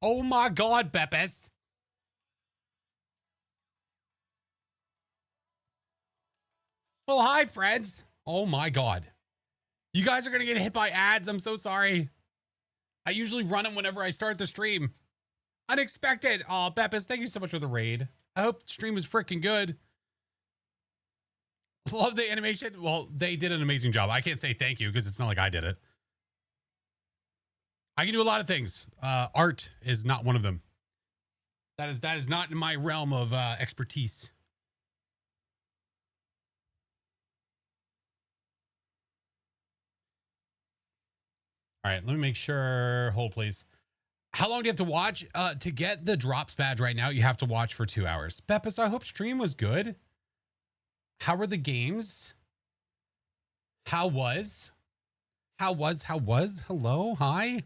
Oh my God, Beppis. Well, hi, friends. Oh my God. You guys are going to get hit by ads. I'm so sorry. I usually run them whenever I start the stream. Unexpected. Oh, Beppis, thank you so much for the raid. I hope the stream was freaking good. Love the animation. Well, they did an amazing job. I can't say thank you because it's not like I did it. I can do a lot of things. Art is not one of them. That is not in my realm of expertise. All right, let me make sure. Hold, please. How long do you have to watch? To get the drops badge right now, you have to watch for 2 hours. Beppis, I hope stream was good. How were the games? How was? Hello, hi.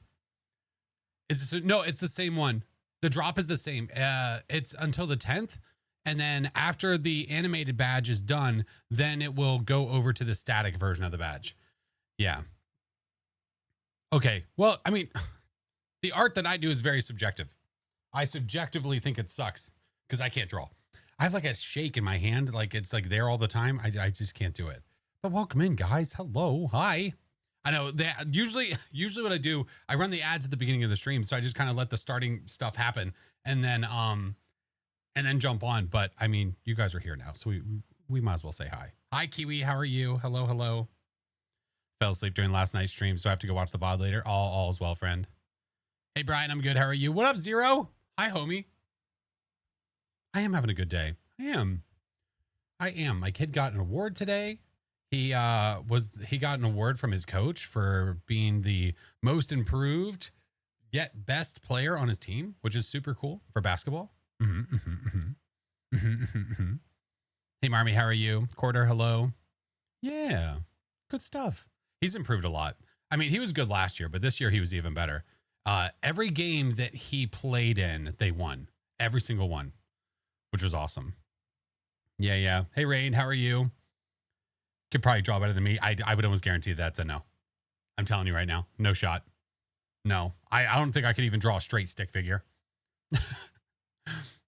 Is this no? It's the same one. The drop is the same. It's until the 10th, and then after the animated badge is done, then it will go over to the static version of the badge. Yeah. Okay. Well, I mean, the art that I do is very subjective. I subjectively think it sucks because I can't draw. I have like a shake in my hand, like it's like there all the time. I just can't do it. But welcome in, guys. Hello, hi. I know that usually what I do, I run the ads at the beginning of the stream, so I just kind of let the starting stuff happen and then jump on. But I mean, you guys are here now, so we might as well say hi. Hi, Kiwi. How are you? Hello, hello. Fell asleep during last night's stream, so I have to go watch the VOD later. All is well, friend. Hey, Brian, I'm good. How are you? What up, Zero? Hi, homie. I am having a good day. I am. My kid got an award today. He got an award from his coach for being the most improved yet best player on his team, which is super cool for basketball. Hey, Marmy, how are you? Quarter, hello. Yeah, good stuff. He's improved a lot. I mean, he was good last year, but this year he was even better. Every game that he played in, they won. Every single one, which was awesome. Yeah. Hey, Rain, how are you? Could probably draw better than me. I would almost guarantee that's a no. I'm telling you right now, no shot. No, I don't think I could even draw a straight stick figure.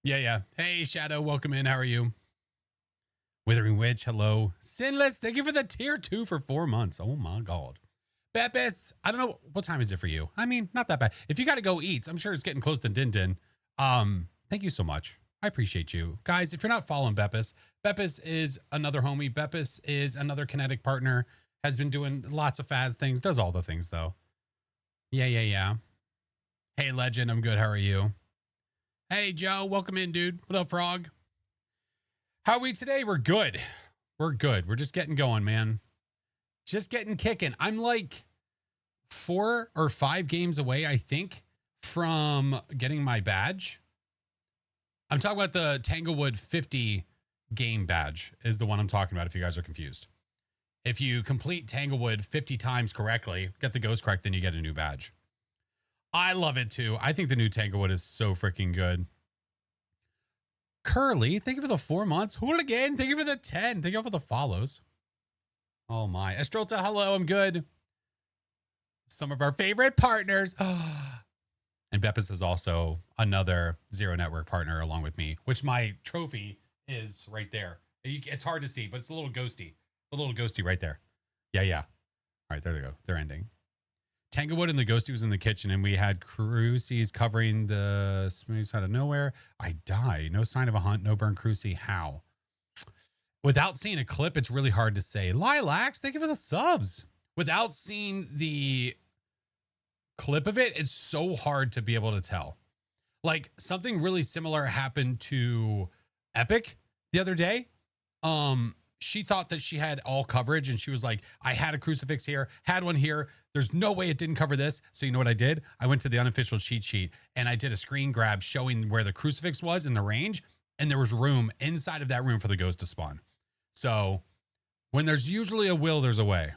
Yeah. Hey, Shadow, welcome in. How are you? Withering Witch, hello. Sinless, thank you for the tier 2 for 4 months. Oh my God. Beppis, I don't know. What time is it for you? I mean, not that bad. If you got to go eat, I'm sure it's getting close to Din Din. Thank you so much. I appreciate you. Guys, if you're not following Beppis is another homie. Beppis is another Kinetic partner. Has been doing lots of Phas things. Does all the things, though. Yeah. Hey, Legend. I'm good. How are you? Hey, Joe. Welcome in, dude. What up, Frog? How are we today? We're good. We're just getting going, man. Just getting kicking. I'm like 4 or 5 games away, I think, from getting my badge. I'm talking about the Tanglewood 50 game badge is the one I'm talking about if you guys are confused. If you complete Tanglewood 50 times correctly, get the ghost correct, then you get a new badge. I love it too. I think the new Tanglewood is so freaking good. Curly, thank you for the 4 months. Hooligan, thank you for the 10. Thank you all for the follows. Oh my. Estrelta, hello, I'm good. Some of our favorite partners. And Beppis is also another Zero Network partner along with me, which my trophy is right there. It's hard to see, but it's a little ghosty. A little ghosty right there. Yeah. All right, there they go. They're ending. Tanglewood and the ghosty was in the kitchen, and we had crucies covering the smooth side of nowhere. I die. No sign of a hunt. No burn crucie. How? Without seeing a clip, it's really hard to say. Lilacs, thank you for the subs. Without seeing the clip of it, it's so hard to be able to tell. Like something really similar happened to Epic the other day. She thought that she had all coverage and she was like, I had a crucifix here, had one here. There's no way it didn't cover this. So you know what I did? I went to the unofficial cheat sheet and I did a screen grab showing where the crucifix was in the range. And there was room inside of that room for the ghost to spawn. So when there's usually a will, there's a way.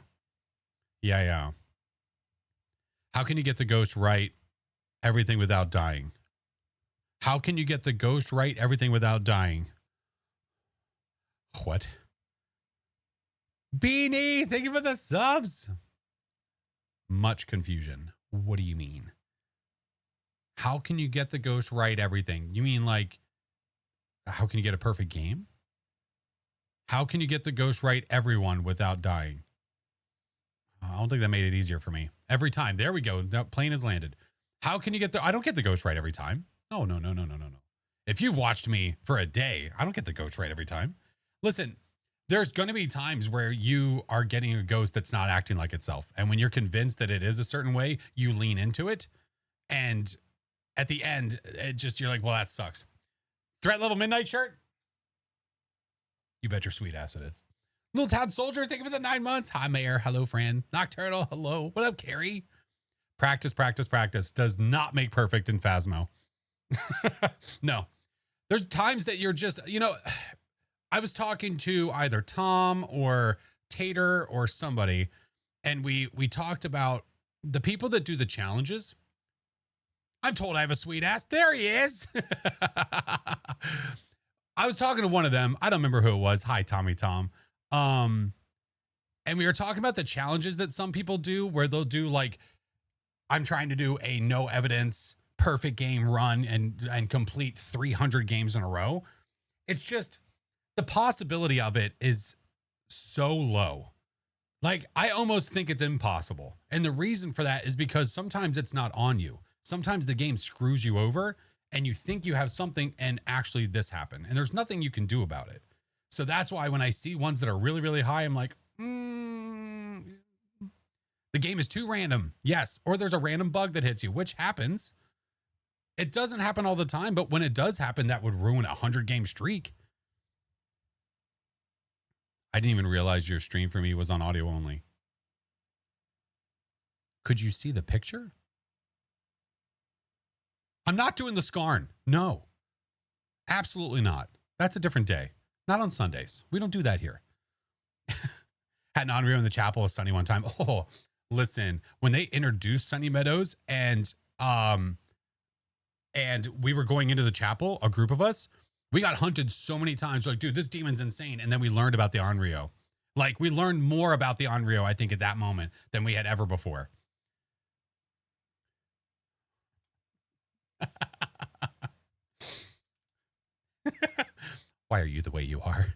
Yeah. How can you get the ghost right? Everything without dying. How can you get the ghost right? Everything without dying. What? Beanie, thank you for the subs. Much confusion. What do you mean? How can you get the ghost right everything? You mean like, how can you get a perfect game? How can you get the ghost right everyone without dying? I don't think that made it easier for me. Every time. There we go. The plane has landed. How can you get the... I don't get the ghost right every time. No. If you've watched me for a day, I don't get the ghost right every time. Listen, there's going to be times where you are getting a ghost that's not acting like itself. And when you're convinced that it is a certain way, you lean into it. And at the end, you're like, well, that sucks. Threat level midnight shirt? You bet your sweet ass it is. Little Town Soldier, thank you for the 9 months. Hi, Mayor. Hello, Fran. Nocturnal, hello. What up, Carrie? Practice does not make perfect in Phasmo. No. There's times that you're just, I was talking to either Tom or Tater or somebody, and we talked about the people that do the challenges. I'm told I have a sweet ass. There he is. I was talking to one of them. I don't remember who it was. Hi, Tommy Tom. And we were talking about the challenges that some people do where they'll do like, I'm trying to do a no evidence perfect game run and complete 300 games in a row. It's just the possibility of it is so low. Like, I almost think it's impossible. And the reason for that is because sometimes it's not on you. Sometimes the game screws you over and you think you have something and actually this happened. And there's nothing you can do about it. So that's why when I see ones that are really, really high, I'm like, the game is too random. Yes. Or there's a random bug that hits you, which happens. It doesn't happen all the time, but when it does happen, that would ruin a 100-game streak. I didn't even realize your stream for me was on audio only. Could you see the picture? I'm not doing the Scarn. No, absolutely not. That's a different day. Not on Sundays. We don't do that here. Had an Onryo in the chapel with Sunny one time. Oh, listen, when they introduced Sunny Meadows and we were going into the chapel, a group of us, we got hunted so many times. Like, dude, this demon's insane. And then we learned about the Onryo. Like, we learned more about the Onryo, I think, at that moment than we had ever before. Why are you the way you are?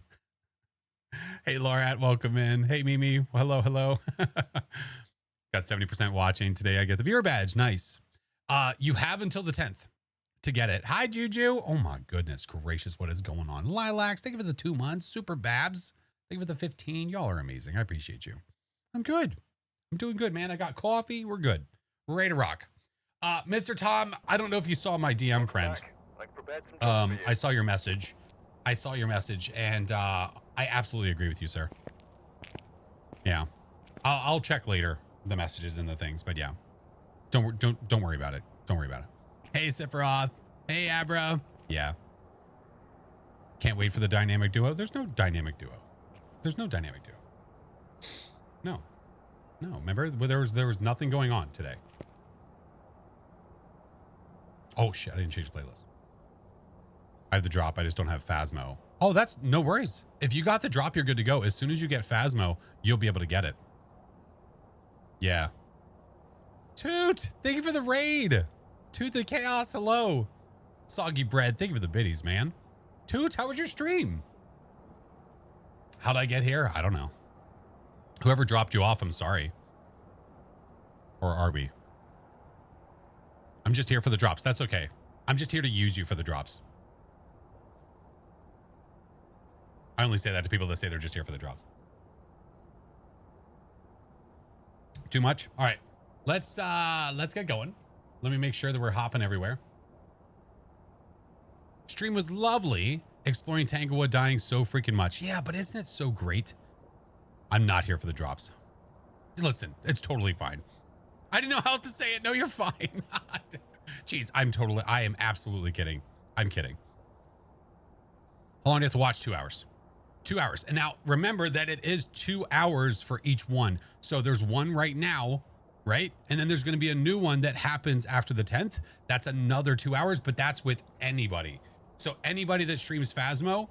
Hey, Laurat, welcome in. Hey, Mimi. Hello. Got 70% watching today. I get the viewer badge. Nice. You have until the 10th to get it. Hi, Juju. Oh, my goodness gracious. What is going on? Lilacs, thank you for the 2 months. Super Babs, thank you for the 15. Y'all are amazing. I appreciate you. I'm good. I'm doing good, man. I got coffee. We're good. We're ready to rock. Mr. Tom, I don't know if you saw my DM friend. I saw your message. And I absolutely agree with you, sir. Yeah. I'll check later the messages and the things, but yeah. Don't worry about it. Don't worry about it. Hey, Sephiroth. Hey, Abra. Yeah. Can't wait for the dynamic duo. There's no dynamic duo. No. Remember, there was nothing going on today. Oh shit! I didn't change the playlist. I have the drop. I just don't have Phasmo. Oh, that's no worries. If you got the drop, you're good to go. As soon as you get Phasmo, you'll be able to get it. Yeah. Toot, thank you for the raid. Toot the Chaos, hello. Soggy Bread, thank you for the biddies, man. Toot, how was your stream? How'd I get here? I don't know. Whoever dropped you off, I'm sorry. Or are we? I'm just here for the drops. That's okay. I'm just here to use you for the drops. I only say that to people that say they're just here for the drops. Too much? All right. Let's get going. Let me make sure that we're hopping everywhere. Stream was lovely. Exploring Tanglewood, dying so freaking much. Yeah, but isn't it so great? I'm not here for the drops. Listen, it's totally fine. I didn't know how else to say it. No, you're fine. Jeez, I am absolutely kidding. I'm kidding. How long do you have to watch? 2 hours. 2 hours. And now remember that it is 2 hours for each one. So there's one right now, right? And then there's going to be a new one that happens after the 10th. That's another 2 hours, but that's with anybody. So anybody that streams Phasmo,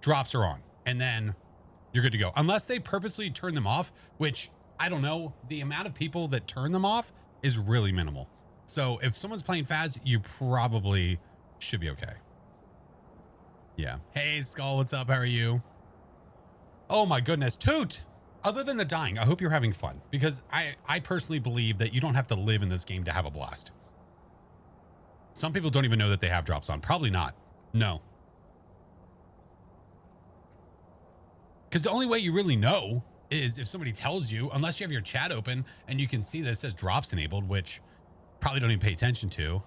drops are on. And then you're good to go. Unless they purposely turn them off, which I don't know. The amount of people that turn them off is really minimal. So if someone's playing Phas, you probably should be okay. Yeah. Hey, Skull, what's up? How are you? Oh my goodness. Toot! Other than the dying, I hope you're having fun, because I personally believe that you don't have to live in this game to have a blast. Some people don't even know that they have drops on. Probably not. No. Because the only way you really know is if somebody tells you, unless you have your chat open and you can see that it says drops enabled, which probably don't even pay attention to.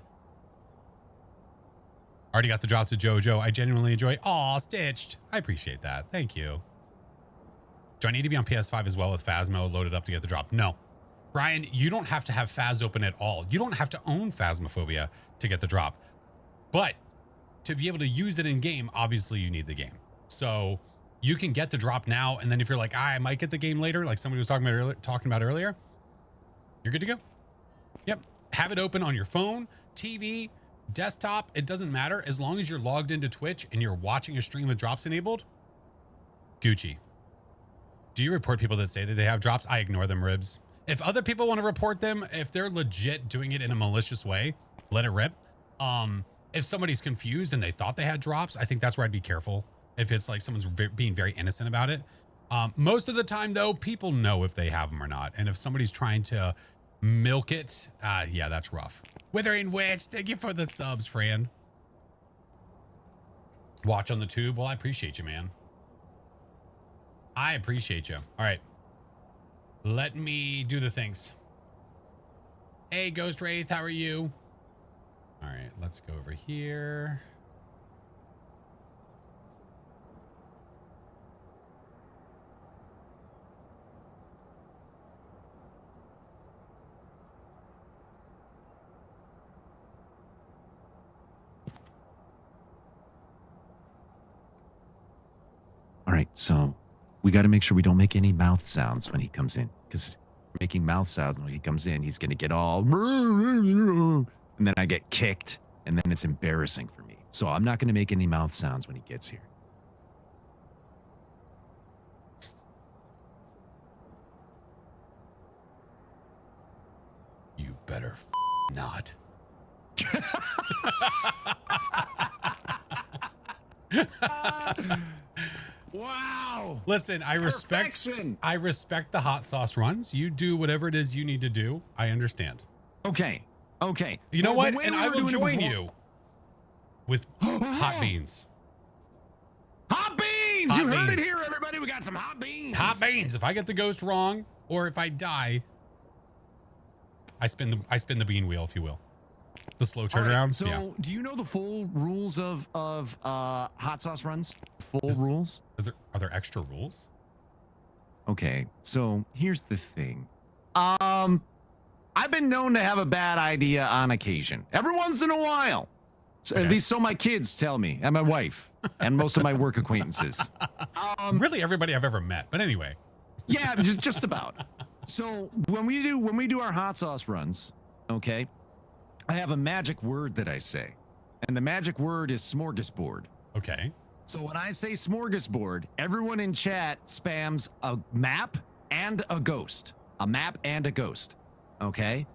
Already got the drops of JoJo. I genuinely enjoy. Aw, Stitched. I appreciate that. Thank you. Do I need to be on PS5 as well with Phasmo loaded up to get the drop? No. Brian, you don't have to have Phas open at all. You don't have to own Phasmophobia to get the drop. But to be able to use it in game, obviously you need the game. So you can get the drop now, and then if you're like, I might get the game later, like somebody was talking about earlier, you're good to go. Yep. Have it open on your phone, TV, desktop. It doesn't matter. As long as you're logged into Twitch and you're watching a stream with drops enabled, Gucci. Do you report people that say that they have drops? I ignore them, Ribs. If other people want to report them, if they're legit doing it in a malicious way, let it rip. If somebody's confused and they thought they had drops, I think that's where I'd be careful. If it's like someone's being very innocent about it. Most of the time, though, people know if they have them or not. And if somebody's trying to milk it, yeah, that's rough. Withering Witch, thank you for the subs, Fran. Watch on the tube. Well, I appreciate you, man. I appreciate you. All right. Let me do the things. Hey, Ghost Wraith, how are you? All right, let's go over here. All right, so we got to make sure we don't make any mouth sounds when he comes in, because making mouth sounds when he comes in, he's going to get all, and then I get kicked, and then it's embarrassing for me. So I'm not going to make any mouth sounds when he gets here. You better not. Wow. Listen, I respect the hot sauce runs. You do whatever it is you need to do. I understand. Okay. You know what? And I will join you with hot beans. Hot beans! Hot You heard it beans. here, everybody. We got some hot beans. Hot beans. If I get the ghost wrong, or if I die, I spin the bean wheel, if you will. The slow turnaround. Right, so, yeah. do you know the full rules of hot sauce runs? Rules? Are there extra rules? Okay, so here's the thing. I've been known to have a bad idea on occasion. Every once in a while. So, okay. At least so my kids tell me, and my wife, and most of my work acquaintances. Really, everybody I've ever met. But anyway. Yeah, just about. So when we do our hot sauce runs, okay, I have a magic word that I say, and the magic word is smorgasbord. Okay. So when I say smorgasbord, everyone in chat spams a map and a ghost. A map and a ghost. Okay?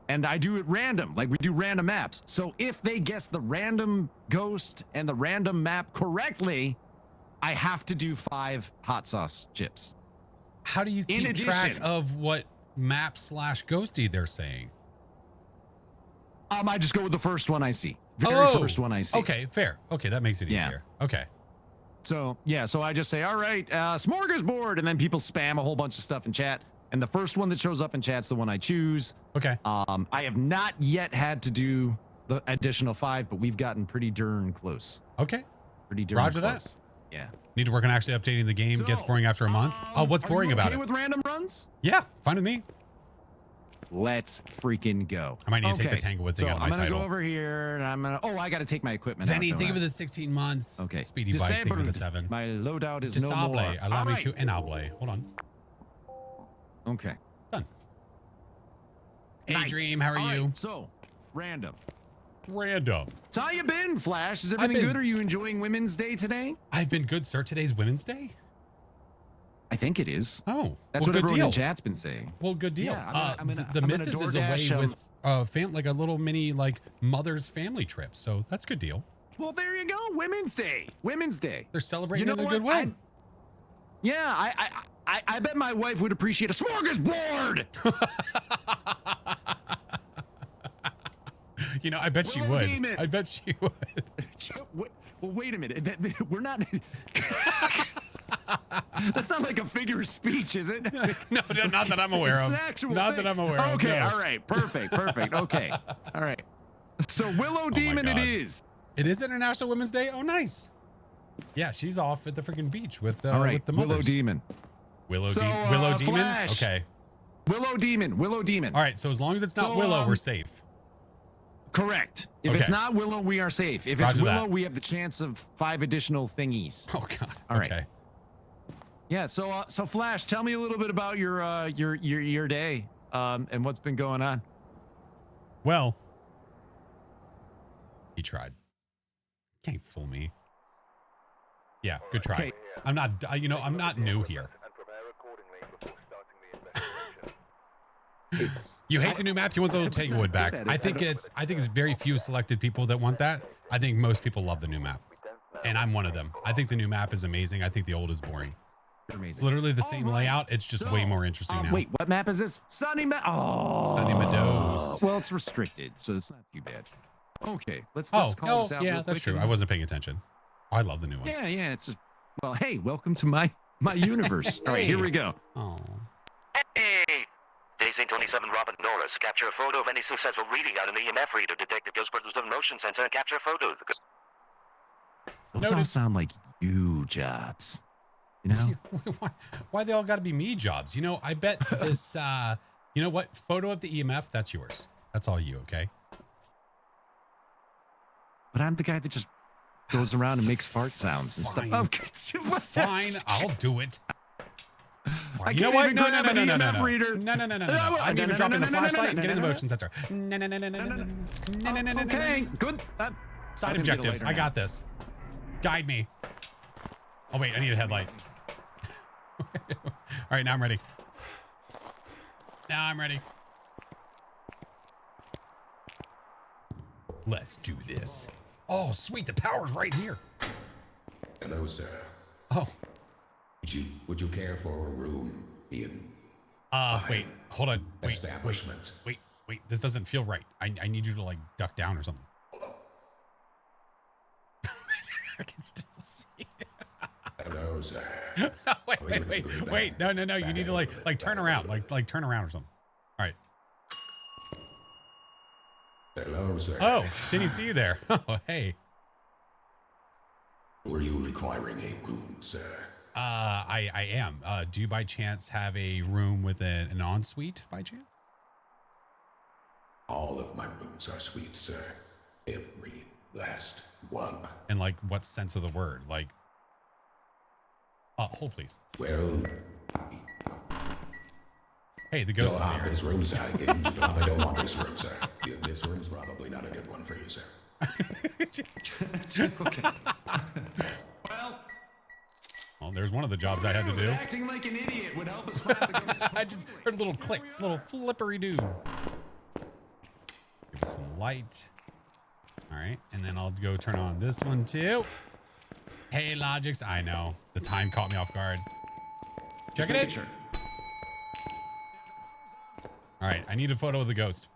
And I do it random, like we do random maps. So if they guess the random ghost and the random map correctly, I have to do 5 hot sauce chips. How do you keep track of what map/ghosty they're saying? I just go with the first one I see. First one I see. Okay, fair. Okay, that makes it easier. Okay. So, yeah, so I just say, all right, smorgasbord, and then people spam a whole bunch of stuff in chat, and the first one that shows up in chat's the one I choose. Okay. I have not yet had to do the additional 5, but we've gotten pretty darn close. Okay. Pretty darn Roger close. that. Yeah. Need to work on actually updating the game. Gets boring after a month. Oh, what's boring about it? Are you okay with random runs? Yeah, fine with me. Let's freaking go. I might need to take the Tanglewood thing out of my title. I'm going to go over here, and I'm going to... Oh, I got to take my equipment Venny, out. thank you for the 16 months. Okay. Speedy Bike, thank you for the 7. My loadout is Disable, no more. allow me to enable. Hold on. Okay. Done. Hey, Nice. Dream, how are you? Right, so, random. So how you been, Flash? Is everything good? Are you enjoying Women's Day today? I've been good, sir. Today's Women's Day? I think it is. Oh, That's well, what good everyone deal. in chat's been saying. Well, good deal. Yeah, The I'm missus gonna is away DoorDash, with like a little mini like mother's family trip, so that's good deal. Well, there you go. Women's Day. Women's Day. They're celebrating in a what? good way. I bet my wife would appreciate a smorgasbord. You know, I bet she Willow would. Demon. I bet she would. Well, wait a minute. We're not. That's not like a figure of speech, is it? No, not that I'm aware It's of. an actual Not thing. that I'm aware of. Okay, no. all right. Perfect. Okay. All right. So Willow Demon it God. is. It is International Women's Day? Oh, nice. Yeah, she's off at the freaking beach with, all right, with the mothers. Willow Demon. Willow So, Demon? Flash. Okay. Willow Demon. All right, so as long as it's not So, Willow, we're safe. Correct. If Okay. it's not Willow, we are safe. If Roger it's Willow, that. we have the chance of 5 additional thingies. Oh, God. All right. Okay. Yeah. So Flash, tell me a little bit about your day, and what's been going on. Well, he tried. Can't fool me. Yeah, good try. Okay. I'm not, I'm not new here. You hate the new map. You want the little Tanglewood back. I think it's very few selected people that want that. I think most people love the new map, and I'm one of them. I think the new map is amazing. I think the old is boring. It's literally the same layout. It's just way more interesting now. Wait, what map is this? Sunny Meadows. Well, it's restricted, so it's not too bad. Okay, let's call this out. Yeah, real that's quick true. I wasn't paying attention. I love the new one. Yeah. It's just, well, hey, welcome to my universe. All right, here we go. Oh. Hey! Deducing 27 Robert Norris. Capture a photo of any successful reading on an EMF reader. Detect the ghost person's motion sensor and capture a photo of the ghost. Those all sound like you jobs. You know? Why they all got to be me jobs? You know, I bet this, you know what? Photo of the EMF, that's yours. That's all you, okay? But I'm the guy that just goes around and makes fart sounds and Fine. stuff. Fine, I'll do it. I You know can't what? even No. grab an EMF reader. No. I'm even dropping the flashlight and getting the motion sensor. No. Okay, good. Side objectives. I got this. Guide me. Oh, wait, I need a headlight. All right, now I'm ready. Let's do this. Oh, sweet. The power's right here. Hello, sir. Oh. Would you care for a room in Wait. Hold on. establishment? Wait. This doesn't feel right. I need you to, like, duck down or something. I can still see it. Hello, sir. Wait. No. You need to, like turn around. Like turn around or something. All right. Hello, sir. Oh, didn't see you there. Oh, hey. Were you requiring a room, sir? I am. Do you by chance have a room with an ensuite by chance? All of my rooms are sweet, sir. Every last one. And like what sense of the word? Like, hold please. Well, Hey, the ghost you'll is have here. this room, sir. I don't want this room, sir. This room's probably not a good one for you, sir. Okay. Well, there's one of the jobs I had to do. Acting like an idiot would help us find the ghost. I just heard a little click, little flippery do. Give us some light. All right, and then I'll go turn on this one too. Hey, Logix. I know the time caught me off guard. Check it in. Sure. All right, I need a photo of the ghost.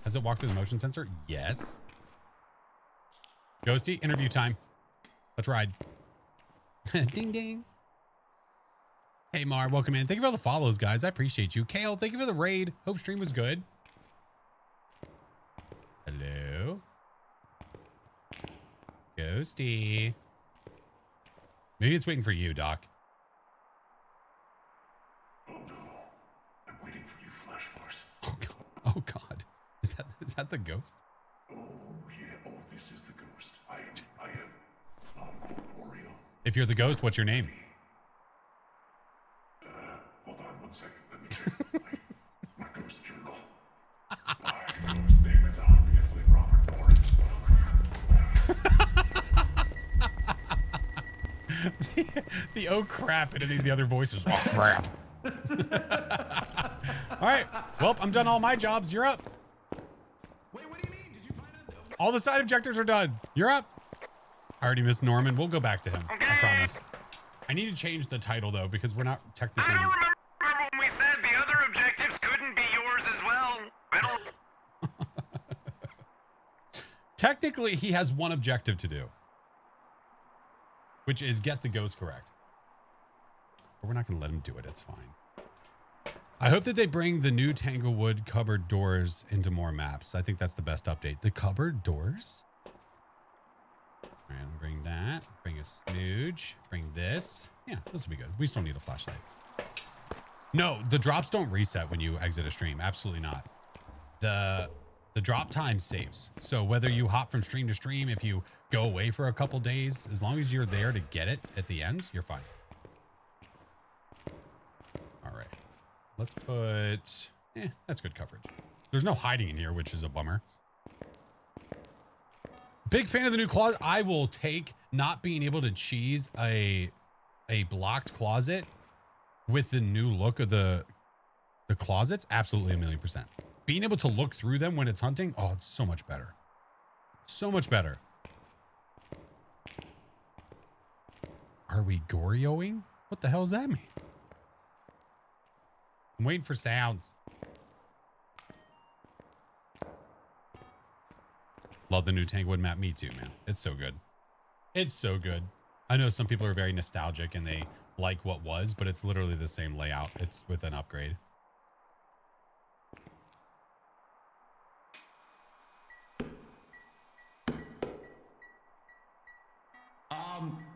Has it walked through the motion sensor? Yes. Ghosty, interview time. Let's ride. Ding ding. Hey Mar, welcome in. Thank you for all the follows, guys. I appreciate you. Kale, thank you for the raid. Hope stream was good. Hello. Ghosty. Maybe it's waiting for you, Doc. Oh no, I'm waiting for you, FlashForce. Oh God. Oh God. Is that the ghost? Oh yeah, this is the ghost. I am non-corporeal. If you're the ghost, what's your name? Hold on 1 second. Let me check my ghost journal. My ghost name is obviously Robert Norris. the oh crap and any of the other voices. Oh crap. All right. Well, I'm done all my jobs. You're up. Wait, what do you mean? Did you find out? All the side objectives are done. You're up. I already missed Norman. We'll go back to him. I promise. I need to change the title though because we're not technically. I don't remember when we said the other objectives couldn't be yours as well. I don't. Technically, he has one objective to do, which is get the ghost correct. But we're not going to let him do it. It's fine. I hope that they bring the new Tanglewood cupboard doors into more maps. I think that's the best update. The cupboard doors? All right, I'll bring that. Bring a smooge. Bring this. Yeah, this will be good. We still need a flashlight. No, the drops don't reset when you exit a stream. Absolutely not. The drop time saves. So whether you hop from stream to stream, if you go away for a couple days, as long as you're there to get it at the end, you're fine. All right. Let's put, that's good coverage. There's no hiding in here, which is a bummer. Big fan of the new closet. I will take not being able to cheese a blocked closet with the new look of the closets. Absolutely 1,000,000%. Being able to look through them when it's hunting, oh, it's so much better. So much better. Are we Gorioing? What the hell does that mean? I'm waiting for sounds. Love the new Tanglewood map. Me too, man. It's so good. It's so good. I know some people are very nostalgic and they like what was, but it's literally the same layout. It's with an upgrade.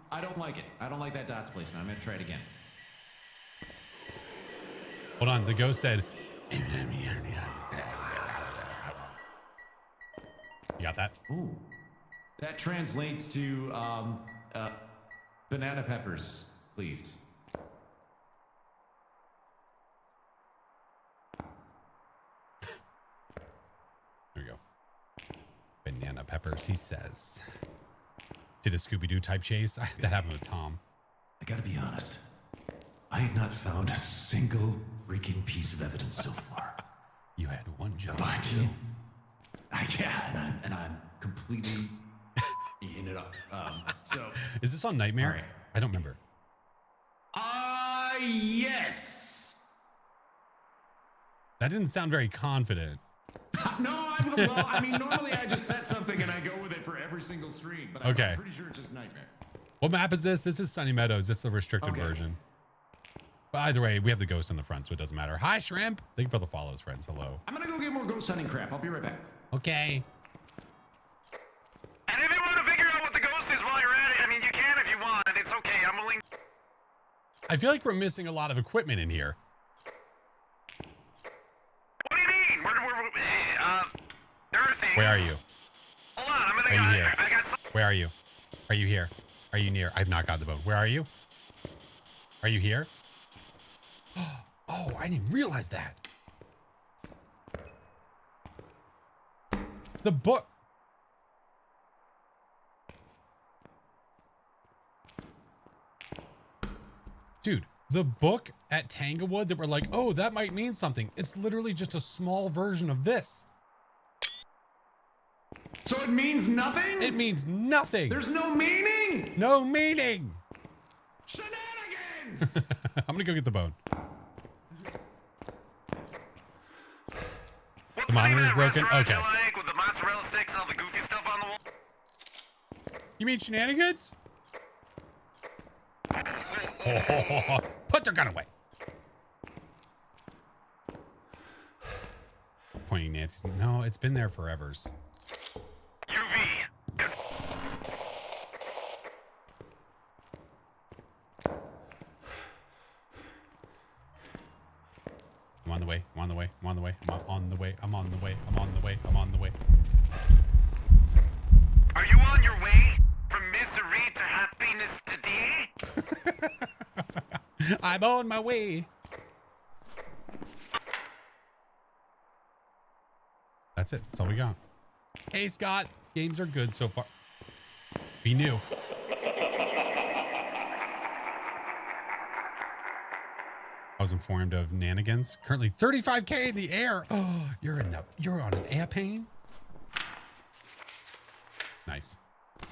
I don't like it. I don't like that dots placement. I'm gonna try it again. Hold on, the ghost said. You got that? Ooh. That translates to banana peppers, please. There we go. Banana peppers, he says. Did a Scooby-Doo type chase? That happened with Tom. I gotta be honest. I have not found a single freaking piece of evidence so far. You had one job. But you. Yeah, and I'm completely eating it up. So. Is this on Nightmare? Right. I don't remember. Yes. That didn't sound very confident. No, I mean, normally I just set something and I go with it for every single stream, but Okay. I'm pretty sure it's just Nightmare. What map is this? This is Sunny Meadows. It's the restricted version. But either way, we have the ghost in the front, so it doesn't matter. Hi, Shrimp. Thank you for the follows, friends. Hello. I'm gonna go get more ghost hunting crap. I'll be right back. Okay. And if you want to figure out what the ghost is while you're at it, I mean, you can if you want. It's okay. I'm willing. I feel like we're missing a lot of equipment in here. What do you mean? There are things. Where are you? Hold on. I'm gonna. Are you here? I got some. Where are you? Are you here? Are you near? I've not got the bone. Where are you? Are you here? Oh, I didn't realize that. The book. Dude, the book at Tanglewood that we're like, oh, that might mean something. It's literally just a small version of this. So it means nothing? It means nothing. There's no meaning? No meaning. Shenanigans! I'm gonna go get the bone. What's The monitor's the name of that broken? restaurant Okay. you like with the mozzarella sticks and all the goofy stuff on the wall? You mean shenanigans? Put their gun away. Pointing Nancy's. No, it's been there forevers. UV. I'm on the way. I'm on the way. I'm on the way. I'm on the way. I'm on the way. I'm on the way. I'm on the way. Are you on your way from misery to happiness today? I'm on my way. That's it. That's all we got. Hey, Scott. Games are good so far. Be new. was informed of shenanigans. Currently 35K in the air. Oh, you're on an airplane. Nice. All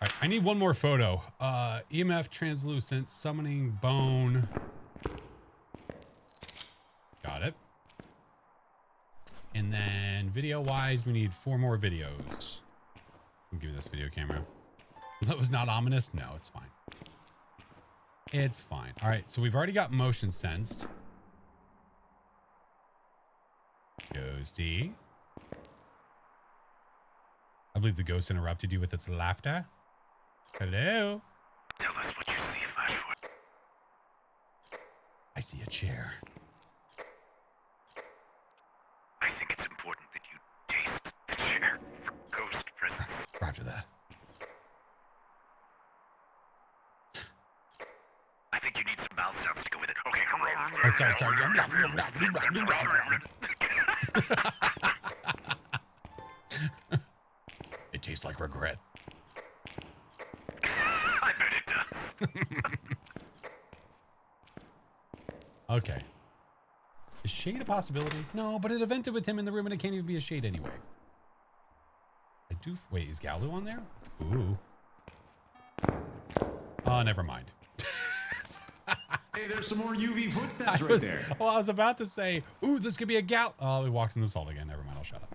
right, I need one more photo. EMF translucent, summoning bone. Got it. And then video-wise, we need 4 more videos. Give me this video camera. That was not ominous? No, it's fine. It's fine. All right, so we've already got motion sensed. Ghosty. I believe the ghost interrupted you with its laughter. Hello? Tell us what you see, FlashForce. I see a chair. I think it's important that you taste the chair for ghost presence. Roger that. I think you need some mouth sounds to go with it. Okay. Oh, sorry. It tastes like regret. I bet it does. Okay. Is shade a possibility? No, but it evented with him in the room and it can't even be a shade anyway. I do. Wait, is Galu on there? Ooh. Oh, never mind. Hey, there's some more UV footsteps right there. Well, I was about to say, ooh, this could be a Gal. Oh, we walked in the salt again. Never mind. I'll shut up.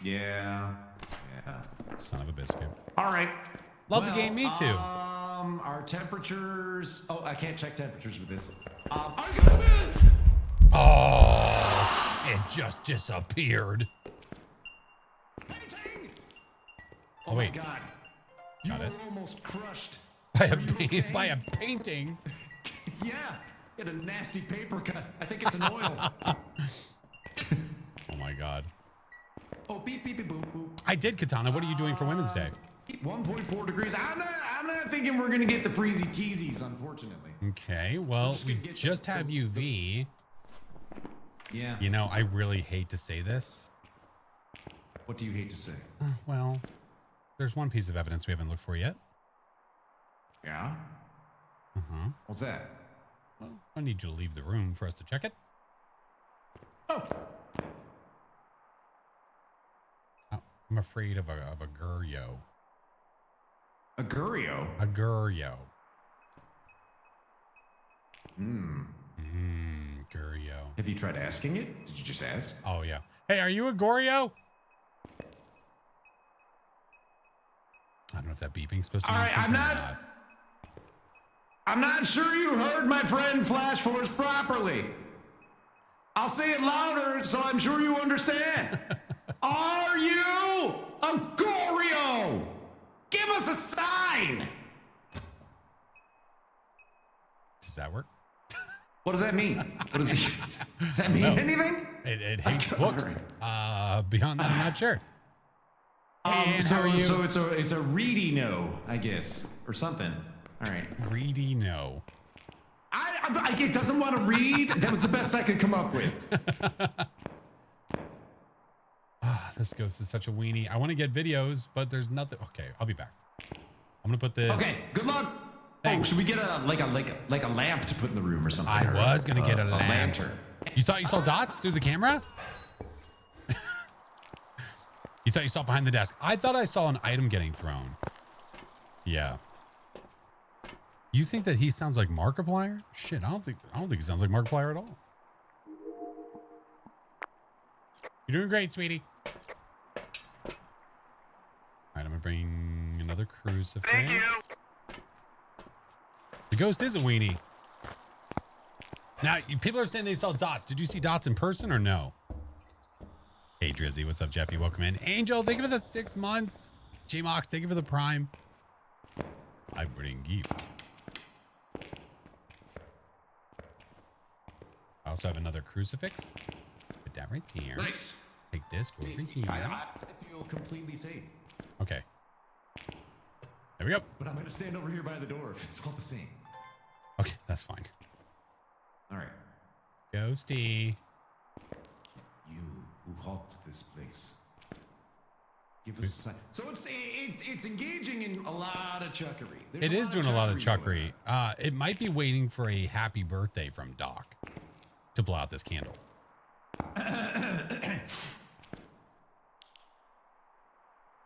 Yeah. Son of a biscuit. All right. Love the game. Me too. Our temperatures. Oh, I can't check temperatures with this. Our goodness! Oh, it just disappeared. Painting! Oh, wait. My God. You Got were it. almost crushed. By a, Are you okay? by a painting. Yeah. You had a nasty paper cut. I think it's an oil. Oh my God. Oh, beep, beep, beep, boop, boop. I did, Katana. What are you doing for Women's Day? 1.4 degrees. I'm not thinking we're gonna get the freezy teasies, unfortunately. Okay, well, just we gonna get just the- have UV. Yeah. You know, I really hate to say this. What do you hate to say? Well, there's one piece of evidence we haven't looked for yet. Yeah. Uh-huh. What's that? Well, I need you to leave the room for us to check it. Oh. Oh, I'm afraid of a Guryo. A Gurio. A Guryo. Guryo. Have you tried asking it? Did you just ask? Oh, yeah. Hey, are you a Goryo? I don't know if that beeping's supposed to All mean right, something or not. I'm not sure you heard my friend FlashForce properly. I'll say it louder so I'm sure you understand. Are you a Goryo? Give us a sign. Does that work? What does that mean? Does that mean anything? It hates books. Beyond that, I'm not sure. And So how are you? it's a reedy no, I guess, or something. All right. Reedy no. It doesn't want to read. That was the best I could come up with. This ghost is such a weenie. I want to get videos, but there's nothing. Okay, I'll be back. I'm gonna put this. Okay. Good luck. Thanks. Oh, should we get a lamp to put in the room or something? I or was gonna get a lamp. lantern. You thought you saw dots through the camera? You thought you saw behind the desk. I thought I saw an item getting thrown. Yeah. You think that he sounds like Markiplier? Shit, I don't think he sounds like Markiplier at all. You're doing great, sweetie. All right, I'm gonna bring another crucifix. Thank you. The ghost is a weenie. Now, people are saying they saw dots. Did you see dots in person or no? Hey, Drizzy. What's up, Jeffy? Welcome in. Angel, thank you for the 6 months. J-Mox, thank you for the prime. I bring gift. I also have another crucifix. Put that right there. Nice. Take this. Go over here. I feel completely safe. Okay. There we go. But I'm gonna stand over here by the door if it's all the same. Okay, that's fine. All right. Ghosty. You who haunts this place. Give us a sign. So it's engaging in a lot of chuckery. There's It is doing a lot of chuckery chuckery. It might be waiting for a happy birthday from Doc to blow out this candle.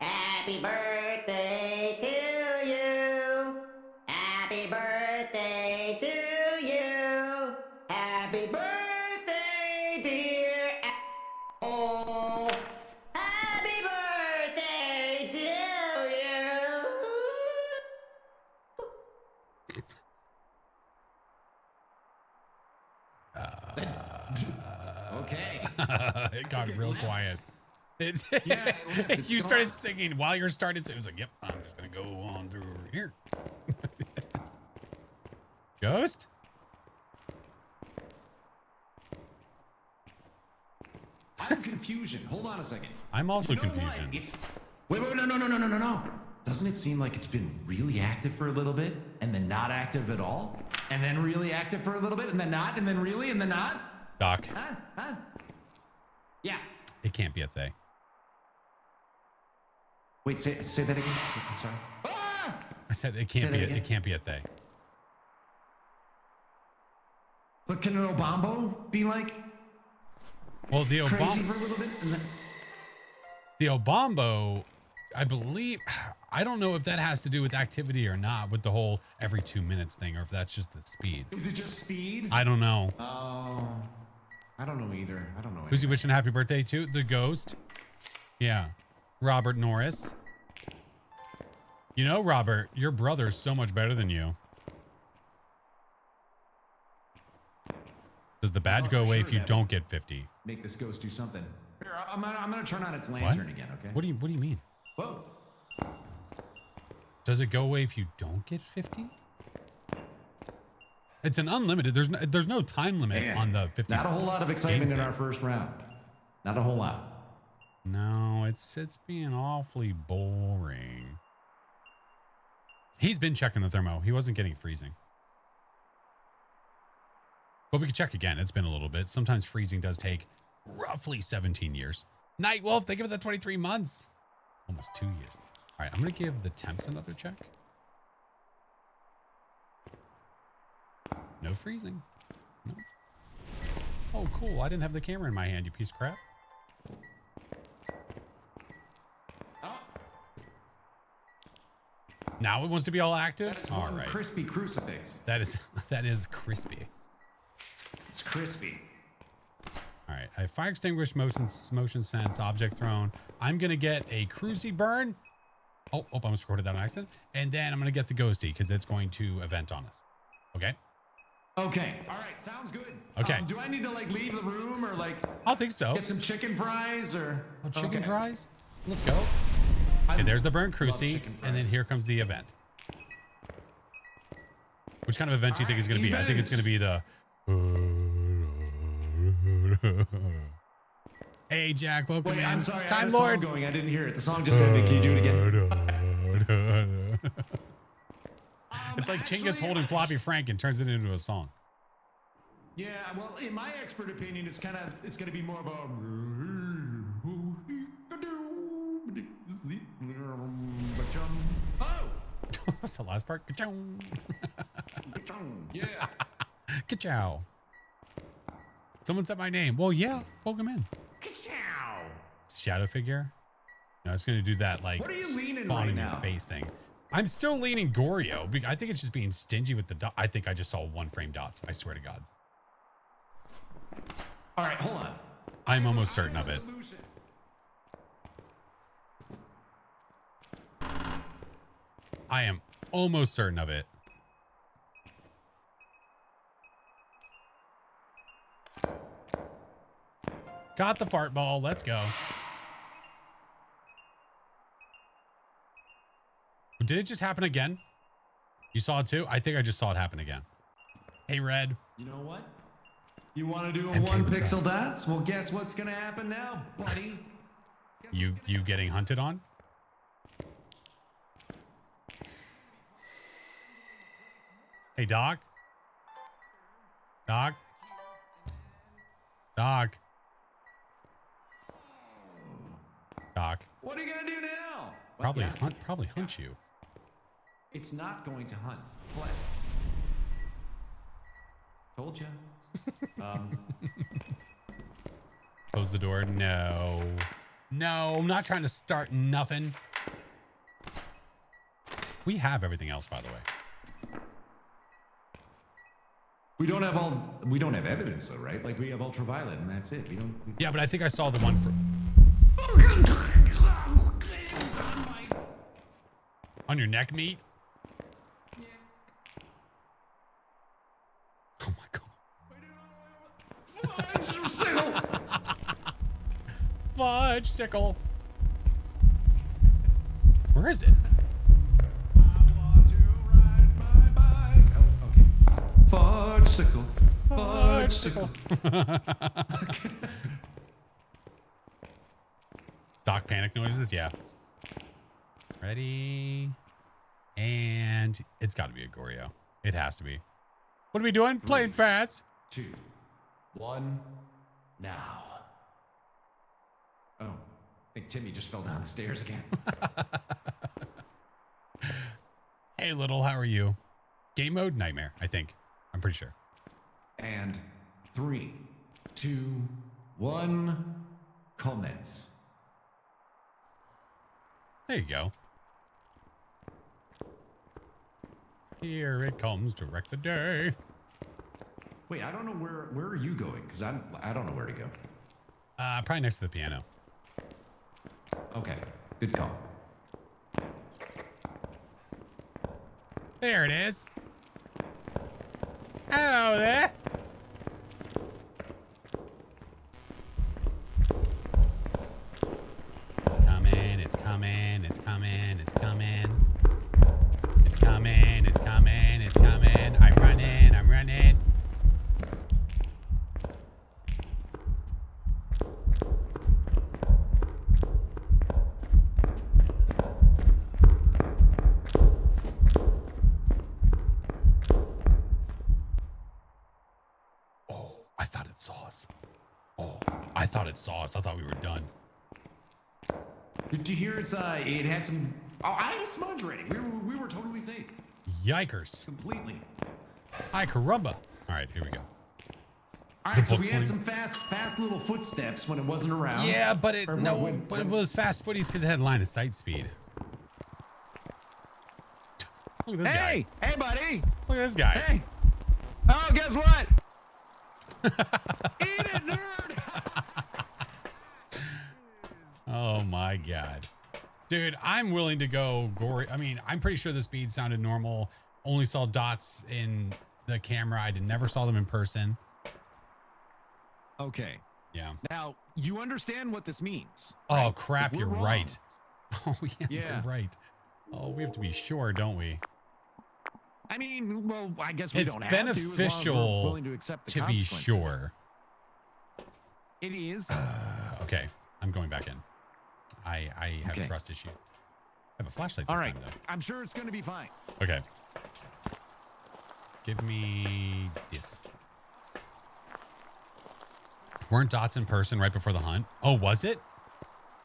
Happy birthday to you. Happy birthday to you. Happy birthday, dear. Oh, happy birthday to you. Okay. It got real quiet. It's, Yeah, it's you gone. started singing while you're starting. It was like, yep, I'm just gonna go on through here. Ghost? I'm confusion. Hold on a second. I'm also You know what? confusion. It's wait, no. Doesn't it seem like it's been really active for a little bit and then not active at all? And then really active for a little bit and then not and then really and then not? Doc, Huh? Yeah. it can't be a thing. Wait, say that again. I'm sorry. Ah! I said it Say can't that be. again. It can't be a thing. But can an Obambo be like Well, the crazy for a little bit and then the Obambo, I believe. I don't know if that has to do with activity or not, with the whole every 2 minutes thing, or if that's just the speed. is it just speed? I don't know. Oh, I don't know either. Who's he wishing happy birthday to? The ghost? Yeah. Robert Norris. You know, Robert, your brother's so much better than you. Does the badge go for away sure, if you Devin. don't get 50? Make this ghost do something. Here, I'm gonna turn on its lantern again, okay? What do you mean? Whoa. Does it go away if you don't get 50? It's an unlimited. There's no time limit Man, on the 50. Not a whole lot of excitement in thing. our first round. Not a whole lot. No, it's being awfully boring. He's been checking the thermo. He wasn't getting freezing. But we can check again. It's been a little bit. Sometimes freezing does take roughly 17 years. Night Wolf, they give it the 23 months. Almost 2 years. All right, I'm going to give the temps another check. No freezing. No. Oh, cool. I didn't have the camera in my hand, you piece of crap. Now it wants to be all active? That is All one right. crispy crucifix. That is crispy. It's crispy. All right. I have fire extinguished, motion sense, object thrown. I'm going to get a cruisy burn. Oh, I almost recorded that on accident. And then I'm going to get the ghosty because it's going to event on us. Okay? Okay. All right. Sounds good. Okay. Do I need to like leave the room or like I think so. get some chicken fries or Oh, chicken Okay. fries? Let's go. I Okay, there's the burn love cruci. chicken And then fries. here comes the event. Which kind of event do you think is going to be? I think it's going to be the... Hey, Jack, welcome Wait, in. I'm sorry. I Time had a song Lord. going. I didn't hear it. The song just ended. Can you do it again? It's like Actually, Chinggis holding Floppy Frank and turns it into a song. Yeah, well, in my expert opinion, it's gonna be more of a. Oh, What's the last part? Ka-chow. yeah. Ka-chow. Someone said my name. Well, yeah. Welcome in. Ka-chow. Shadow figure. No, it's going to do that like What are you leaning spawn right in your now? face thing. I'm still leaning Goryo. I think it's just being stingy with the dot. I think I just saw one frame dots. I swear to God. All right, hold on. I'm almost certain of it. Solution. I am almost certain of it. Got the fart ball. Let's go. Did it just happen again? You saw it too? I think I just saw it happen again. Hey, Red. You know what? You want to do a MK, one what's pixel up? dots? Well, guess what's gonna happen now, buddy? You getting hunted on? Hey, Doc. Doc. Doc. Doc. What are you gonna do now? Probably Yeah, hunt. Probably hunt you. It's not going to hunt. What? Told ya. Close the door. No. No, I'm not trying to start nothing. We have everything else, by the way. We don't have evidence though, right? Like we have ultraviolet and that's it. We don't. Yeah, but I think I saw the one for. On your neck meat? Oh my god. Fudge sickle. Fudge sickle. Where is it? I want to ride my bike. Oh, okay. Fudge sickle. Fudge sickle. Doc panic noises? Yeah. Ready? And it's got to be a Goryo. It has to be. What are we doing? Playing fast. 2, 1, now. Oh, I think Timmy just fell down the stairs again. Hey, little, how are you? Game mode? Nightmare, I think. I'm pretty sure. And 3, 2, 1, commence. There you go. Here it comes to wreck the day. Wait, I don't know where are you going? Because I don't know where to go. Probably next to the piano. Okay, good call. There it is. Hello there. It's coming, it's coming, it's coming, it's coming. It's coming, it's coming, it's coming. I'm running, I'm running. Oh, I thought it saw us. Oh, I thought it saw us. I thought we were done. Did you hear it had some... Oh, I had a smudge rating. We were totally safe. Yikers. Completely. Hi, caramba. All right, here we go. All right, so book we had fling. some fast little footsteps when it wasn't around. Yeah, but it Or but it was fast footies because it had line of sight speed. Look at this guy. Hey, buddy. Look at this guy. Hey. Oh, guess what? Eat it, nerd. Oh my god. Dude, I'm willing to go gory. I mean, I'm pretty sure the speed sounded normal. Only saw dots in the camera. I never saw them in person. Okay. Yeah. Now, you understand what this means. Oh right? crap, If you're we're wrong- right. Oh yeah, Yeah. you're right. Oh, we have to be sure, don't we? I mean, well, I guess we It's don't have to, as long as beneficial we're willing to accept the to be consequences. sure. It is. Okay, I'm going back in. I have Okay. trust issues. I have a flashlight this All right. time though. I'm sure it's going to be fine. Okay. Give me this. Weren't dots in person right before the hunt? Oh, was it?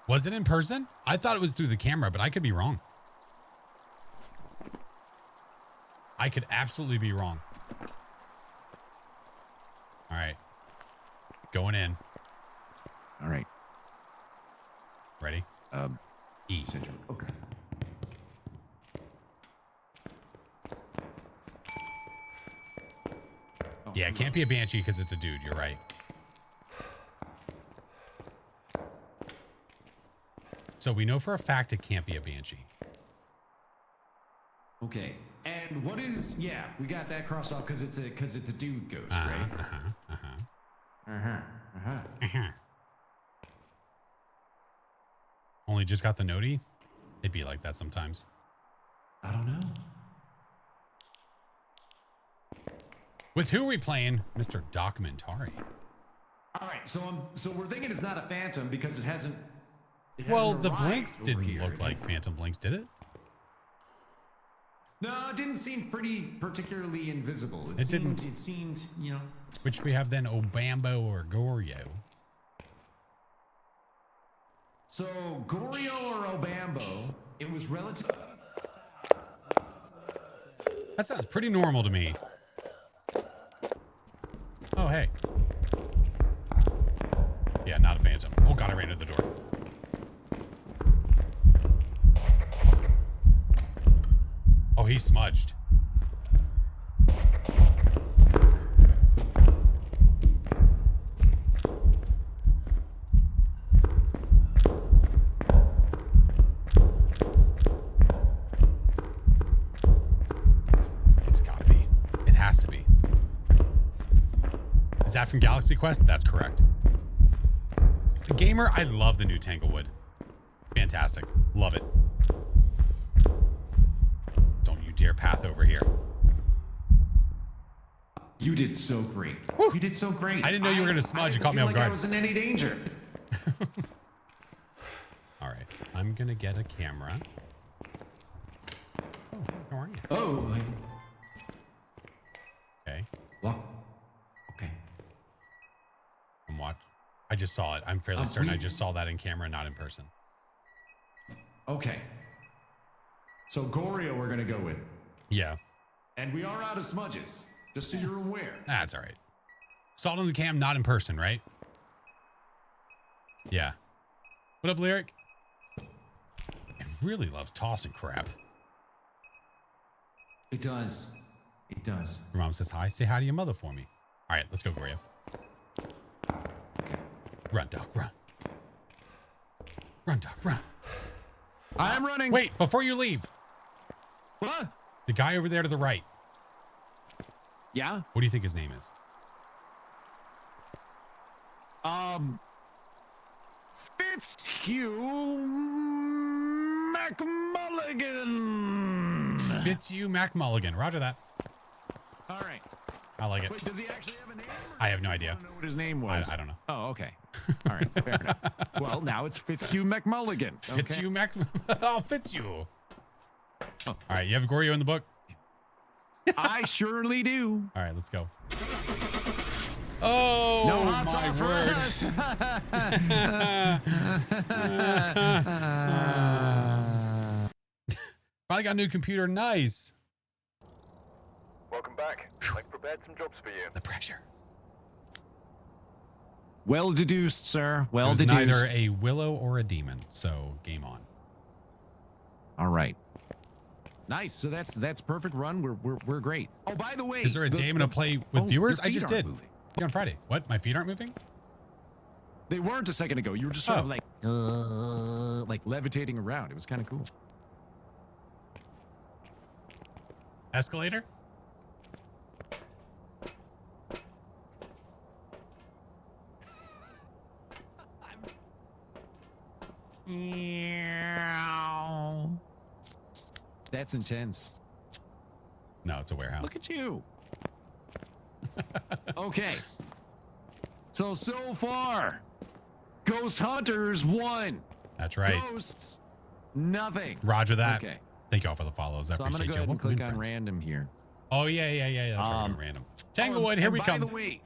Was it in person? I thought it was through the camera, but I could be wrong. I could absolutely be wrong. All right. Going in. All right. Ready? E. Syndrome. Okay. Yeah, it can't be a banshee because it's a dude. You're right. So we know for a fact it can't be a banshee. Okay. And what is? Yeah, we got that crossed off because it's a dude ghost, right? Only just got the noti? It'd be like that sometimes. I don't know. With who are we playing? Mr. Documentary. All right, so we're thinking it's not a phantom because it hasn't. Well, the arrived blinks over didn't here. look like phantom blinks, did it? No, it didn't seem particularly invisible. It didn't. It seemed, you know. Which we have then Obambo or Goryo. So, Gorio or Obambo, it was relative. That sounds pretty normal to me. Oh, hey. Yeah, not a phantom. Oh god, I ran to the door. Oh, he's smudged. It's gotta be. It has to be. Is that from Galaxy Quest? That's correct. The gamer, I love the new Tanglewood. Fantastic. Love it. Don't you dare path over here. You did so great. You did so great. I didn't know you were going to smudge. You caught me I off didn't feel like I guard. was in any danger. All right. I'm going to get a camera. Oh, how are you? Oh. Okay. Well, okay. I'm watching. I just saw it. I'm fairly certain I just saw that in camera, not in person. Okay. So Gorio we're gonna go with. Yeah. And we are out of smudges, just so you're aware. That's all right. Saw it on the cam, not in person, right? Yeah. What up, Lyric? It really loves tossing crap. It does. It does. Your mom says hi. Say hi to your mother for me. All right, let's go, Gorio. Okay. Run, dog, run. Run, dog, run. I'm running. Wait, before you leave. What? The guy over there to the right. Yeah? What do you think his name is? Fitzhugh McMulligan. Fitzhugh McMulligan. Roger that. All right. I like it. Wait, does he actually have a name? I have no I idea. don't know what his name was. I don't know. Oh, okay. All right. Fair enough. Well, now it's Fitzhugh McMulligan. Okay. Fitzhugh Oh, Fitzhugh. All right, you have Gorio in the book? I surely do. All right, let's go. Oh, No hot my sauce for word. us. Finally got a new computer. Nice. Welcome back. I've prepared some jobs for you. The pressure. Well deduced, sir. Well There's deduced. neither a willow or a demon, so game on. All right. Nice. So that's perfect run. We're great. Oh, by the way, Is there a day I'm gonna play with viewers? your I feet just aren't did. moving. On Friday. What? My feet aren't moving? They weren't a second ago. You were just sort Oh. of like levitating around. It was kind of cool. Escalator? That's intense. No, it's a warehouse. Look at you. Okay. So far, Ghost Hunters won. That's right. Ghosts, nothing. Roger that. Okay. Thank you all for the follows. I So I'm gonna appreciate go you. ahead and Welcome click in, on friends. random here. Oh, yeah. That's right. Random. Tanglewood, here and we by come. the way,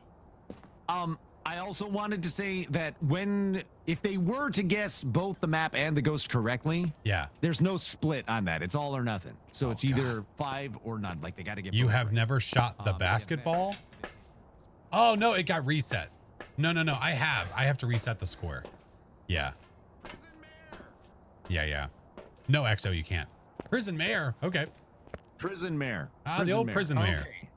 I also wanted to say that if they were to guess both the map and the ghost correctly, Yeah. there's no split on that. It's all or nothing. So Oh, it's either 5 or none. Like they got to get. You both have right. never shot the basketball? Oh, no, it got reset. No. I have to reset the score. Yeah. Yeah. No, XO, you can't. Prison Mayor. Okay. Prison Mayor. The old Prison Mayor. Okay.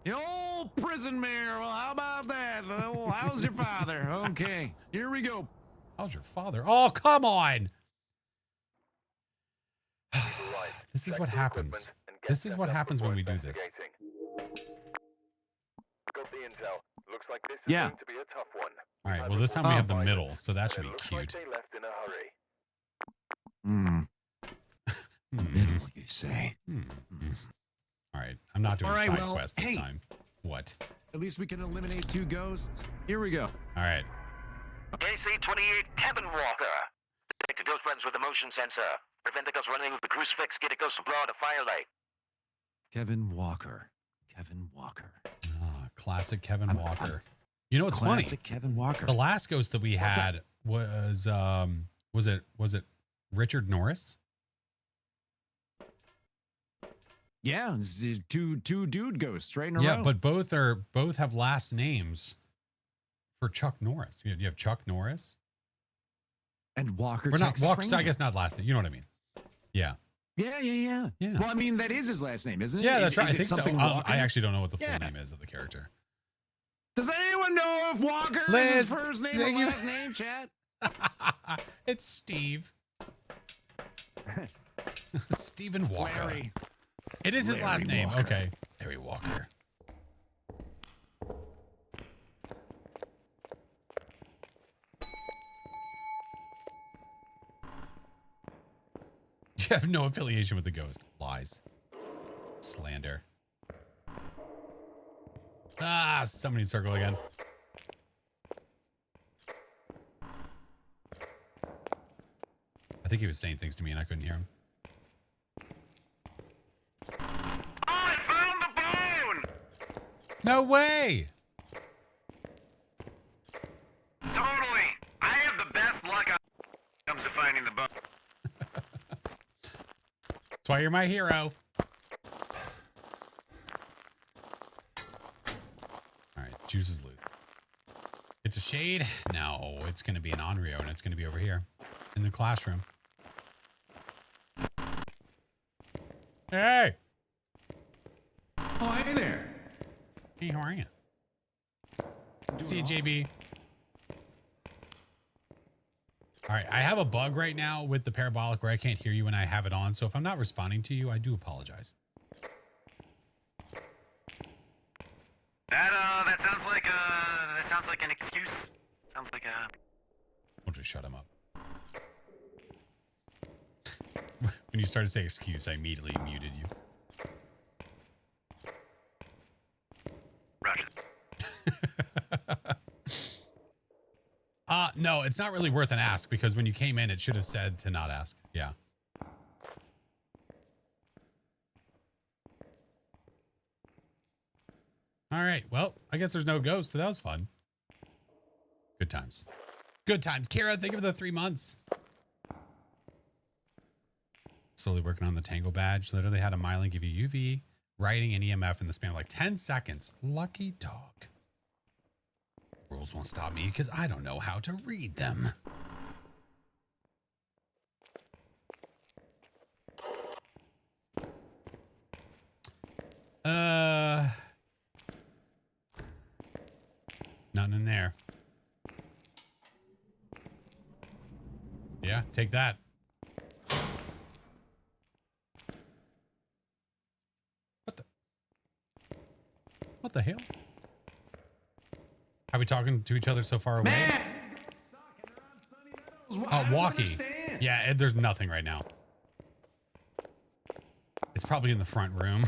The old Prison Mayor. Well, how about that? Well, how's your father? Okay. Here we go. How's your father? Oh, come on. This is what happens. This is what happens when we do this. Got the intel. Looks like this is Yeah. going to be a tough one. All right, well, this time we have the middle, so that should be Looks like cute. they left in a hurry. Middle, you say? All right, I'm not doing All right, side well, quest this hey. time. What? At least we can eliminate 2 ghosts. Here we go. All right. AC-28 Kevin Walker. Detect the ghost presence with a motion sensor. Prevent the ghost running with the crucifix. Get a ghost to blow out a firelight. Kevin Walker. Kevin Walker. Classic Kevin Walker. You know what's Classic funny? Kevin Walker. The last ghost that we What's had was Was it Richard Norris? Yeah, this is two dude ghosts right in a Yeah, row. but both have last names for Chuck Norris. You have Chuck Norris. and Walker, Or not Texas Walker, Ranger. I guess not last name. You know what I mean? Yeah. Yeah. Yeah. Well, I mean, that is his last name, isn't it? Yeah, Is- that's right. is I it think so. something Walker? I actually don't know what the full Yeah. name is of the character. Does anyone know if Walker is Liz, his first name thank or you. last name, chat? It's Steve. Stephen Walker. Larry. It is his Larry last name. Walker. Okay. Larry Walker. You have no affiliation with the ghost. Lies. Slander. Ah, summoning circle again. I think he was saying things to me and I couldn't hear him. I found the bone! No way! Totally! I have the best luck when it comes to finding the bone. That's why you're my hero. Alright, juice is loose. It's a shade? No, it's going to be an Onryo and it's going to be over here in the classroom. Hey! Oh, hey there. Hey, how are you? See you, JB. All right, I have a bug right now with the parabolic where I can't hear you when I have it on. So if I'm not responding to you, I do apologize. That sounds like an excuse. Sounds like a. We'll just shut him up. When you started to say excuse, I immediately muted you. Roger. No, it's not really worth an ask because when you came in, it should have said to not ask. Yeah. All right. Well, I guess there's no ghost. That was fun. Good times. Good times. Kara, thank you for the 3 months. Slowly working on the Tango badge. Literally had a Mylan give you UV, writing, and EMF in the span of like 10 seconds. Lucky dog. Rules won't stop me because I don't know how to read them. Nothing in there. Yeah, take that. What the hell? Are we talking to each other so far away? Man! Oh, walkie. Yeah, there's nothing right now. It's probably in the front room.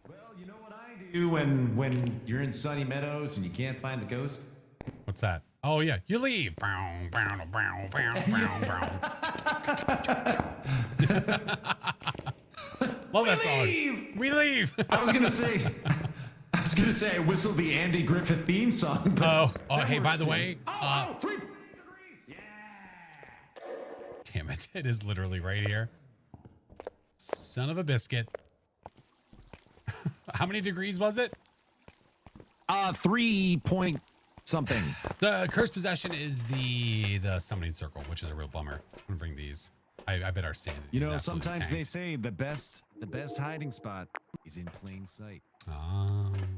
Well, you know what I do when you're in Sunny Meadows and you can't find the ghost? What's that? Oh, yeah. You leave. Love that song. We leave. I was gonna say I whistled the Andy Griffith theme song. But Oh, that hey, by works the too. way, 3.8 degrees. Yeah. damn it. It is literally right here. Son of a biscuit. How many degrees was it? 3 point something. The cursed possession is the summoning circle, which is a real bummer. I'm gonna bring these. I bet our sanity. You is know, absolutely sometimes they tanked. say the best hiding spot is in plain sight.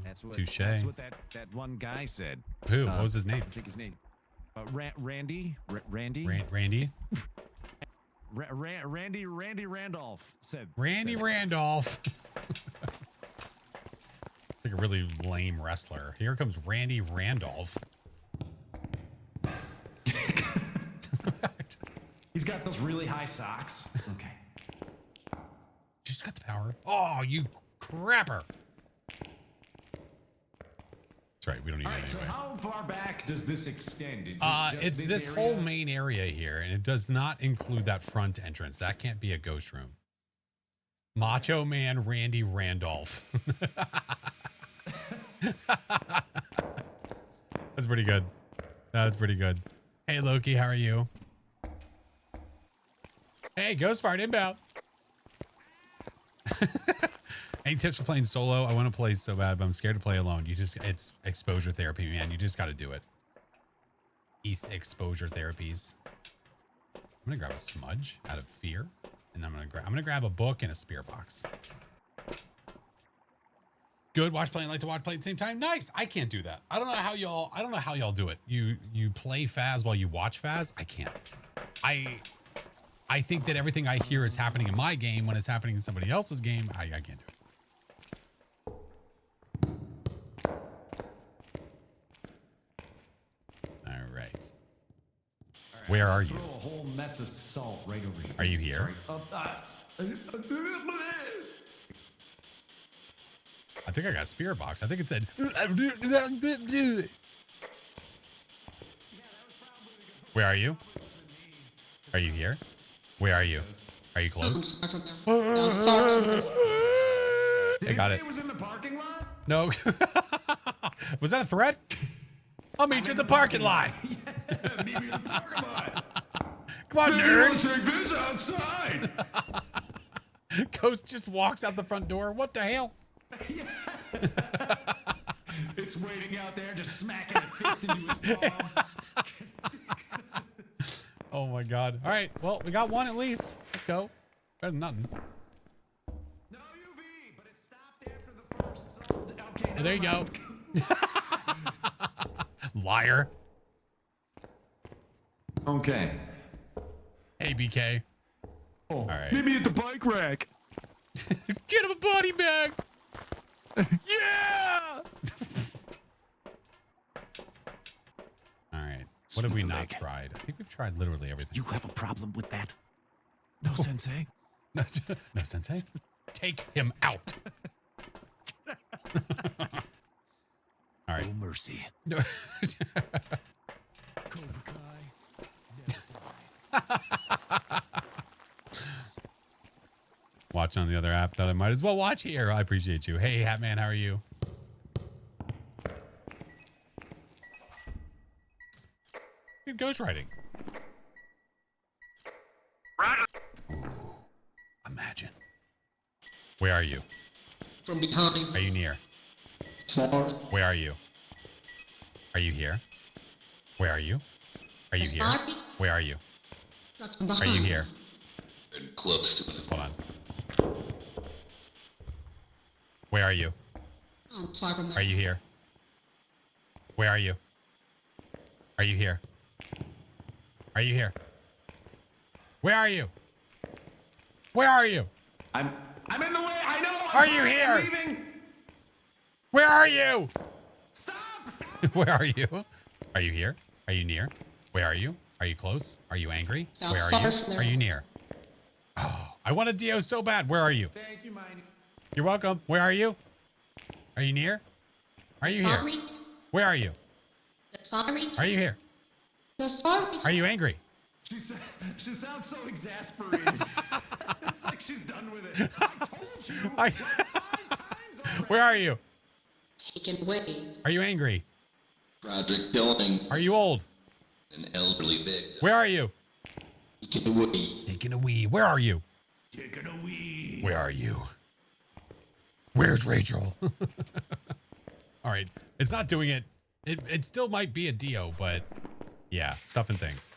That's what touche. That's what that one guy said. Who? What was his name? I think his name. Randy. Randy. Randy. Randy Randolph said. Randy said. Randolph. Like a really lame wrestler. Here comes Randy Randolph. He's got those really high socks. Okay. Just got the power. Oh, you crapper. That's right. We don't need All it right. So anyway. how far back does this extend? Is it just It's this area? whole main area here, and it does not include that front entrance. That can't be a ghost room. Macho Man Randy Randolph. That's pretty good. That's pretty good. Hey, Loki, how are you? Hey, Ghost Fart inbound. Any tips for playing solo? I want to play so bad, but I'm scared to play alone. It's exposure therapy, man. You just got to do it. Exposure therapies. I'm gonna grab a smudge out of fear, and I'm gonna grab a book and a spear box. Good. Watch play and like to watch play at the same time. Nice. I can't do that. I don't know how y'all do it. You play Phas while you watch Phas. I can't. I think that everything I hear is happening in my game when it's happening in somebody else's game. I can't do it. All right. Where are you? Throw a whole mess of salt right over here. Are you here? I think I got a spear box. I think it said. Where are you? Are you here? Where are you? Are you close? I got it. Was in the parking lot? No. Was that a threat? I'll meet you at the parking lot. Yeah, meet me in the parking lot. Come on, nerd. Take this outside. Ghost just walks out the front door. What the hell? It's waiting out there, just smacking a fist into his palm. Oh my god. All right. Well, we got one at least. Let's go. Better than nothing. No UV, but it stopped after the first salt. Okay, Oh, there you go. Liar. Okay. Hey, BK. Oh, all right. Meet me at the bike rack. Get him a body bag. Yeah! All right. What have we not tried? I think we've tried literally everything. You have a problem with that? No, Sensei. No, no, Sensei. Take him out. All right. No mercy. No. Cobra Kai never dies. Watch on the other app that I might as well watch here. I appreciate you. Hey, Hatman, how are you? Good ghostwriting. Roger. Ooh, imagine. Where are you? From behind. Are you near? Far. Where are you? Are you here? Where are you? Are you here? Where are you? Are you here? Close to it. Hold on. Where are you? Are you here? Where are you? Are you here? Are you here? Where are you? Where are you? I'm in the way. I know. Are you here? I'm leaving. Where are you? Stop! Where are you? Are you here? Are you near? Where are you? Are you close? Are you angry? Where are you? Are you near? Oh, I want a Dio so bad. Where are you? Thank you, Miney. You're welcome. Where are you? Are you near? Are you here? Where are you? Are you here? Are you angry? She sounds so exasperated. It's like she's done with it. I told you. I- 5 times already. Where are you? Taken away. Are you angry? Roderick Dilling. Are you old? An elderly victim. Where are you? Taken away. Taking a wee. Where are you? Taking a wee. Where are you? Where's Rachel? All right. It's not doing it. It still might be a Dio, but yeah, stuff and things.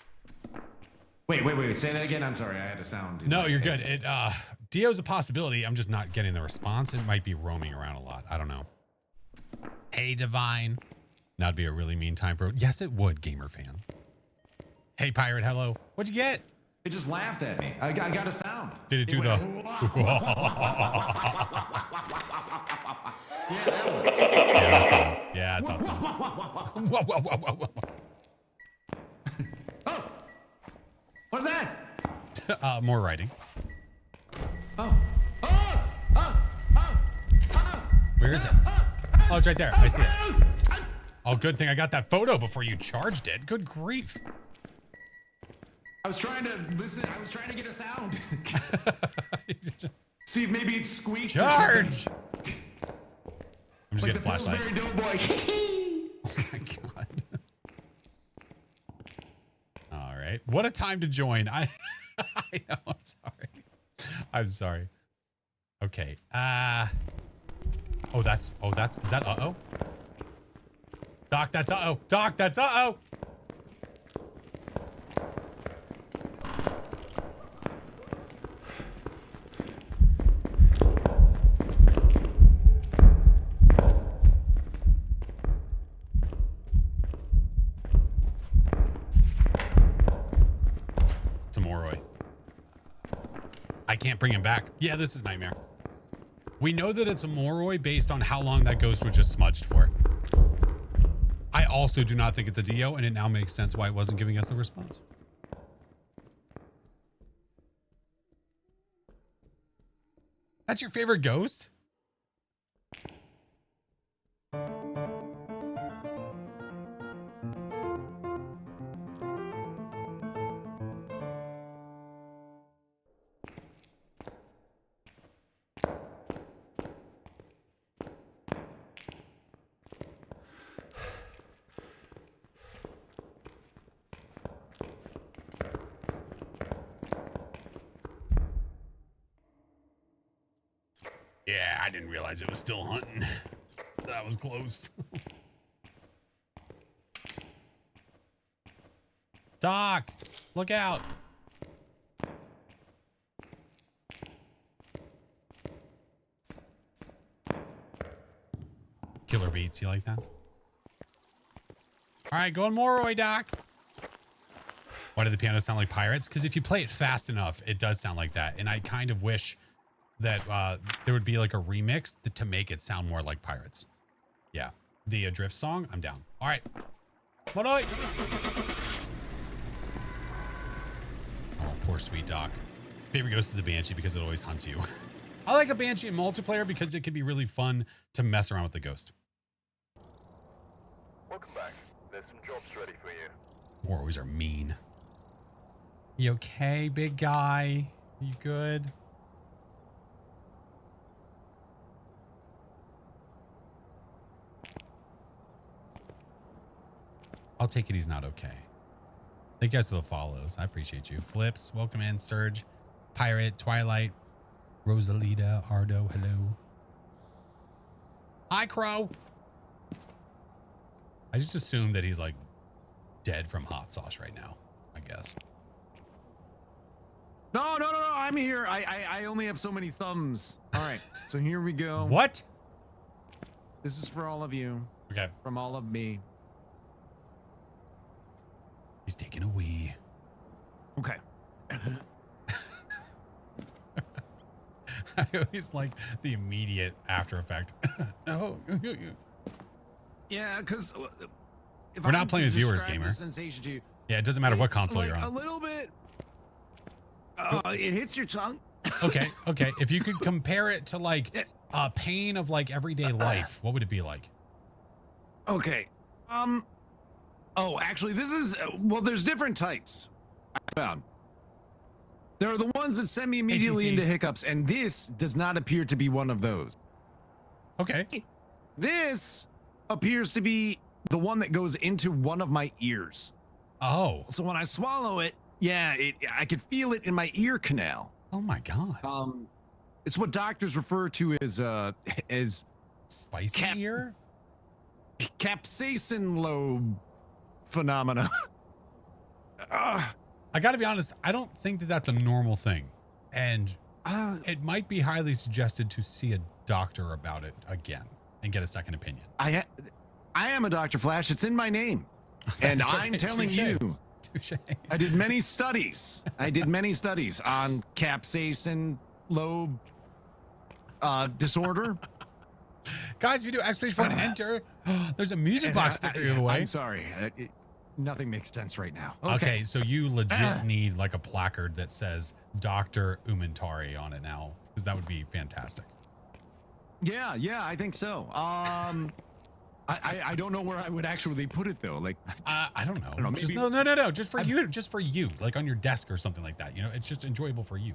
Wait. Say that again. I'm sorry. I had a sound. in No, my you're head. good. Dio's a possibility. I'm just not getting the response. It might be roaming around a lot. I don't know. Hey, Divine. That'd be a really mean time for. Yes, it would, gamer fan. Hey, Pirate. Hello. What'd you get? It just laughed at me. I got a sound. Did it do went, the? Yeah, that one. Yeah, that's the one. Yeah, I thought so. Whoa, whoa, whoa, whoa, whoa. Oh, what's that? More writing. Oh. Where is it? Oh, it's right there. I see it. Oh, good thing I got that photo before you charged it. Good grief. I was trying to listen. I was trying to get a sound. See if maybe it squeaked. Charge! I'm just like getting a the flashlight. Pillsbury Doughboy. Oh my god. All right. What a time to join. I know, I'm sorry. I'm sorry. Okay. Is that uh-oh? Doc, that's uh-oh. Doc, that's uh-oh. It's a Moroi. I can't bring him back. Yeah, this is nightmare. We know that it's a Moroi based on how long that ghost was just smudged for. I also do not think it's a Dio, and it now makes sense why it wasn't giving us the response. That's your favorite ghost? Yeah, I didn't realize it was still hunting. That was close. Doc, look out. Killer beats, you like that? All right, going Moroi, Doc. Why did the piano sound like pirates? Because if you play it fast enough, it does sound like that. And I kind of wish that there would be like a remix to make it sound more like pirates. Yeah, the drift song, I'm down. All right, Moroi. Oh, poor sweet Doc. Favorite ghost is the Banshee because it always hunts you. I like a Banshee in multiplayer because it can be really fun to mess around with the ghost. Welcome back. There's some jobs ready for you. Morois are mean. You okay, big guy? You good? I'll take it he's not okay. Thank you guys for the follows. I appreciate you. Flips, welcome in. Surge, Pirate, Twilight, Rosalita, Ardo, hello. Hi, Crow. I just assumed that he's like dead from hot sauce right now, I guess. No, I'm here. I only have so many thumbs. All right, so here we go. What? This is for all of you. Okay. From all of me. He's taking a wee. Okay. I always like the immediate after effect. Oh. Yeah, because We're not playing with viewers, gamer. Sensation to you, Yeah, it doesn't matter what console like you're a on. little bit. It hits your tongue. Okay. If you could compare it to like a pain of like everyday life, what would it be like? Okay. Oh, actually, this is well. There's different types. I found. There are the ones that send me immediately ATC. into hiccups, and this does not appear to be one of those. Okay. This appears to be the one that goes into one of my ears. Oh. So when I swallow it, yeah, I could feel it in my ear canal. Oh my god. It's what doctors refer to as Spicy ear? capsaicin lobe phenomena. I gotta be honest, I don't think that that's a normal thing. And it might be highly suggested to see a doctor about it again and get a second opinion. I am a Dr. Flash. It's in my name. And Okay, I'm telling touche. you, Touche. I did many studies. on capsaicin lobe disorder. Guys, if you do exclamation point enter, there's a music box sticker you give away. I'm sorry. Nothing makes sense right now. Okay, so you legit need like a placard that says Dr. Umantari on it now, because that would be fantastic. Yeah, I think so. I don't know where I would actually put it though. Like, I don't know. know, Just, maybe- no. Just for you, like on your desk or something like that. You know, it's just enjoyable for you.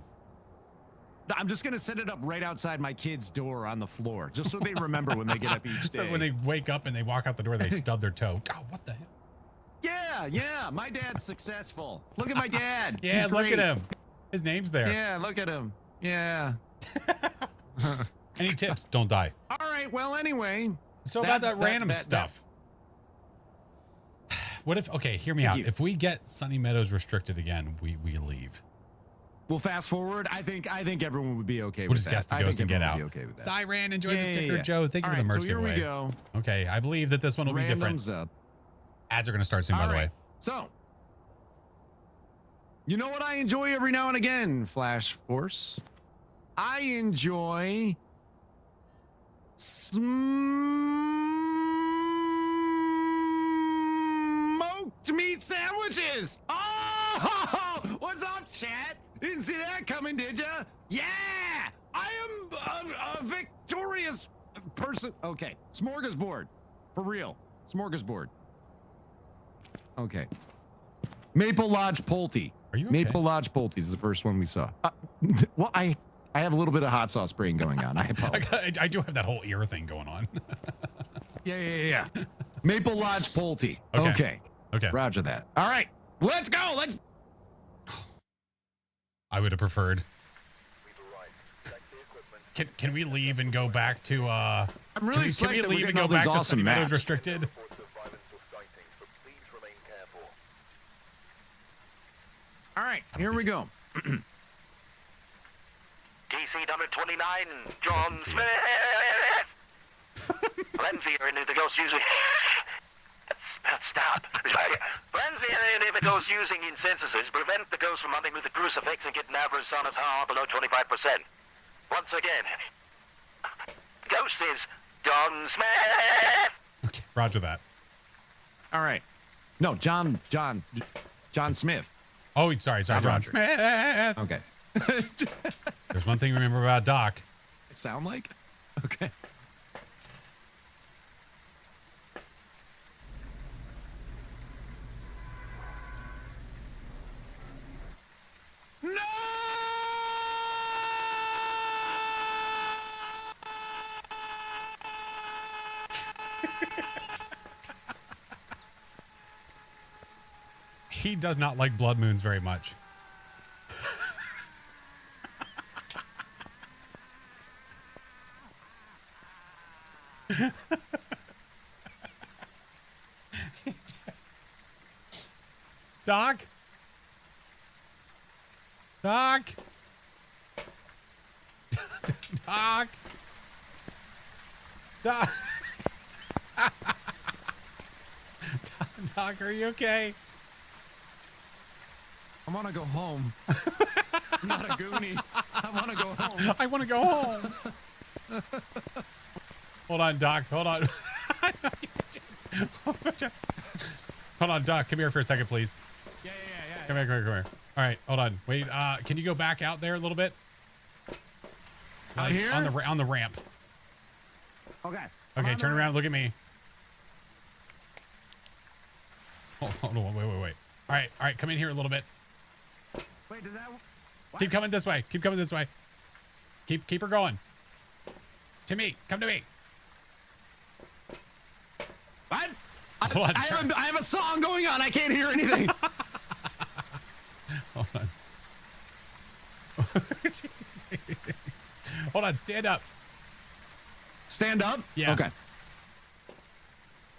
I'm just gonna set it up right outside my kid's door on the floor, just so they remember when they get up each day. So when they wake up and they walk out the door, they stub their toe. God, what the hell? Yeah. My dad's successful. Look at my dad. Yeah, He's look great. at him. His name's there. Yeah, look at him. Yeah. Any tips? Don't die. All right. Well, anyway. So about that random stuff. What if? Okay, hear me out. If we get Sunny Meadows restricted again, we leave. We'll fast forward. I think everyone would be okay We'll with just that. guess the I ghost think and get everyone out. would be okay with that. Siren, enjoy the sticker. Joe, thank you All for the right, merch so here we giveaway. go. Okay, I believe that this one will be different. Randoms up. Ads are going to start soon, by the way. So, you know what I enjoy every now and again, FlashForce? I enjoy smoked meat sandwiches. Oh, what's up, chat? Didn't see that coming, did ya? Yeah, I am a victorious person. Okay, smorgasbord, for real, smorgasbord. Okay. Maple Lodge Poulty. Are you okay? Maple Lodge Poulty is the first one we saw. Well, I have a little bit of hot sauce spraying going on. I apologize. I do have that whole ear thing going on. Yeah. Maple Lodge Poulty. Okay. Roger that. All right. Let's go. Let's. I would have preferred. Can we leave and go back to I'm really can we psyched that we're leave and getting go all back these to awesome Sunny Meadows maps. restricted? All right. Here we go. DC number 29, John Smith. Lindsay, or the ghost using. Stop. Lindsay, if the ghost using incenses, prevent the ghost from hunting with the crucifix and get an average son of power below 25%. Once again, ghost is John Smith. Okay, roger that. All right. No, John Smith. Oh, sorry, John Roger. Smith. Okay. There's one thing to remember about Doc. Sound like? Okay. No! He does not like blood moons very much. Doc? Doc? Doc? Doc? Doc, are you okay? I want to go home. I'm not a goonie. I want to go home. I want to go home. Hold on, Doc. Hold on. Hold on, Doc. Come here for a second, please. Yeah. Come here. All right, hold on. Wait, can you go back out there a little bit? Out here? On the ramp. Okay. Okay, turn around. Look at me. Hold on. Wait. All right. Come in here a little bit. Wait, did that? What? Keep coming this way. Keep her going. To me. Come to me. What? Hold on. I have a song going on. I can't hear anything. Hold on. Hold on. Stand up. Stand up? Yeah. Okay.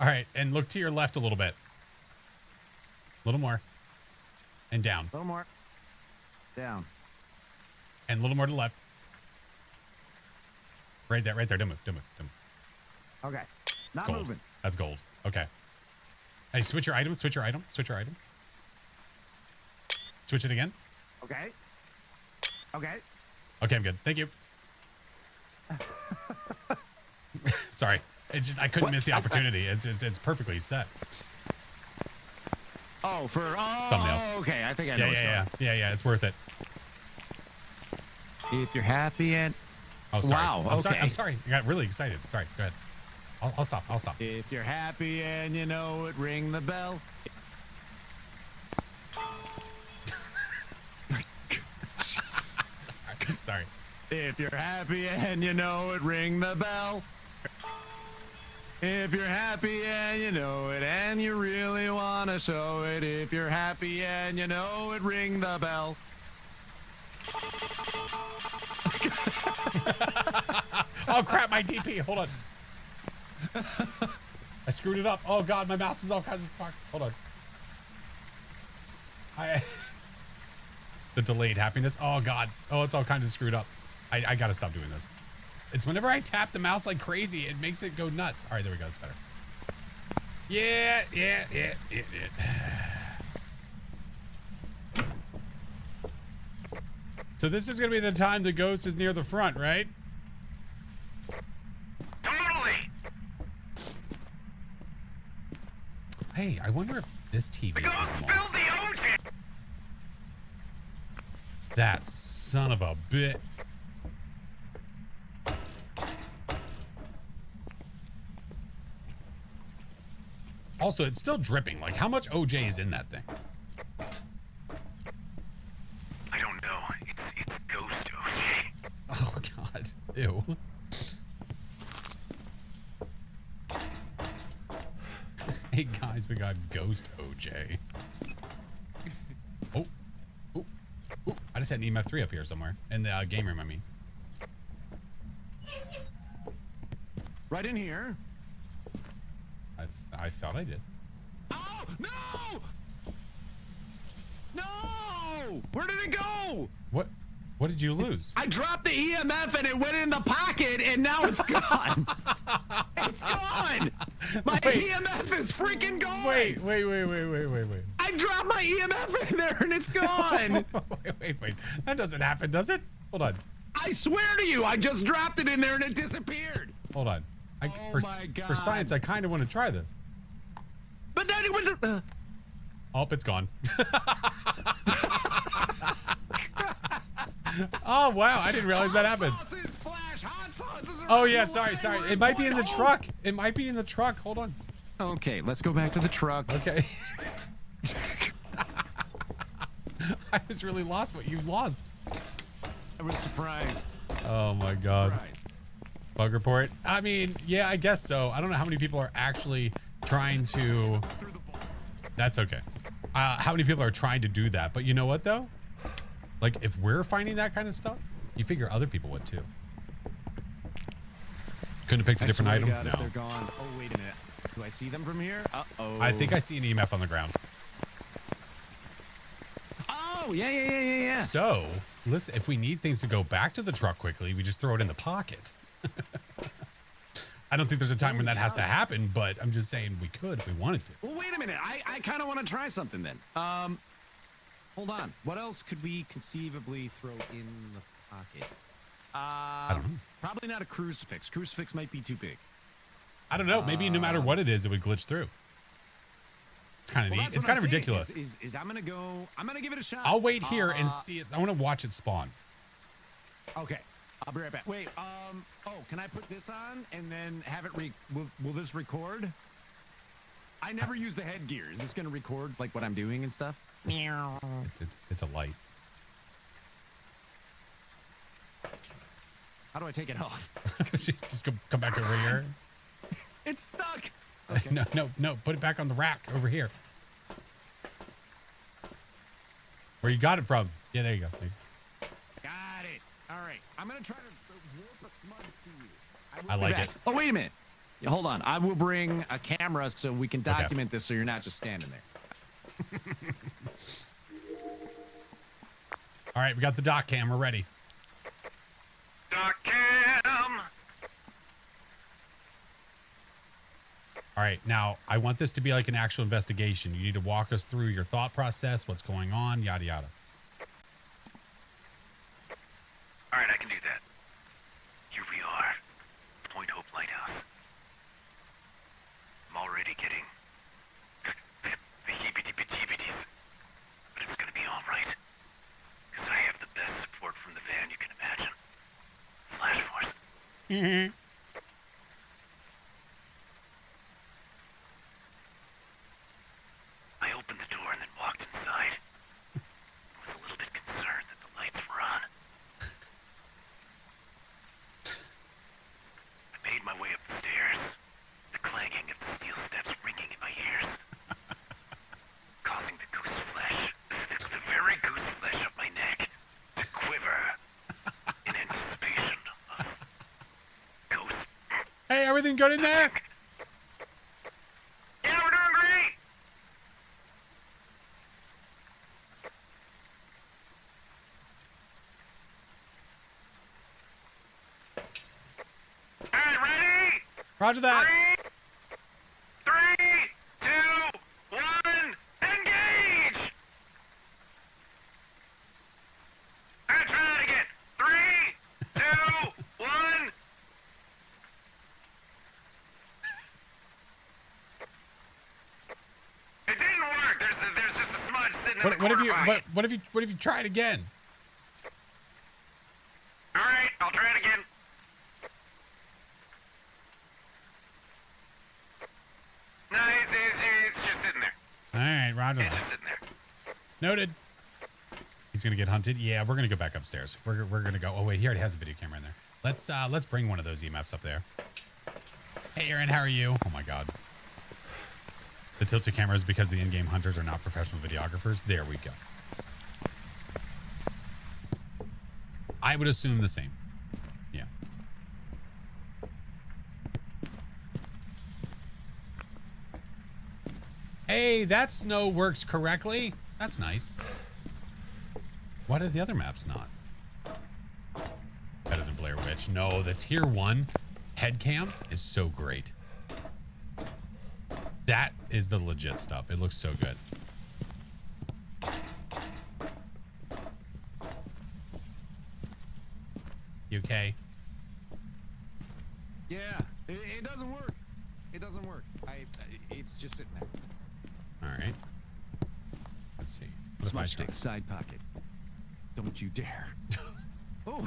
All right, and look to your left a little bit. A little more. And down. A little more. Down. And a little more to the left. Right there. Don't move. Okay. Not Gold. moving. That's gold. Okay. Hey, switch your item. Switch it again. Okay. Okay. Okay, I'm good. Thank you. Sorry. It's just I couldn't miss the opportunity. It's perfectly set. Oh, for thumbnails. Okay, I think I know what's going on. Yeah. It's worth it. If you're happy and Oh, sorry. Wow. I'm sorry. I got really excited. Sorry. Go ahead. I'll stop. If you're happy and you know it, ring the bell. Sorry. If you're happy and you know it, ring the bell. If you're happy and you know it and you really want to show it, if you're happy and you know it, ring the bell. Oh crap, my DP. Hold on. I screwed it up. Oh god, my mouse is all kinds of fuck. Hold on. The delayed happiness. Oh god. Oh, it's all kinds of screwed up. I gotta stop doing this. It's whenever I tap the mouse like crazy, it makes it go nuts. All right, there we go. It's better. Yeah. So this is gonna be the time the ghost is near the front, right? Totally. Hey, I wonder if this TV The is ghost normal. spilled the OJ. That son of a bit. Also, it's still dripping. Like, how much OJ is in that thing? I don't know. It's ghost OJ. Oh, God. Ew. Hey, guys, we got ghost OJ. Oh. Ooh. Ooh. I just had an EMF 3 up here somewhere. In the game room, I mean. Right in here. I thought I did. Oh, no! No! Where did it go? What did you lose? I dropped the EMF and it went in the pocket and now it's gone. It's gone. My Wait. EMF is freaking gone. Wait. I dropped my EMF in there and it's gone. Wait. That doesn't happen, does it? Hold on. I swear to you, I just dropped it in there and it disappeared. Hold on. Oh my God. For science, I kind of want to try this. But then it went. Oh, it's gone. Oh, wow. I didn't realize that happened. Sauces, Flash, hot sauces are Oh, yeah. on the Sorry. way. We're It might be in the going truck. It might be in the truck. Hold on. home. Okay, let's go back to the truck. Okay. I was really lost what you lost. I was surprised. Oh, my God. Surprised. Bug report. I mean, yeah, I guess so. I don't know how many people are actually trying to. That's okay. How many people are trying to do that? But you know what, though? Like, if we're finding that kind of stuff, you figure other people would, too. Couldn't have picked a different I swear item? to God, if No. they're gone. Oh, wait a minute. Do I see them from here? Uh-oh. I think I see an EMF on the ground. Oh, yeah. So, listen, if we need things to go back to the truck quickly, we just throw it in the pocket. I don't think there's a time when that has to happen, but I'm just saying we could if we wanted to. Well, wait a minute. I kind of want to try something then. Hold on. What else could we conceivably throw in the pocket? I don't know. Probably not a crucifix. Crucifix might be too big. I don't know. Maybe no matter what it is, it would glitch through. It's kind of neat. That's It's what kind of I'm saying, ridiculous. Is I'm gonna give it a shot. I'll wait here and see it. I want to watch it spawn. Okay. I'll be right back. Wait, oh, can I put this on and then have it will this record? I never use the headgear. Is this gonna record like what I'm doing and stuff? It's a light. How do I take it off? Just come back over here. It's stuck. Okay. No. Put it back on the rack over here. Where you got it from? Yeah, there you go. Got it. All right. I'm gonna try to warp a smudge to you. I like it. Oh, wait a minute. Yeah, hold on. I will bring a camera so we can document this so you're not just standing there. All right, we got the dock cam. We're ready. Doc Cam. All right, now I want this to be like an actual investigation. You need to walk us through your thought process, what's going on, yada yada. All right, I can do that. Here we are, Point Hope Lighthouse. I'm already getting the heebie-jeebies, but it's gonna be all right, because I have the best support from the van you can imagine. FlashForce. I opened the door and then walked inside. I was a little bit concerned that the lights were on. everything good in there? Yeah, we're doing great. All right, ready? Roger that. 3, 2, 1, engage! All right, try that again. 3, 2, 1. It didn't work. There's just a smudge sitting in the What if corner you pocket. what if you try it again? All right, I'll try it again. No, it's just sitting there. All right, Roger It's that. just sitting there. Noted. He's gonna get hunted. Yeah, we're gonna go back upstairs. We're gonna go. Oh wait, he already has a video camera in there. Let's bring one of those EMFs up there. Hey Aaron, how are you? Oh my god. The tilted camera is because the in-game hunters are not professional videographers. There we go. I would assume the same. Yeah. Hey, that snow works correctly. That's nice. Why did the other maps not? Better than Blair Witch. No, the tier 1 head cam is so great. That is the legit stuff. It looks so good. You okay? Yeah, it doesn't work. It doesn't work. It's just sitting there. All right. Let's see. What if I Smudge try? stick, side pocket. Don't you dare. Oh,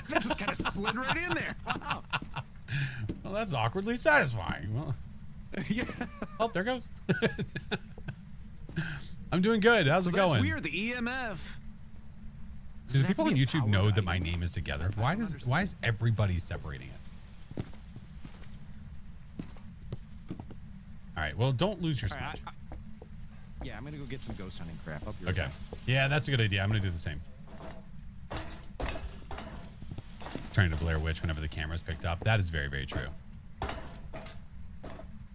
that just kind of slid right in there. Wow. Well, that's awkwardly satisfying. Well, Yeah. oh, there goes. I'm doing good. How's it That's going? weird. The EMF. Do it have people to on be a YouTube power know that item? my name is together? I don't Why is everybody separating it? All right. Well, don't lose your All right, smudge. Yeah, I'm gonna go get some ghost hunting crap. I'll be right Okay. back. Yeah, that's a good idea. I'm gonna do the same. Trying to Blair Witch whenever the camera's picked up. That is very, very true.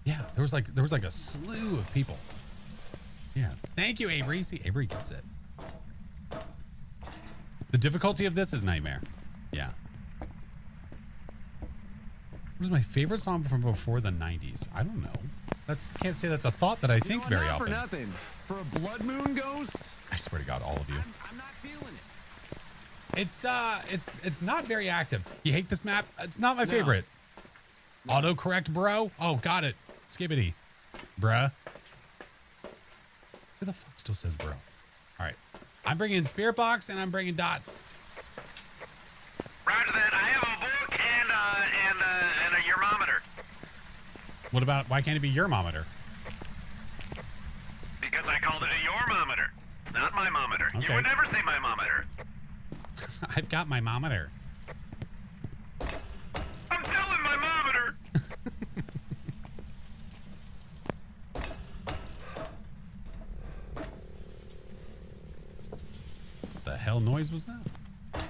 Yeah, there was like a slew of people. Yeah. Thank you, Avery. See, Avery gets it. The difficulty of this is nightmare. Yeah. What is my favorite song from before the 90s? I don't know. Can't say that's a thought that I think You know, very not often. for nothing. For a blood moon ghost, I swear to God, all of you. I'm not feeling it. It's not very active. You hate this map? It's not my favorite. Autocorrect, bro. Oh, got it. Skibbity, bruh. Who the fuck still says bro? All right, I'm bringing in Spirit Box and I'm bringing Dots. Roger that. I have a book and a thermometer. What about, why can't it be your mometer? Because I called it a yourmometer. It's not my mometer. Okay. You would never say my mometer. I've got my mometer. I'm telling my mometer. What the hell noise was that?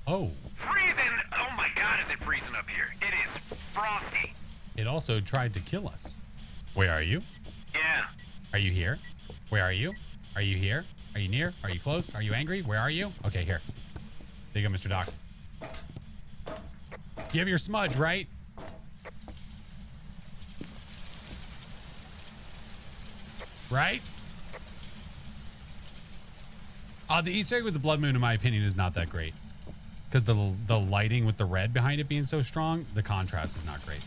Oh, Freezing. Oh my God, is it freezing up here? It is frosty. it also tried to kill us. Where are you? Yeah. Are you here? Where are you? Are you here? Are you near? Are you close? Are you angry? Where are you? Okay, here. There you go, Mr. Doc. You have your smudge, right? Right? The Easter egg with the blood moon, in my opinion, is not that great. Because the lighting with the red behind it being so strong, the contrast is not great.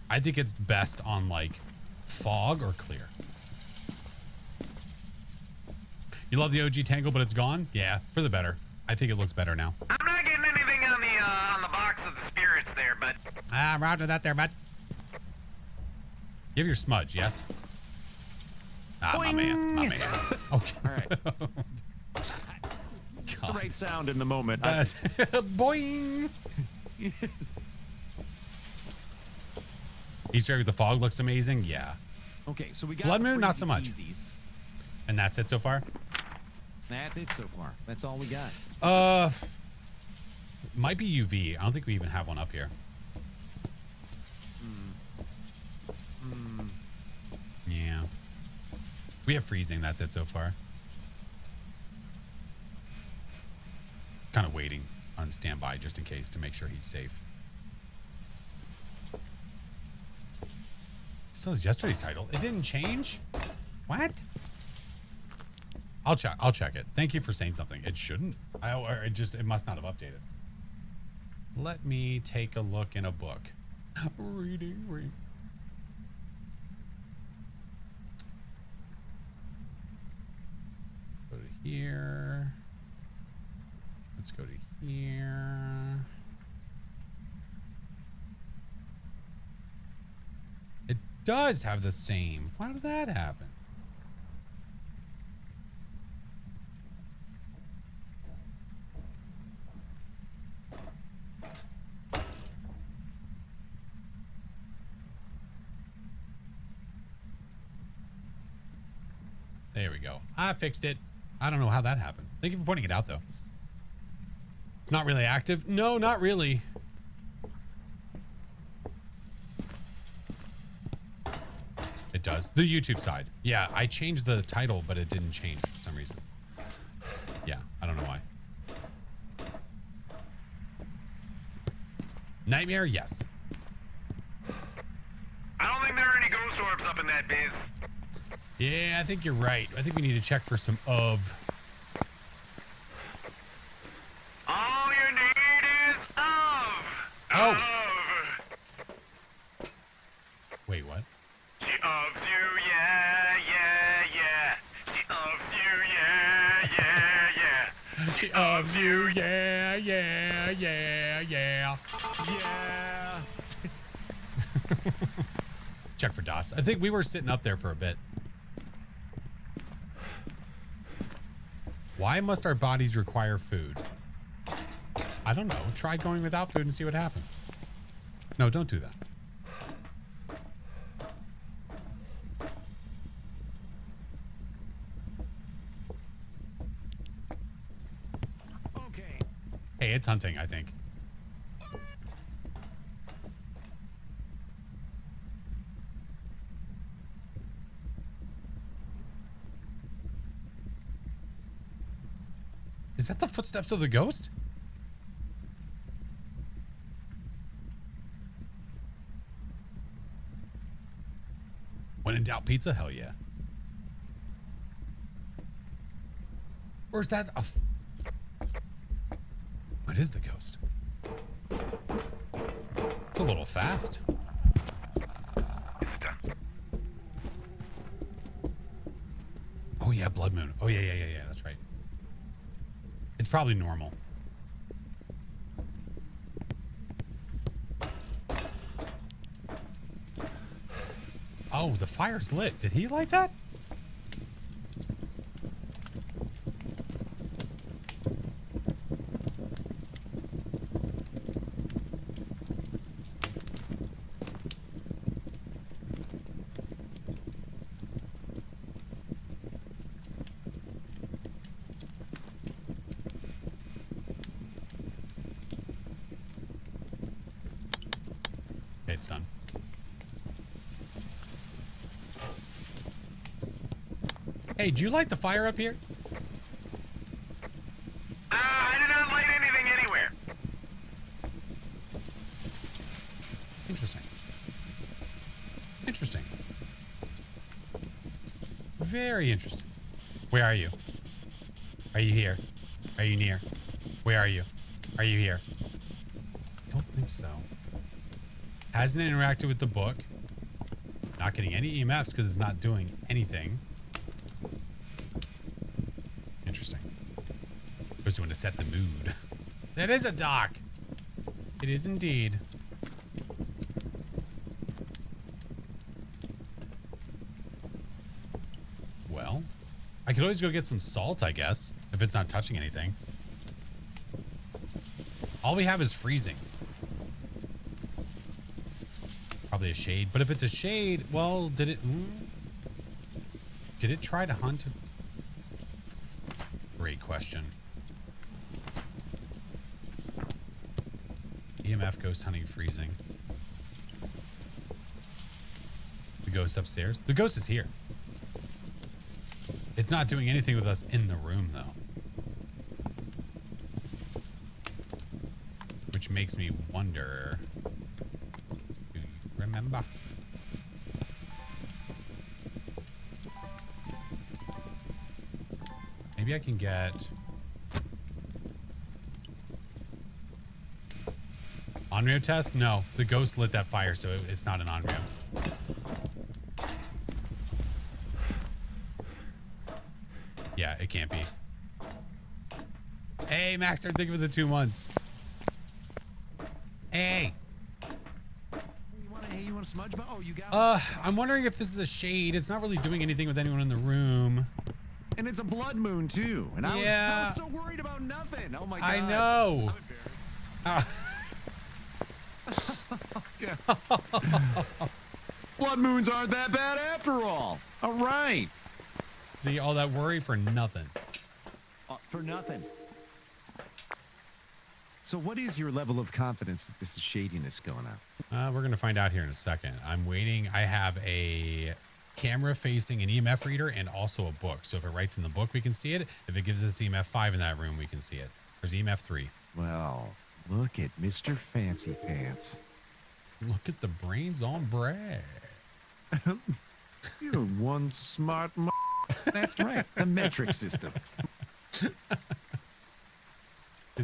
I think it's best on, like, fog or clear. You love the OG Tangle, but it's gone? Yeah, for the better. I think it looks better now. I'm not getting anything on the box of the spirits there, but Roger that there, bud. You have your smudge, yes? My man, my man. Okay. All right. The right sound in the moment. Boing. Easter egg with the fog looks amazing. Yeah. Okay, so we got Blood the moon, not so freezy much. teasies. And that's it so far? That's it so far. That's all we got. might be UV. I don't think we even have one up here. Yeah. We have freezing. That's it so far. Kind of waiting on standby just in case to make sure he's safe. Still is yesterday's title. It didn't change? What? I'll check it. Thank you for saying something. It shouldn't. It must not have updated. Let me take a look in a book. Reading. Let's go to here. Let's go to here. It does have the same. Why did that happen? There we go. I fixed it. I don't know how that happened. Thank you for pointing it out, though. It's not really active. No, not really. It does. The YouTube side. Yeah, I changed the title, but it didn't change for some reason. Yeah, I don't know why. Nightmare? Yes. I don't think there are any ghost orbs up in that biz. Yeah, I think you're right. I think we need to check for some of. All you need is of. Oh. Of. Wait, what? She loves you, yeah, yeah, yeah. She loves you, yeah, yeah, yeah. She loves you, yeah, yeah, yeah, yeah. Yeah. Check for dots. I think we were sitting up there for a bit. Why must our bodies require food? I don't know. Try going without food and see what happens. No, don't do that. Okay. Hey, it's hunting, I think. Is that the footsteps of the ghost? When in doubt, pizza? Hell yeah. Or is that a... What is the ghost? It's a little fast. It's done. Oh yeah, blood moon. Oh yeah, that's right. It's probably normal. Oh, the fire's lit. Did he light that? Okay, it's done. Hey, did you light the fire up here? I did not light anything anywhere. Interesting. Interesting. Very interesting. Where are you? Are you here? Are you near? Where are you? Are you here? Don't think so. Hasn't interacted with the book. Not getting any EMFs because it's not doing anything. Interesting. I was doing to set the mood. That is a dock. It is indeed. Well, I could always go get some salt, I guess, if it's not touching anything. All we have is freezing. Probably a shade, but if it's a shade, well, did it try to hunt? Great question. EMF, ghost hunting, freezing. The ghost upstairs. The ghost is here. It's not doing anything with us in the room, though. Which makes me wonder. Do you remember? Maybe I can get... Onryo test? No, the ghost lit that fire, so it's not an Onryo. Yeah, it can't be. Hey, Max, thank you for the 2 months. Hey. You want a smudge? Oh, you got it. I'm wondering if this is a shade. It's not really doing anything with anyone in the room. And it's a blood moon too. And I was so worried about nothing. Oh my god. I know. Blood moons aren't that bad after all. All right. See, all that worry for nothing. For nothing. So what is your level of confidence that this is shadiness going on? We're going to find out here in a second. I'm waiting. I have a camera facing an EMF reader and also a book. So if it writes in the book, we can see it. If it gives us EMF 5 in that room, we can see it. There's EMF 3. Well, look at Mr. Fancy Pants. Look at the brains on Brad. You're one smart That's right. The metric system. Because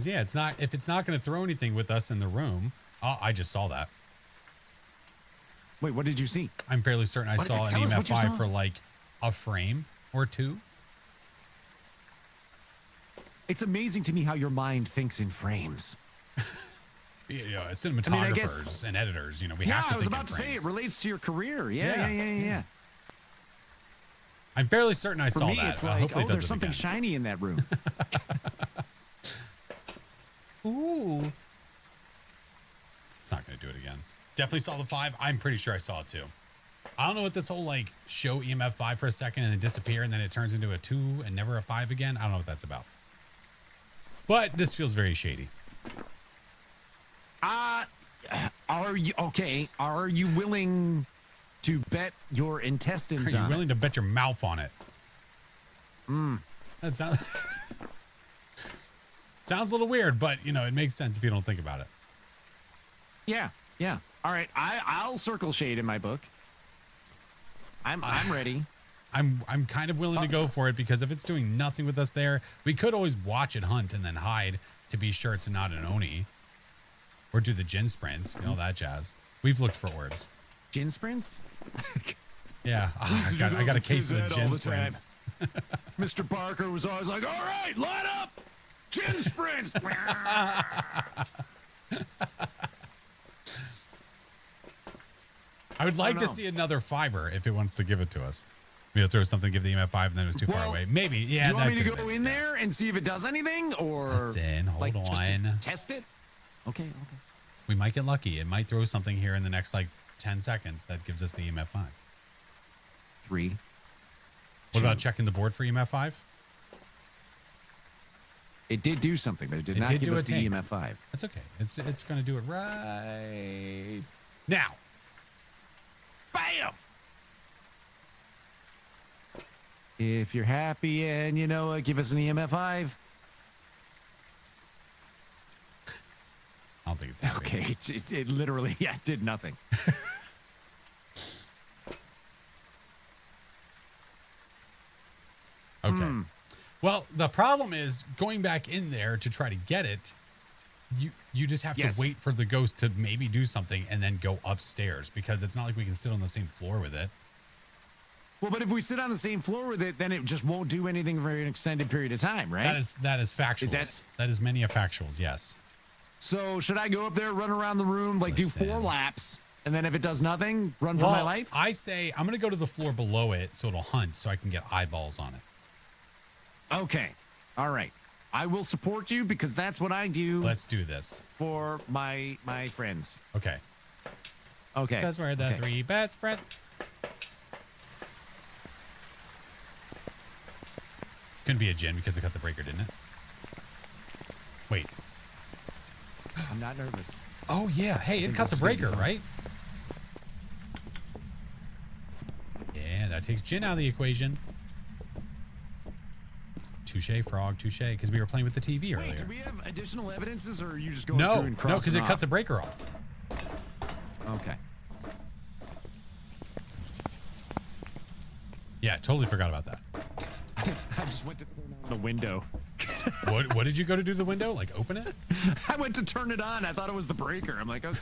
yeah, it's not, if it's not going to throw anything with us in the room. Oh, I just saw that. Wait, what did you see? I'm fairly certain I saw an EMF 5 for like a frame or two. It's amazing to me how your mind thinks in frames. You know, cinematographers and editors, you know, we have to think in frames. Yeah, I was about to say, it relates to your career. Yeah. I'm fairly certain I saw that. For me, it's like, hopefully there's something shiny in that room. Ooh. It's not going to do it again. Definitely saw the 5. I'm pretty sure I saw it too. I don't know what this whole like show EMF 5 for a second and then disappear and then it turns into a 2 and never a 5 again. I don't know what that's about. But this feels very shady. Are you willing to bet your intestines on it? Are you willing to bet your mouth on it? That sounds sounds a little weird, but you know, it makes sense if you don't think about it. Yeah. All right, I'll circle shade in my book. I'm ready. I'm kind of willing to go for it because if it's doing nothing with us there, we could always watch it hunt and then hide to be sure it's not an Oni. Or do the gin sprints, you know, that jazz. We've looked for orbs. Gin sprints? Yeah, I got a case of the gin sprints. Mr. Barker was always like, all right, line up, gin sprints. I would like to see another 5er if it wants to give it to us. Maybe throw something, give the EMF 5, and then it was too far away. Maybe, yeah. Do you want me to go in there and see if it does anything, or listen, hold on, just test it? Okay. We might get lucky. It might throw something here in the next like 10 seconds that gives us the EMF 5. 3. What about checking the board for EMF 5? It did do something, but it did not give us the EMF 5. That's okay. It's going to do it right now. Bam! If you're happy and you know it, give us an EMF 5. I don't think it's happy. Okay, it literally, did nothing. Okay. Well, the problem is going back in there to try to get it. You just have to wait for the ghost to maybe do something and then go upstairs because it's not like we can sit on the same floor with it. Well, but if we sit on the same floor with it, then it just won't do anything for an extended period of time, right? That is factuals. That is many a factuals, yes. So should I go up there, run around the room, like do 4 laps, and then if it does nothing, run for my life? I say I'm going to go to the floor below it so it'll hunt so I can get eyeballs on it. Okay. All right. I will support you because that's what I do. Let's do this. For my friends. Okay. Okay. That's where the 3 best friends. Couldn't be a gin because it cut the breaker, didn't it? Wait. I'm not nervous. Oh yeah. Hey, it cut the breaker, right? Yeah, that takes Jin out of the equation. Touche, frog, touche. Because we were playing with the TV earlier. Wait, do we have additional evidences, or are you just going No, through and crossing because it off? cut the breaker off. Okay. Yeah, totally forgot about that. I just went to turn on the window. What did you go to do to the window? Like open it? I went to turn it on. I thought it was the breaker. I'm like, okay.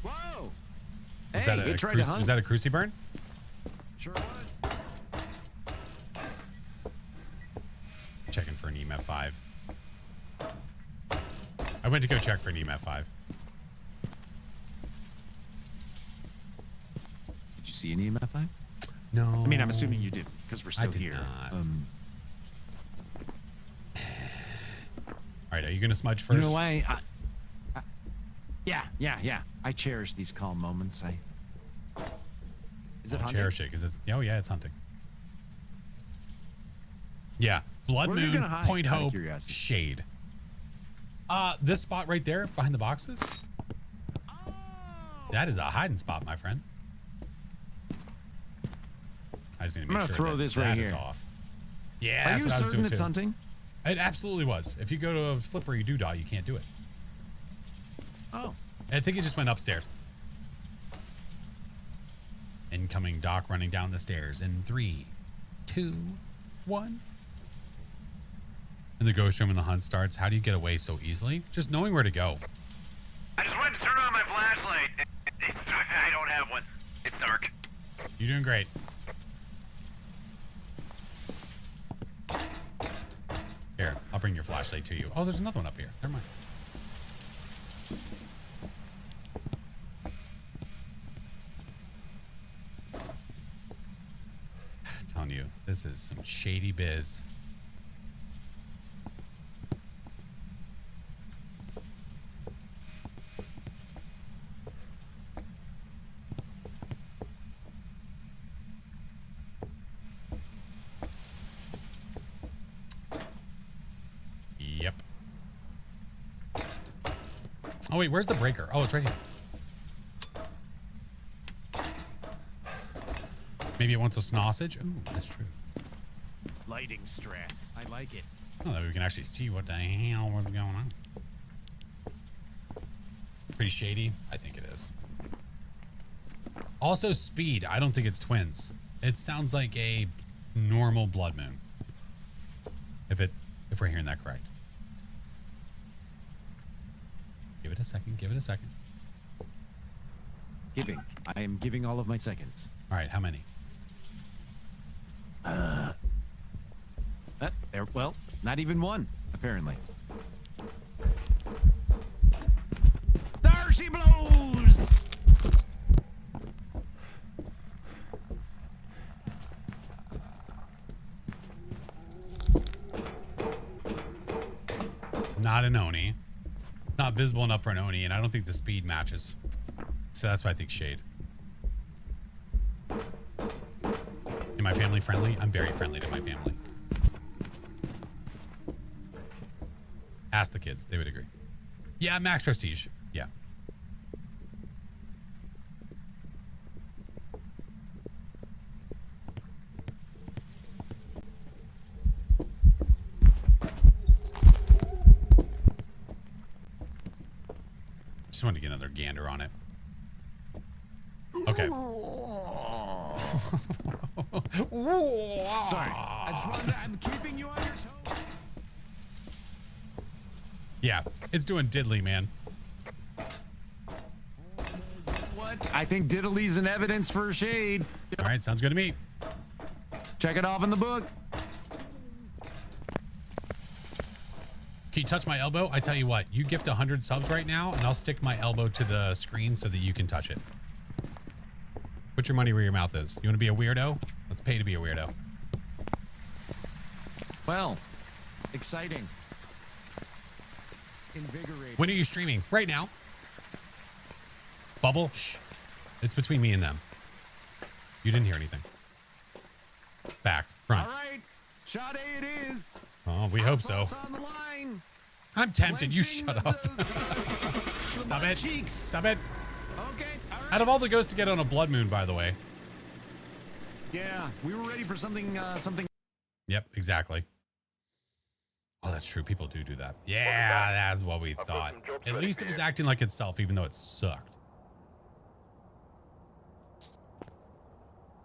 Whoa! Was Hey, that it a tried to hunt. was that a cruci burn? Sure was. Checking for an EMF 5. I went to go check for an EMF 5. Did you see an EMF 5? No. I mean, I'm assuming you did because we're still did here. not. All right, are you gonna smudge first? You know why? Yeah. I cherish these calm moments. Is it hunting? Cherish it because it's it's hunting. Yeah, blood Where are you moon, gonna hide, point out of hope, curiosity? shade. This spot right there behind the boxes. That is a hiding spot, my friend. I just need to make I'm gonna sure throw that this right is here. off. Yeah, Are that's you what I was certain doing it's too. hunting? It absolutely was. If you go to a flippery doodah, you can't do it. Oh. I think it just went upstairs. Incoming Doc running down the stairs in 3, 2, 1. And the ghost room and the hunt starts. How do you get away so easily? Just knowing where to go. I just went to turn on my flashlight. I don't have one. It's dark. You're doing great. Here, I'll bring your flashlight to you. Oh, there's another one up here. Never mind. Telling you, this is some shady biz. Yep. Oh wait, where's the breaker? Oh, it's right here. Maybe it wants a sausage. Ooh, that's true. Lighting strats. I like it. Oh, that we can actually see what the hell was going on. Pretty shady. I think it is. Also, speed. I don't think it's twins. It sounds like a normal blood moon. If we're hearing that correct. Give it a second. Give it a second. Giving. I am giving all of my seconds. All right. How many? Well, not even one, apparently. There she blows! Not an Oni. It's not visible enough for an Oni, and I don't think the speed matches. So that's why I think shade. Am I family friendly? I'm very friendly to my family. Ask the kids. They would agree. Yeah, max prestige. Yeah. Just wanted to get another gander on it. Okay. Sorry. I'm keeping you on your toes. Yeah, it's doing diddly, man. What? I think diddly's an evidence for shade. All right, sounds good to me. Check it off in the book. Can you touch my elbow? I tell you what, you gift 100 subs right now, and I'll stick my elbow to the screen so that you can touch it. Put your money where your mouth is. You want to be a weirdo? Let's pay to be a weirdo. Well, exciting. Invigorating. When are you streaming? Right now. Bubble? Shh. It's between me and them. You didn't hear anything. Back. Front. All right. Shot A it is. Oh, we hope so. Sauce on the line. I'm tempted. You Clenching shut up. the Stop butt it. Cheeks. Stop it. Okay. All right. Out of all the ghosts to get on a blood moon, by the way. Yeah, we were ready for something. Something. Yep, exactly. Oh, that's true. People do that. Yeah, that's what we thought. At least it was acting like itself, even though it sucked.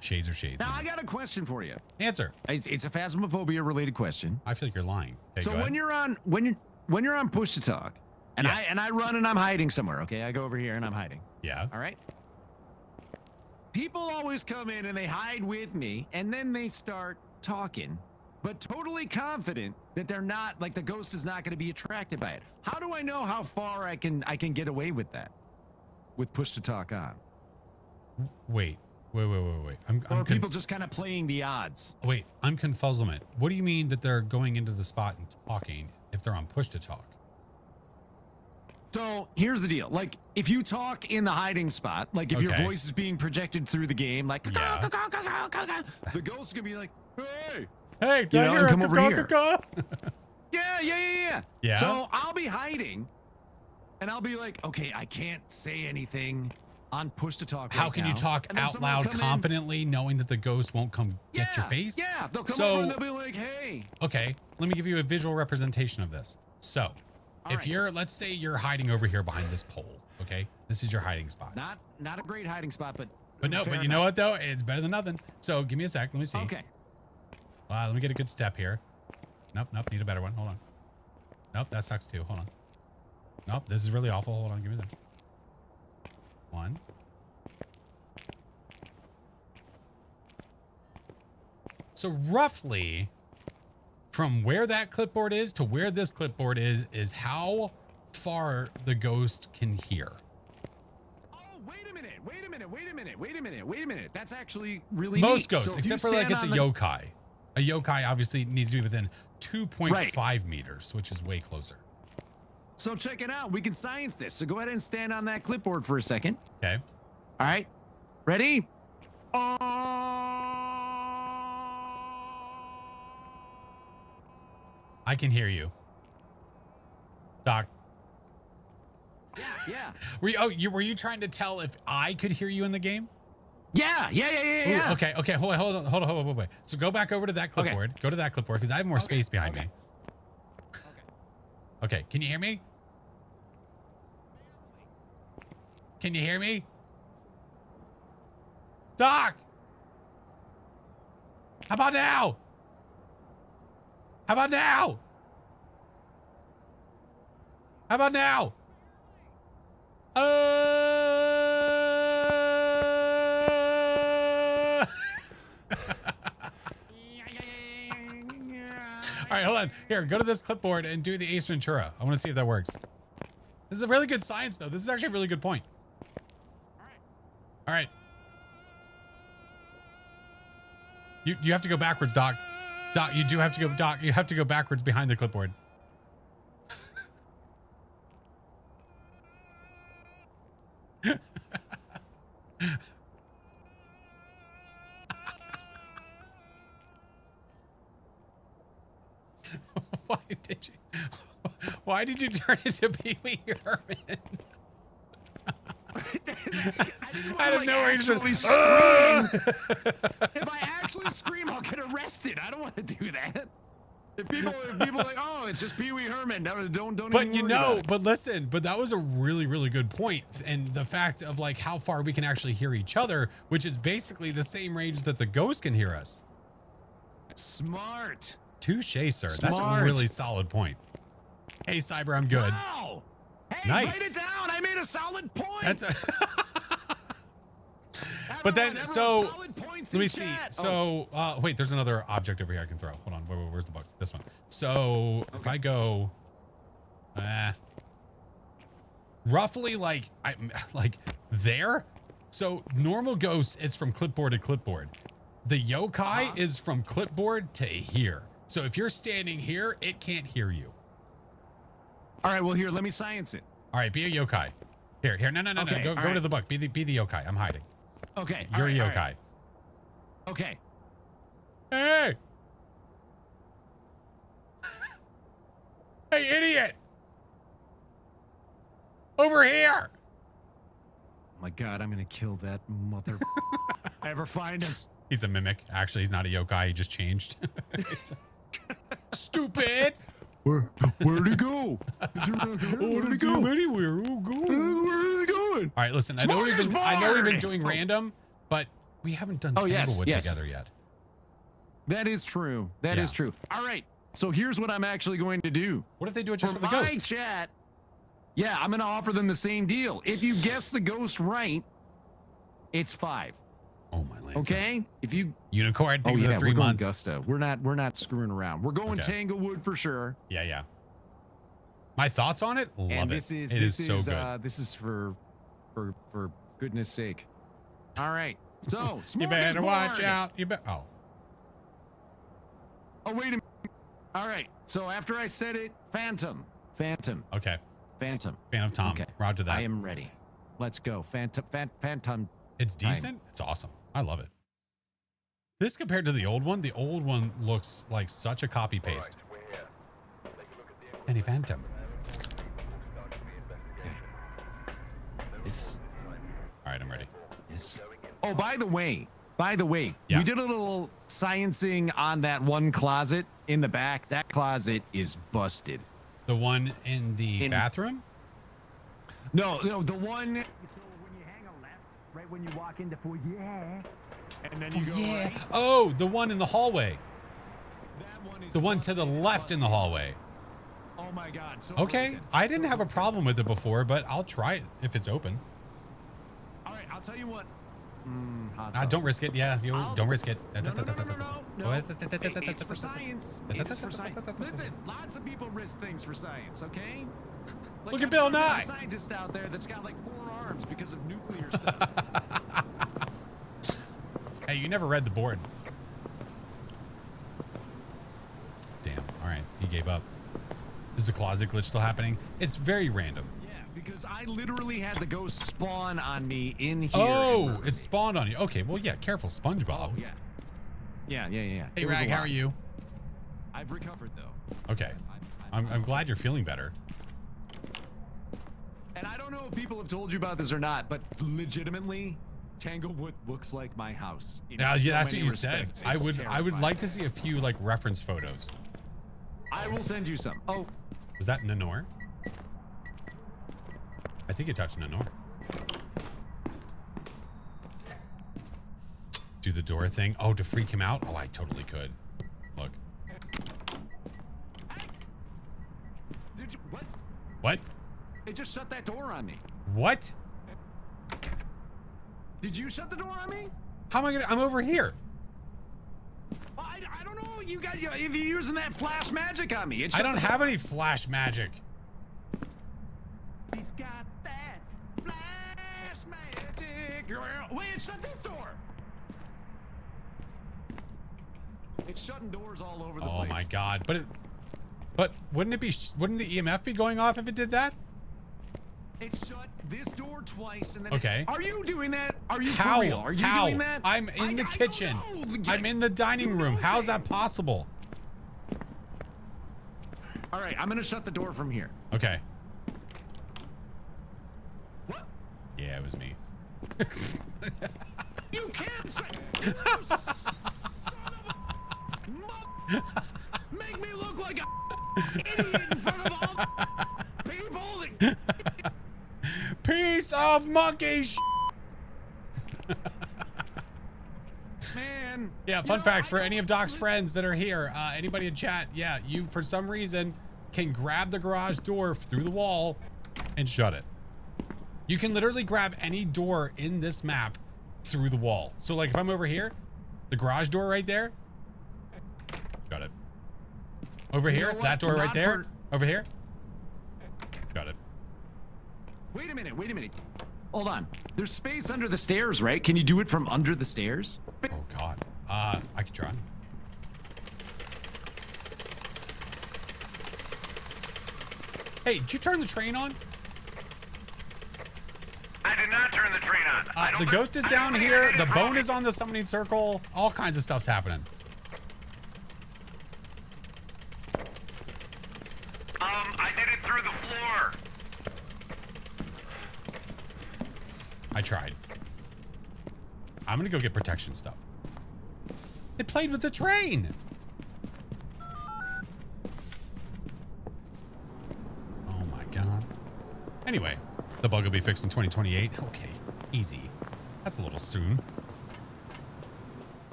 Shades are shades. Now I got a question for you. Answer. It's a Phasmophobia related question. I feel like you're lying. Okay, So go when ahead. you're on push to talk, and Yeah. I run and I'm hiding somewhere. Okay, I go over here and I'm hiding. Yeah. All right. People always come in and they hide with me, and then they start talking, but totally confident that they're not, like, the ghost is not going to be attracted by it. How do I know how far I can get away with that? With push to talk on, Wait. or I'm people just kind of playing the odds? Wait, I'm confuzzlement. What do you mean that they're going into the spot and talking if they're on push to talk? So here's the deal. Like, if you talk in the hiding spot, like if your Okay. voice is being projected through the game, like, Yeah. the ghost can be like, hey, Hey, You know, and come over here. here. yeah. Yeah. So I'll be hiding, and I'll be like, okay, I can't say anything on push to talk. How right can you now. talk And then out someone will loud come in. confidently knowing that the ghost won't come get your face? Yeah, they'll come So- over and they'll be like, hey. Okay, let me give you a visual representation of this. So, if right. you're, let's say you're hiding over here behind this pole, okay? This is your hiding spot. Not a great hiding spot, but But fair you know enough. what though? It's better than nothing. So give me a sec. Let me see. Okay. Let me get a good step here. Nope. Need a better one. Hold on. Nope, that sucks too. Hold on. Nope, this is really awful. Hold on. Give me that. One. So roughly, from where that clipboard is to where this clipboard is how far the ghost can hear. Oh, wait a minute. That's actually really Most neat. ghosts, So if except you for like stand it's a on the- yokai. A yokai obviously needs to be within 2.5 meters, which is way closer. So check it out. We can science this. So go ahead and stand on that clipboard for a second. Okay. All right. Ready? I can hear you. Doc. Yeah. Were you trying to tell if I could hear you in the game? Yeah. Ooh, okay. Hold on. Wait. So go back over to that clipboard. Go to that clipboard because I have more space behind me. Okay. Can you hear me? Can you hear me? Doc! How about now? How about now? How about now? All right, hold on. Here, go to this clipboard and do the Ace Ventura. I want to see if that works. This is a really good science, though. This is actually a really good point. All right. You have to go backwards, Doc. Doc, you do have to go. Doc, you have to go backwards behind the clipboard. Why did you turn into Pee Wee Herman? I don't know where you just actually went, scream. If I actually scream, I'll get arrested. I don't want to do that. If people are like, oh, it's just Pee Wee Herman. Don't But even you worry about know, it. but listen, but that was a really, really good point. And the fact of like how far we can actually hear each other, which is basically the same range that the ghost can hear us. Smart. Touche, sir. That's a Smart. really solid point. Hey, Cyber, I'm good. Wow. Hey, Nice. write it down. I made a solid point. That's a. But then, so let me see. So, wait, there's another object over here I can throw. Hold on. Where's the book? This one. So if I go, roughly like there. So normal ghosts, it's from clipboard to clipboard. The yokai is from clipboard to here. So if you're standing here, it can't hear you. All right, well, here, let me science it. All right, be a yokai. Here. No. Okay, Go all to right. the book. Be the yokai. I'm hiding. Okay. You're a all yokai. right. Okay. Hey! Hey, idiot! Over here! Oh my God, I'm gonna kill that mother. Ever find him? He's a mimic. Actually, he's not a yokai. He just changed. Stupid! Where'd he go? Is he around here? Where'd he go? Anywhere. Oh, go. Where are they going? All right, listen. I know we've been doing random, but we haven't done Tanglewood together yet. That is true. That is true. All right. So here's what I'm actually going to do. What if they do it just for the my ghost? chat, yeah, I'm going to offer them the same deal. If you guess the ghost right, it's 5. Oh my land. Okay? If you Unicorn, thank you for the 3 we're going months. Gusto. We're not screwing around. We're going Tanglewood for sure. Yeah. My thoughts on it? Love And it. this is It is so good. this is for goodness sake. All right. So, You better watch smorgasbord. out. You bet. Oh. Oh, wait a minute. All right. So after I said it, Phantom. Okay. Phantom. Fan of Tom. Okay. Roger that. I am ready. Let's go. Phantom. It's decent. It's awesome. I love it. This compared to the old one looks like such a copy paste. Danny Phantom. This. All right, I'm ready. This. Oh, by the way, Yeah. we did a little sciencing on that one closet in the back. That closet is busted. The one in the bathroom? No, the one. So when you hang a left, right when you walk into foyer, And then you go right. Oh, the one in the hallway. That one is The one to the left in the hallway. Oh my God. So Okay. broken. I didn't have a problem with it before, but I'll try it if it's open. All right, I'll tell you what. Hot Don't sauce. risk it. Yeah, don't risk it. No. It's for science. It's for science. Listen, lots of people risk things for science, okay? Like, Look at Bill there's Nye. a scientist out there that's got like 4 arms because of nuclear stuff. Hey, you never read the board. Damn. All right. He gave up. Is the closet glitch still happening? It's very random. Yeah, because I literally had the ghost spawn on me in here. Oh, it spawned on you. Okay. Well, yeah. Careful, SpongeBob. Oh, yeah. Yeah. Hey, It was a Rag, how lot. are you? I've recovered though. Okay. I'm glad you're feeling better. And I don't know if people have told you about this or not, but legitimately, Tanglewood looks like my house. in Yeah, so that's what many you respects. said. I It's would terrifying. like to see a few like reference photos. I will send you some. Oh, Was that Nanor? I think you touched Nanor. Do the door thing. Oh, to freak him out? Oh, I totally could. Look. did you what? What? It just shut that door on me. What? Did you shut the door on me? How am I gonna? I'm over here. I don't know. If you're using that flash magic on me, it I shut don't the have door. any flash magic. He's got that flash magic. Wait, it shut this door. It's shutting doors all over the Oh place. my god! But wouldn't it be? Wouldn't the EMF be going off if it did that? It shut this door twice and then. Okay. Are you doing that? Are you How? for real? Are you How? doing that? I'm in the kitchen. I don't know. I'm in the dining room. How's that possible? All right, I'm gonna shut the door from here. Okay. What? Yeah, it was me. You can't say. You son of a make me look like a idiot in front of all people. That... Piece of monkey sh. Man. Yeah, fun fact for any of Doc's friends that are here, anybody in chat, yeah, you for some reason can grab the garage door through the wall and shut it. You can literally grab any door in this map through the wall. So like if I'm over here, the garage door right there, shut it. Over here, what? that door right Not there, for- over here, shut it. Wait a minute. Hold on. There's space under the stairs, right? Can you do it from under the stairs? Oh God, I could try. Hey, did you turn the train on? I did not turn the train on. I don't The think- ghost is I don't down think here. anything The is bone wrong. is on the summoning circle. All kinds of stuff's happening. tried. I'm gonna go get protection stuff. It played with the train. Oh my god. Anyway, the bug will be fixed in 2028. Okay, easy. That's a little soon.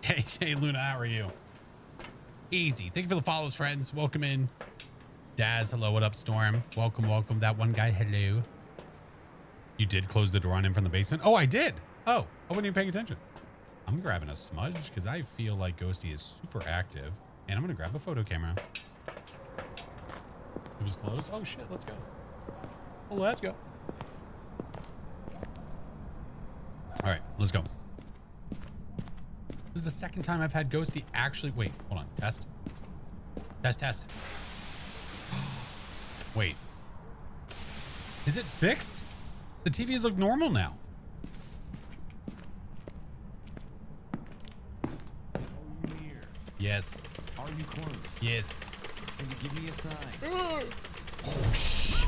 Hey, Luna, how are you? Easy. Thank you for the follows, friends. Welcome in. Daz, hello. What up, Storm? Welcome, welcome. That one guy, hello. You did close the door on him from the basement? Oh, I did. Oh, I wasn't even paying attention. I'm grabbing a smudge because I feel like Ghosty is super active. And I'm going to grab a photo camera. It was closed. Oh, shit. Let's go. Well, let's go. All right, let's go. This is the second time I've had Ghosty actually... Wait, hold on. Test. Test. Wait. Is it fixed? The TVs look normal now. Yes. Are you close? Yes. Can you give me a sign? Oh, shit.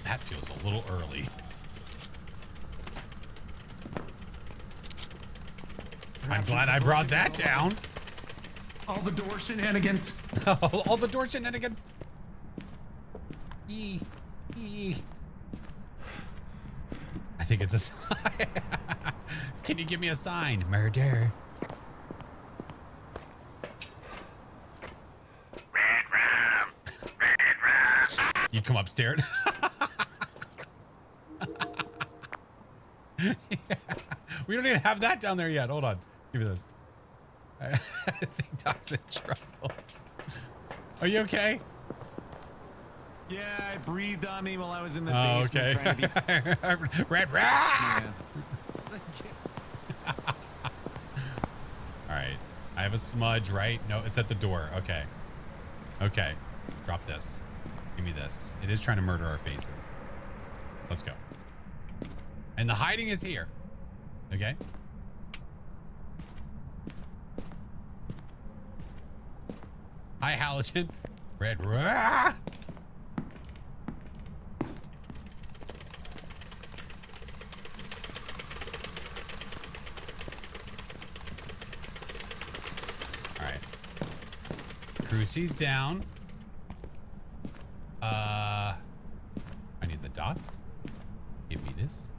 That feels a little early. I'm glad I brought that down. All the door shenanigans. All the door shenanigans. I think it's a sign. Can you give me a sign? Murder. You come upstairs. Yeah. We don't even have that down there yet. Hold on. Give me this. I think Doc's in trouble. Are you okay? Yeah, I breathed on me while I was in the Oh, basement okay. trying to be... Red. Yeah. All right. I have a smudge, right? No, it's at the door. Okay. Okay. Drop this. Give me this. It is trying to murder our faces. Let's go. And the hiding is here. Okay. Hi, Halogen. Red. Crucie's down. I need the dots. Give me this.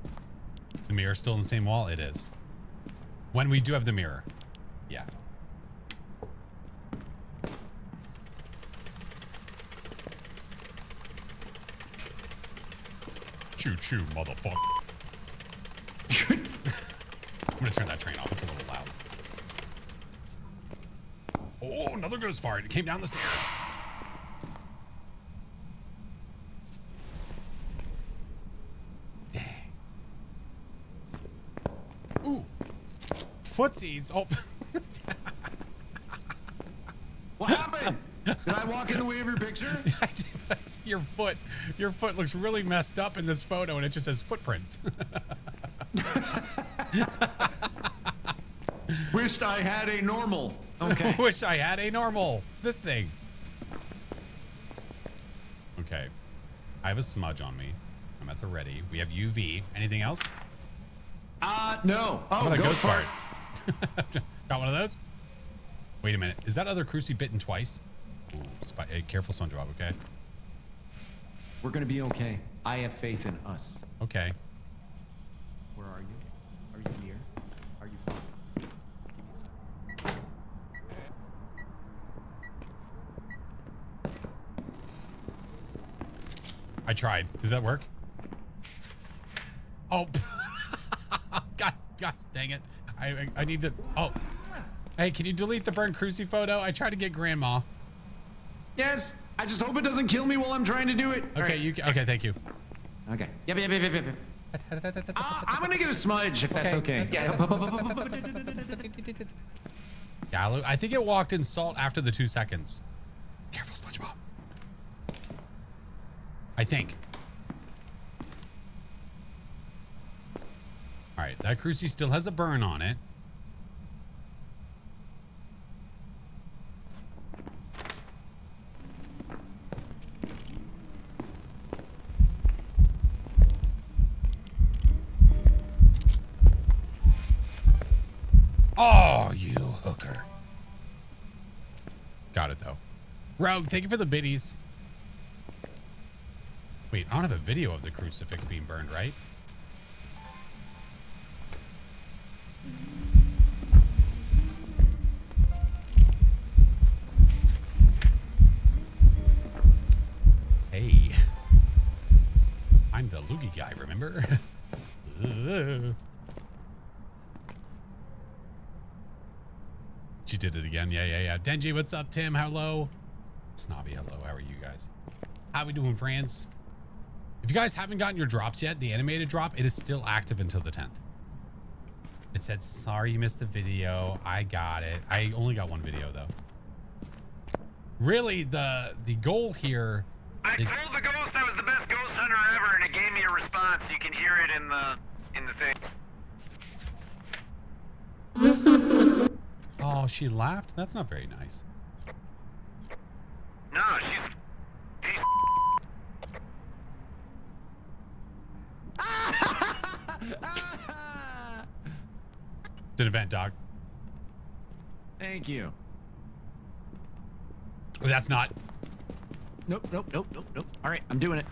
The mirror's still in the same wall? It is. When we do have the mirror. Yeah. Choo-choo, motherfucker. I'm gonna turn that train off. It's a little loud. Oh, another ghost fart. It came down the stairs. Dang. Ooh. Footsies. Oh. What happened? Did I walk in the way of your picture? I did, but I see your foot. Your foot looks really messed up in this photo, and it just says footprint. Wished I had a normal. Okay. Wish I had a normal. This thing. Okay. I have a smudge on me. I'm at the ready. We have UV. Anything else? No. How Oh, about a ghost fart. Got one of those? Wait a minute. Is that other Crucie bitten twice? Ooh, hey, careful, SpongeBob, okay? We're gonna be okay. I have faith in us. Okay. Where are you? Are you near? Are you far? I tried. Does that work? Oh. God dang it. I need to. Oh. Hey, can you delete the burnt Crucie photo? I tried to get Grandma. Yes. I just hope it doesn't kill me while I'm trying to do it. Okay, Right. okay, thank you. Okay. Yep. I'm gonna get a smudge if that's okay. Yeah. Yeah, I think it walked in salt after the 2 seconds. Careful, SpongeBob. I think. All right, that Crucie still has a burn on it. Oh, you hooker. Got it, though. Rogue, thank you for the biddies. Wait, I don't have a video of the crucifix being burned, right? Hey. I'm the loogie guy, remember? She did it again. Yeah. Denji, what's up? Tim, hello. Snobby, hello. How are you guys? How we doing, friends? If you guys haven't gotten your drops yet, the animated drop, it is still active until the 10th. It said, sorry you missed the video. I got it. I only got one video, though. Really, the goal here is... I told the ghost I was the best ghost hunter ever, and it gave me a response. You can hear it in the thing. Oh, she laughed? That's not very nice. No, she's It's an event, dog. Thank you. Oh, that's not. Nope. All right, I'm doing it.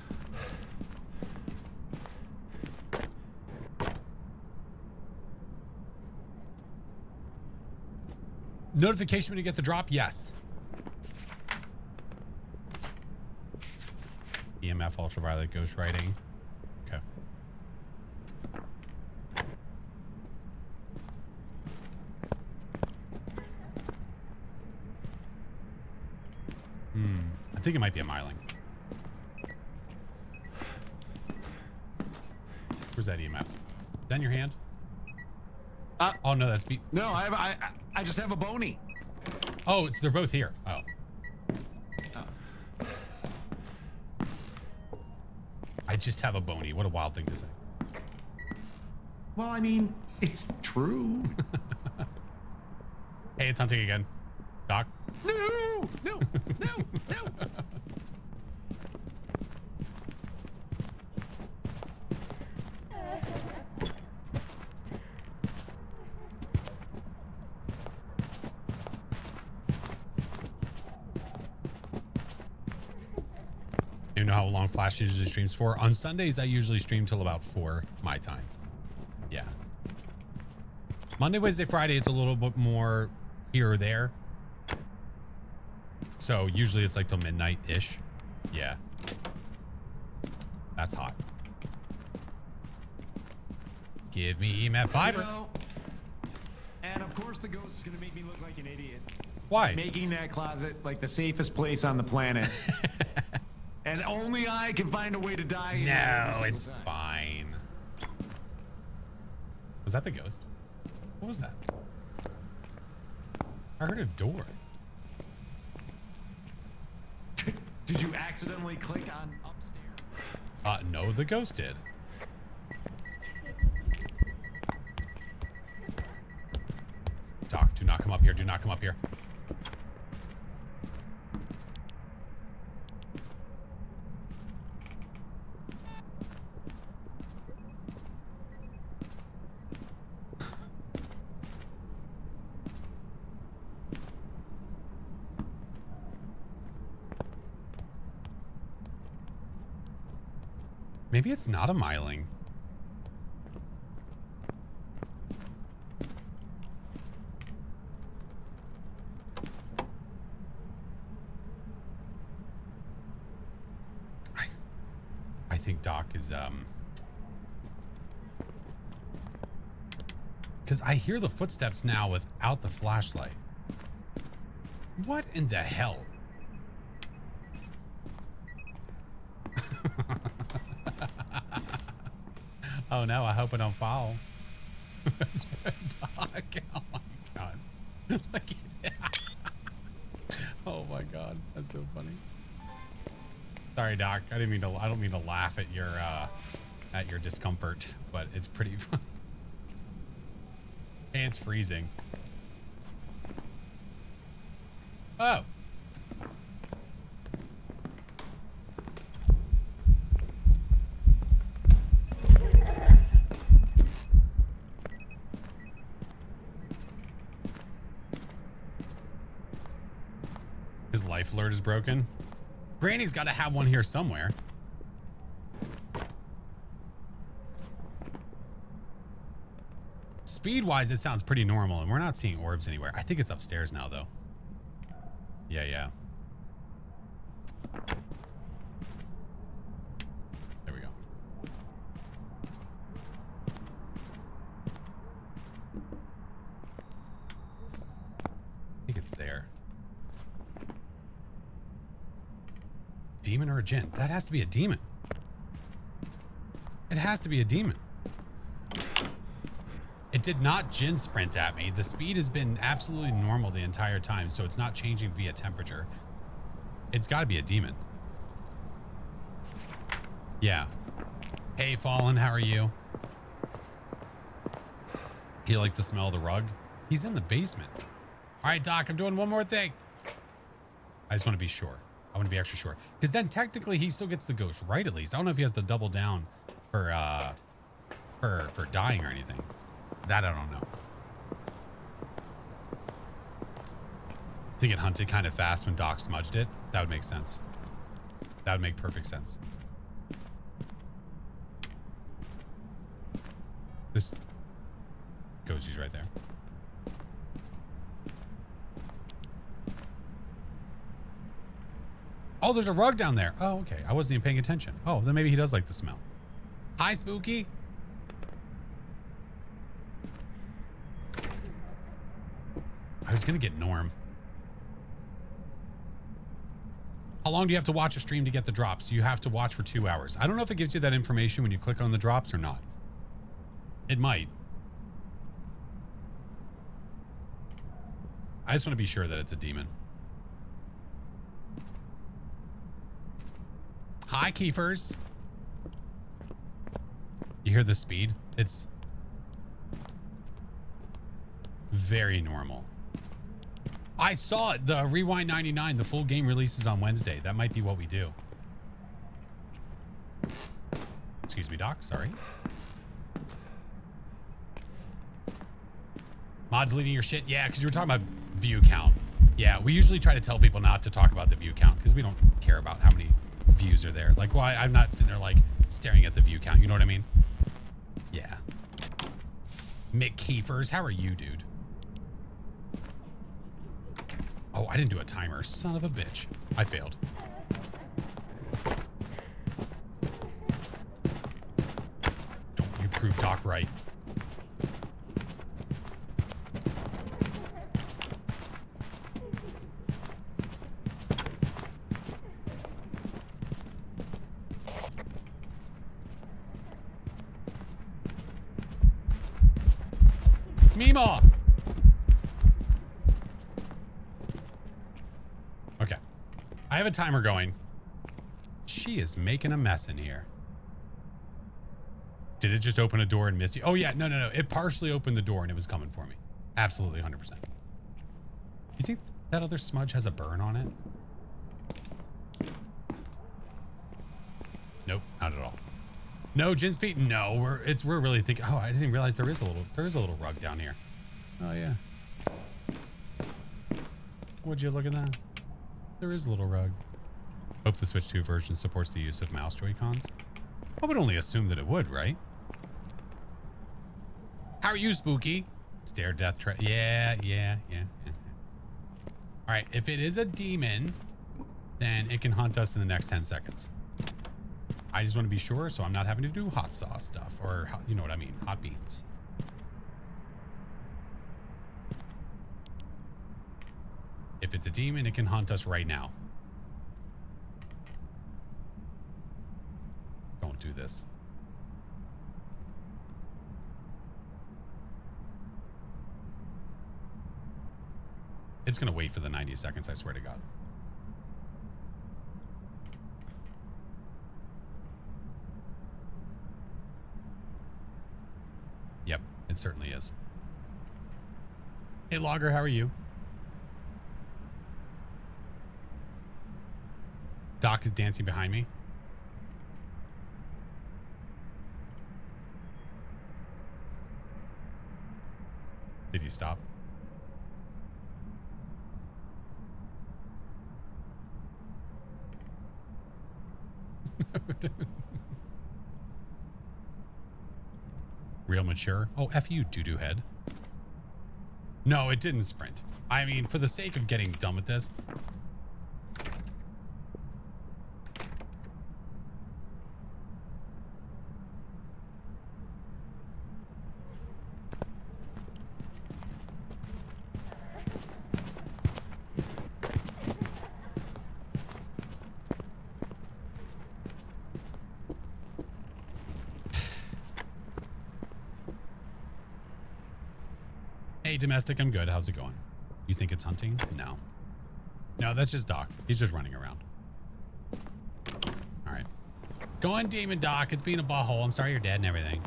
Notification when you get the drop? Yes. EMF, ultraviolet, ghostwriting. Okay. I think it might be a myling. Where's that EMF? Is that in your hand? Oh no, that's No, I just have a bony. Oh, they're both here. Oh. I just have a bony. What a wild thing to say. Well, I mean, it's true. Hey, it's hunting again. Doc. No. You know how long Flash usually streams for? On Sundays, I usually stream till about 4 my time. Yeah. Monday, Wednesday, Friday, it's a little bit more here or there. So usually it's like till midnight-ish. Yeah. That's hot. Give me EMF fiber. You know, and of course the ghost is gonna make me look like an idiot. Why? Making that closet like the safest place on the planet. And only I can find a way to die in there every No, single it's time. fine. Was that the ghost? What was that? I heard a door. Did you accidentally click on upstairs? No, the ghost did. Doc, do not come up here. Do not come up here. Maybe it's not a myling. I think Doc is because I hear the footsteps now without the flashlight. What in the hell? Oh no, I hope I don't fall. Doc, oh my god. Oh my god, that's so funny. Sorry, Doc. I don't mean to laugh at your discomfort, but it's pretty funny. Hey, it's freezing. Oh. His life alert is broken. Granny's got to have one here somewhere. Speed-wise, it sounds pretty normal, and we're not seeing orbs anywhere. I think it's upstairs now, though. Yeah. There we go. I think it's there. Demon or a djinn? That has to be a demon. It has to be a demon. It did not djinn sprint at me. The speed has been absolutely normal the entire time, so it's not changing via temperature. It's got to be a demon. Yeah. Hey, Fallen, how are you? He likes the smell of the rug. He's in the basement. All right, Doc, I'm doing one more thing. I just want to be sure. I want to be extra sure. Because then technically he still gets the ghost, right? At least. I don't know if he has to double down for dying or anything. That I don't know. I think it hunted kind of fast when Doc smudged it. That would make sense. That would make perfect sense. This ghostie's right there. Oh, there's a rug down there. Oh, okay. I wasn't even paying attention. Oh, then maybe he does like the smell. Hi, Spooky. I was gonna get Norm. How long do you have to watch a stream to get the drops? You have to watch for 2 hours. I don't know if it gives you that information when you click on the drops or not. It might. I just want to be sure that it's a demon. Hi, Keefers. You hear the speed? It's very normal. I saw it. The Rewind 99, the full game releases on Wednesday. That might be what we do. Excuse me, Doc. Sorry. Mod deleting your shit? Yeah, because you were talking about view count. Yeah, we usually try to tell people not to talk about the view count because we don't care about how many views are there. Like, well, I'm not sitting there like staring at the view count. You know what I mean? Yeah. Mick Keefers, how are you, dude? Oh, I didn't do a timer. Son of a bitch. I failed. Don't you prove Doc right. Mima! Okay. I have a timer going. She is making a mess in here. Did it just open a door and miss you? Oh, yeah. No. It partially opened the door and it was coming for me. Absolutely 100%. You think that other smudge has a burn on it? Nope, not at all. No, Jin's feet? No, we're really thinking. Oh, I didn't realize there is a little rug down here. Oh yeah. Would you look at that? There is a little rug. Hope the Switch 2 version supports the use of mouse Joy-Cons. I would only assume that it would, right? How are you, Spooky? Stare death trap. Yeah. All right, if it is a demon, then it can hunt us in the next 10 seconds. I just want to be sure so I'm not having to do hot sauce stuff or, you know what I mean, hot beans. If it's a demon, it can hunt us right now. Don't do this. It's going to wait for the 90 seconds, I swear to God. Yep, it certainly is. Hey, Logger, how are you? Doc is dancing behind me. Did he stop? Real mature. Oh, F you, doo-doo head. No, it didn't sprint. I mean, for the sake of getting done with this. Hey, domestic, I'm good. How's it going? You think it's hunting? No. No, that's just Doc. He's just running around. All right. Go on, Demon Doc. It's being a butthole. I'm sorry you're dead and everything.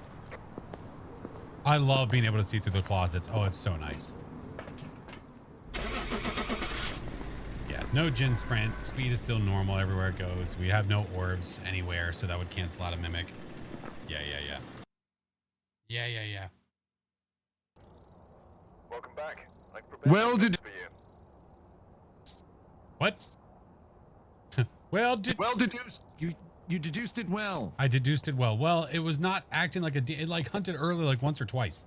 I love being able to see through the closets. Oh, it's so nice. Yeah, no Jin sprint. Speed is still normal everywhere it goes. We have no orbs anywhere, so that would cancel out a mimic. Yeah. Welcome back. Like Well, did for you. What? well deduced. You deduced it well. I deduced it well. Well, it was not acting like it like hunted early like once or twice.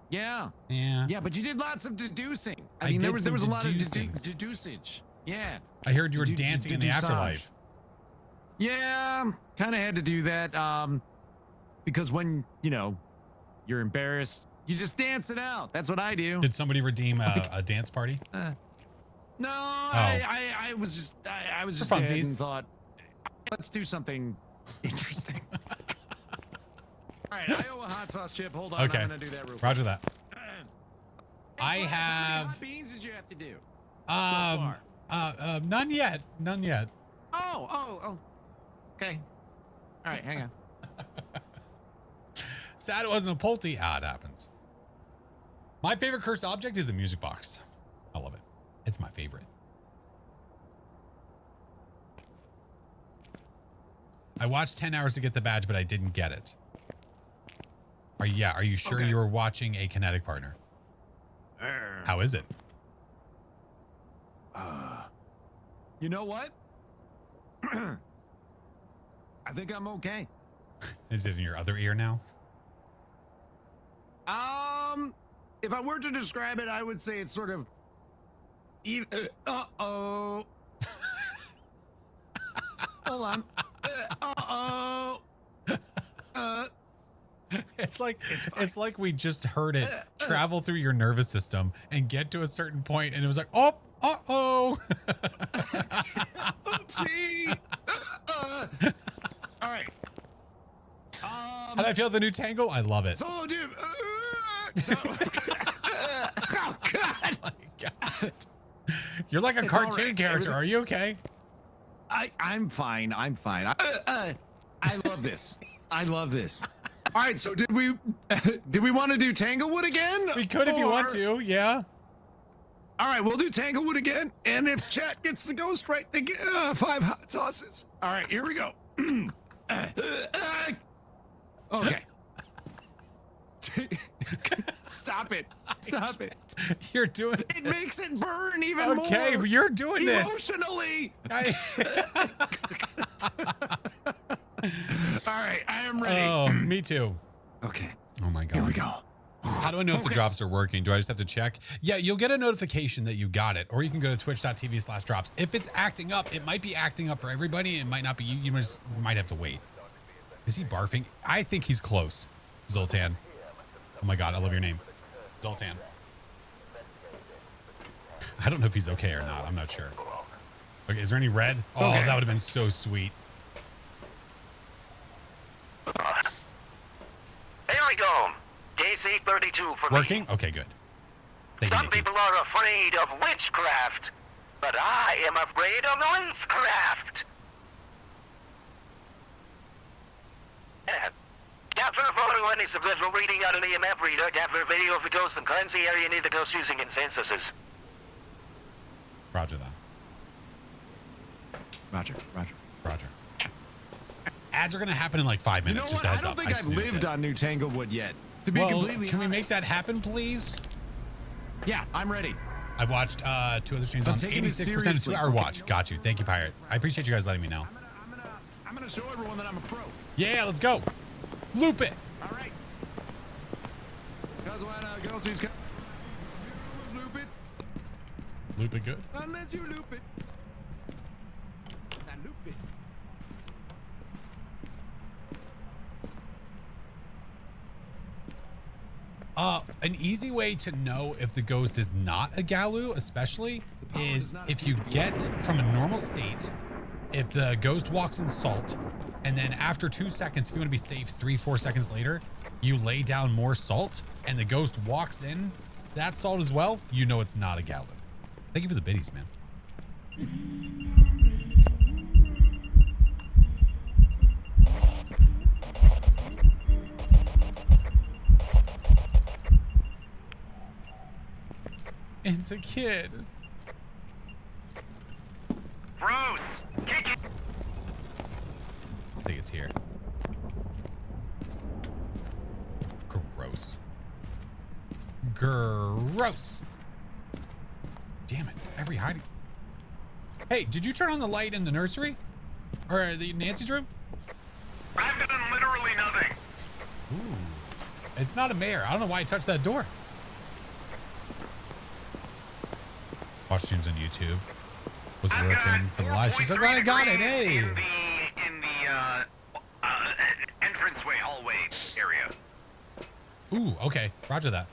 Yeah. Yeah. But you did lots of deducing. I I mean, there did was some a lot of deducings. deducage. Yeah. I heard you were dancing in the afterlife. Yeah, kind of had to do that. Because when, you're embarrassed, you just dance it out. That's what I do. Did somebody redeem a dance party? No, I was just For dead and funsies. thought, let's do something interesting. All right, I owe a hot sauce chip. Hold on, Okay. I'm gonna do that real quick. Roger that. Hey, I Flash, how many have hot beans did you have to do? none yet. None yet. Oh. Okay. All right, hang on. Sad it wasn't a Pulte. Ah, it happens. My favorite cursed object is the music box. I love it. It's my favorite. I watched 10 hours to get the badge, but I didn't get it. Are you sure Okay. you were watching a kinetic partner? How is it? You know what? I think I'm okay. Is it in your other ear now? If I were to describe it, I would say it's sort of. Uh-oh. Hold on. It's like we just heard it travel through your nervous system and get to a certain point, and it was like, oh, uh-oh. Oopsie. All right. How do I feel the new Tangle? I love it. So, dude. Oh God. Oh my God. You're like a It's all cartoon right. character. Are you okay? I'm fine. I love this. I love this. All right. So did we want to do Tanglewood again? We could if you want to. Yeah. All right, we'll do Tanglewood again, and if chat gets the ghost right, they get 5 hot sauces. All right, here we go. Okay. Stop it. Stop it. You're doing It this. makes it burn even more. Okay, but you're doing this. Emotionally. I- All right, I am ready. Oh, me too. Okay, Oh my God. here we go. How do I know if the Focus. drops are working? Do I just have to check? Yeah, you'll get a notification that you got it, or you can go to twitch.tv/drops. If it's acting up, it might be acting up for everybody. It might not be. You might have to wait. Is he barfing? I think he's close. Zoltan. Oh my God, I love your name. Zoltan. I don't know if he's okay or not. I'm not sure. Okay, is there any red? Oh, Okay. that would have been so sweet. Here we go. KC-32 for Working? me. Okay, good. Thank you, Some Nikki. people are afraid of witchcraft, but I am afraid of leafcraft. Capture a photo of any successful reading out an EMF reader. Capture a video of the ghost and cleanse the area near the ghost using incensuses. Roger that. Roger. Roger. Ads are going to happen in like 5 You know minutes. Just what? a I heads don't up. think I've snoozed lived it. on New Tanglewood yet. To be Well, completely can we make honest. that happen, please? Yeah, I'm ready. I've watched 2 other streams I'm on taking it 86% of seriously. 2-hour watch. Got you. Thank you, Pirate. I appreciate you guys letting me know. I'm gonna show everyone that I'm a pro. Yeah, let's go. Loop it. All right. Because when a ghostie's coming, you loop it. Loop it good. Unless you loop it. Now loop it. An easy way to know if the ghost is not a Galu, especially, is if you get from a normal state, if the ghost walks in salt, and then after 2 seconds, if you want to be safe, 3-4 seconds later, you lay down more salt, and the ghost walks in that salt as well, you know it's not a Galu. Thank you for the biddies, man. It's a kid. Bruce! Kick it! I think it's here. Gross. Gross. Damn it. Every hiding. Hey, did you turn on the light in the nursery? Or the Nancy's room? I've done literally nothing. Ooh. It's not a mayor. I don't know why I touched that door. Watch streams on YouTube. Was working for the live. She's so glad I got it. Hey. In the entranceway hallway area. Ooh, okay. Roger that.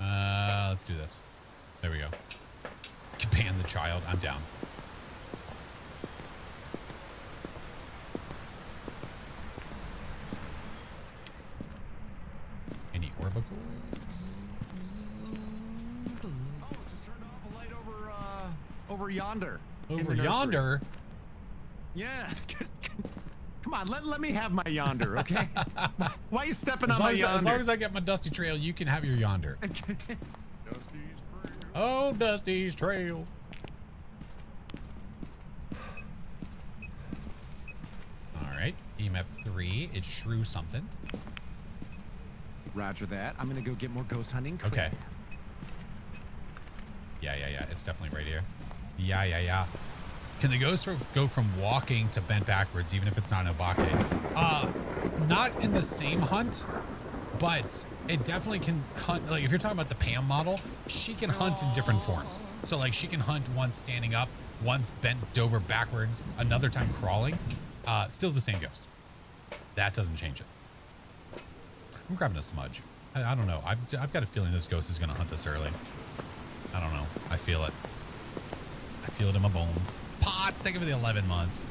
Let's do this. There we go. Ban the child. I'm down. Any orbicals? Oh, just turned off a light over yonder. in Over the nursery. yonder? Yeah. Come on, let me have my yonder, okay? Why are you stepping on my yonder? As long as I get my dusty trail, you can have your yonder. Dusty's trail. Oh, Dusty's trail. All right, EMF 3. It's shrew something. Roger that. I'm gonna go get more ghost hunting. Okay. Yeah. It's definitely right here. Yeah. Can the ghost go from walking to bent backwards, even if it's not an obake? Not in the same hunt, but it definitely can hunt. Like if you're talking about the Pam model, she can hunt in different forms. So like she can hunt once standing up, once bent over backwards, another time crawling. Still the same ghost. That doesn't change it. I'm grabbing a smudge. I don't know. I've got a feeling this ghost is going to hunt us early. I don't know. I feel it. I feel it in my bones. Pots, thank you for the 11 months.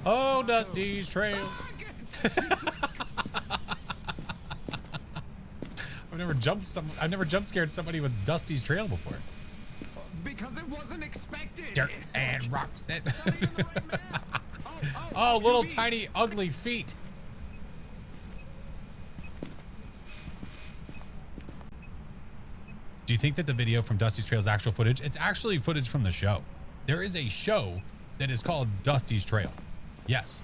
Oh, Dusty's trail. I've never jump scared somebody with Dusty's trail before. Because it wasn't expected. Dirt and rocks. Not even the right map. Oh, little tiny ugly feet. Do you think that the video from Dusty's Trail is actual footage? It's actually footage from the show. There is a show that is called Dusty's Trail. Yes.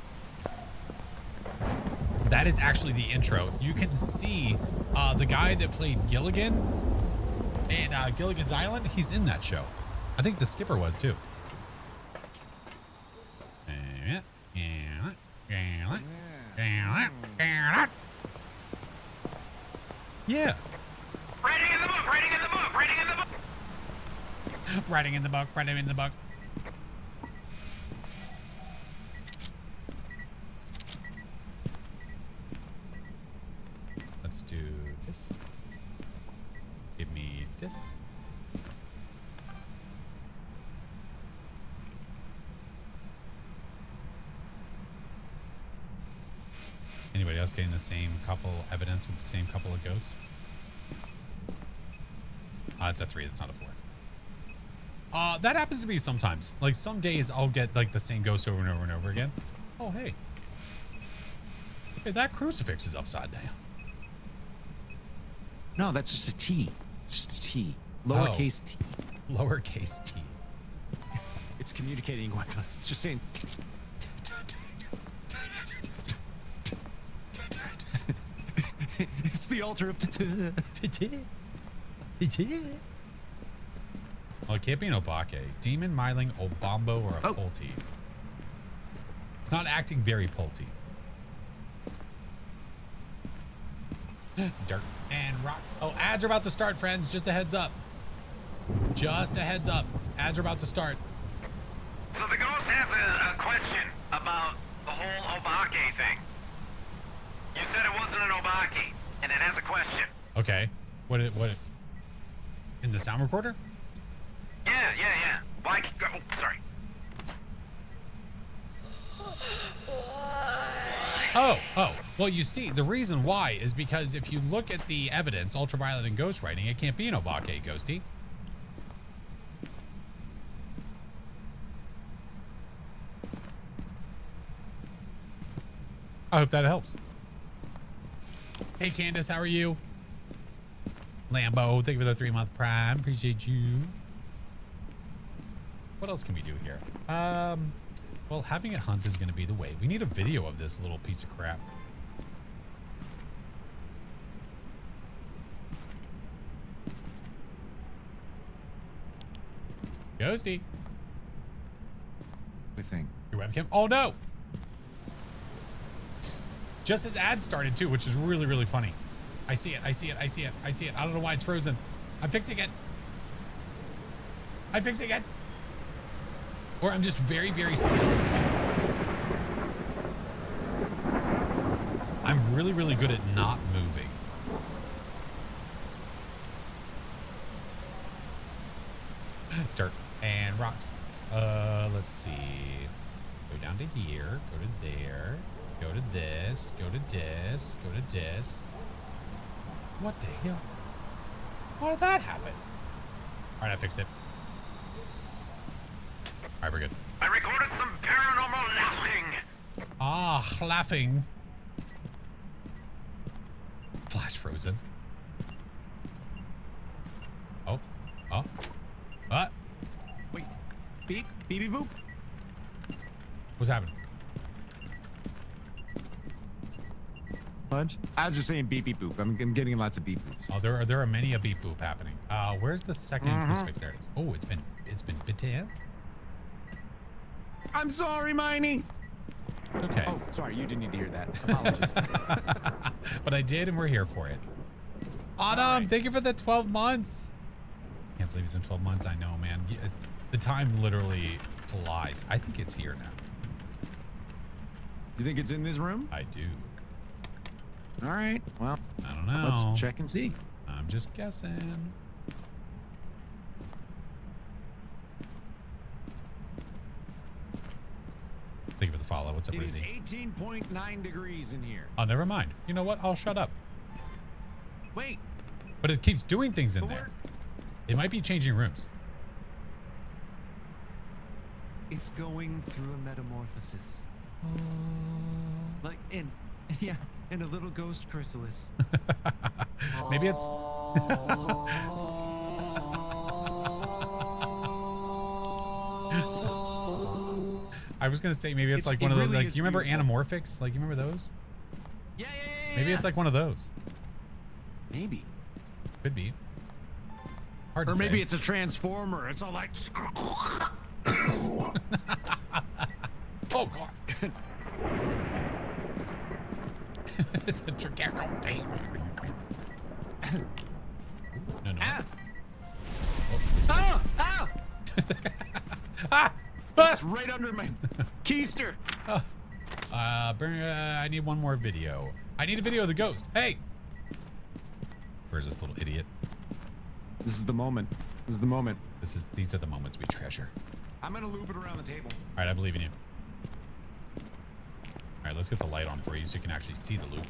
That is actually the intro. You can see the guy that played Gilligan in Gilligan's Island. He's in that show. I think the skipper was too. Yeah. Writing in the book, writing in the book, writing in the book. Writing in the book, writing in the book. Let's do this. Give me this. Anybody else getting the same couple evidence with the same couple of ghosts? It's a 3. That's not a 4. That happens to me sometimes. Like some days I'll get like the same ghost over and over and over again. Oh, hey. Hey, that crucifix is upside down. No, that's just a T. It's just a T. Lowercase T. Lowercase t. It's communicating with us. It's just saying. It's the altar of Oh, Well, it can't be an Obake. Demon, Myling, Obambo, or a Oh. Polty. It's not acting very Polty. Dirt and rocks. Oh, ads are about to start, friends. Just a heads up. Just a heads up. Ads are about to start. So the ghost has a question about the whole Obake thing. You said it wasn't an Obake, and it has a question. Okay. What? In the sound recorder? Yeah. Why? Oh, sorry. Oh. Well, you see, the reason why is because if you look at the evidence, ultraviolet and ghost writing, it can't be an Obake, Ghosty. I hope that helps. Hey, Candace, how are you? Lambo, thank you for the 3-month prime. Appreciate you. What else can we do here? Well, having it hunt is going to be the way. We need a video of this little piece of crap. Ghosty. Good thing. Your webcam. Oh, no. Just as ads started, too, which is really, really funny. I see it. I don't know why it's frozen. I'm fixing it. Or I'm just very, very still. I'm really, really good at not moving. Dirt and rocks. Let's see. Go down to here. Go to there. Go to this. Go to this. Go to this. What the hell? How did that happen? All right, I fixed it. All right, we're good. I recorded some paranormal laughing. Ah, laughing. Flash frozen. Oh. Wait. Beep. Beep boop. What's happening? Punch. I was just saying beep beep boop. I'm getting lots of beep boops. Oh, there are many a beep boop happening. Where's the second crucifix? There it is. Oh, it's been bitten. I'm sorry, Miney. Okay. Oh, sorry. You didn't need to hear that. Apologies. But I did, and we're here for it. Autumn, thank you for the 12 months. Can't believe it's been 12 months. I know, man. The time literally flies. I think it's here now. You think it's in this room? I do. All right. Well, I don't know. let's check and see. I'm just guessing. Thank you for the follow. What's up, It is Rizzy? 18.9 degrees in here. Oh, never mind. You know what? I'll shut up. Wait. But it keeps doing things in But there. It might be changing rooms. It's going through a metamorphosis. Like in a little ghost chrysalis. Maybe it's... I was gonna say maybe it's like one of those, really like, you remember beautiful. Anamorphics? Like, you remember those? Yeah. Maybe it's like one of those. Maybe. Could be. Hard to Or maybe say. it's a transformer. It's all like. Oh, God. It's a trick. No. Ah! That's right under my keister. I need one more video. I need a video of the ghost. Hey! Where's this little idiot? This is the moment. These are the moments we treasure. I'm gonna loop it around the table. All right, I believe in you. All right, let's get the light on for you so you can actually see the loop.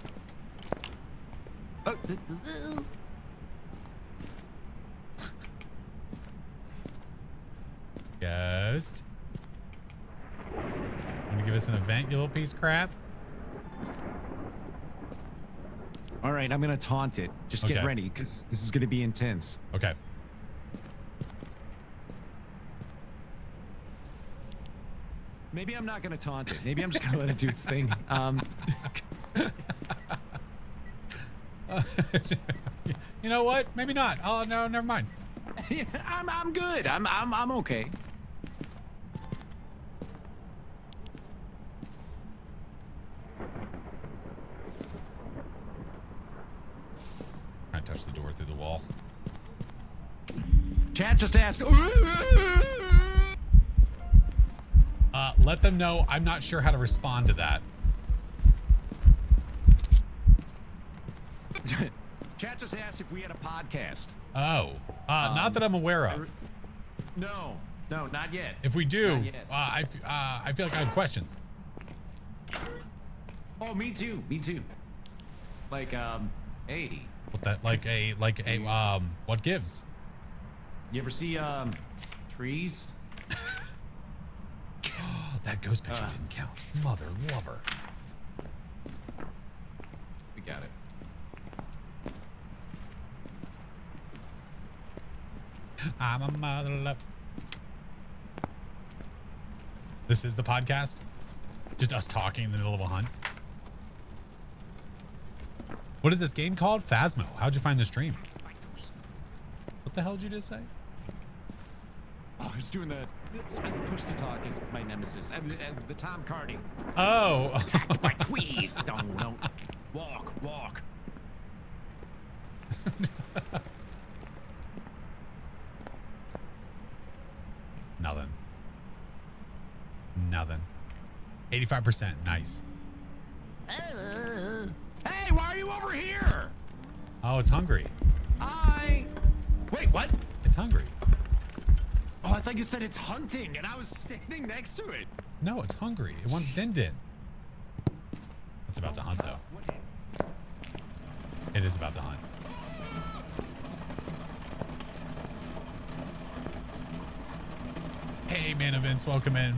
Ghost. Want to give us an event, you little piece of crap? All right, I'm gonna taunt it. Just get Okay. ready, because this is gonna be intense. Okay. Maybe I'm not gonna taunt it. Maybe I'm just gonna let it do its thing. You know what? Maybe not. Oh, no, never mind. I'm good. I'm okay. I touched the door through the wall. Chat just asked. Let them know I'm not sure how to respond to that. Chat just asked if we had a podcast. Oh, not that I'm aware of. No, not yet. If we do, Not yet. I feel like I have questions. Oh, me too. Like, hey, What that what gives? you ever see trees? That ghost picture didn't count. Mother lover. We got it. I'm a mother lover. This is the podcast? Just us talking in the middle of a hunt? What is this game called? Phasmo. How'd you find the stream? What the hell did you just say? Oh, I was doing the push to talk is my nemesis. The Tom Cardy. Oh. Attacked by tweez. Don't. Walk. Nothing. 85%. Nice. Hey, why are you over here? Oh, it's hungry. Wait, what? It's hungry. Oh, I thought you said it's hunting, and I was standing next to it. No, it's hungry. It wants Din Din. It's about to hunt, though. It is about to hunt. Hey, Man Events, welcome in.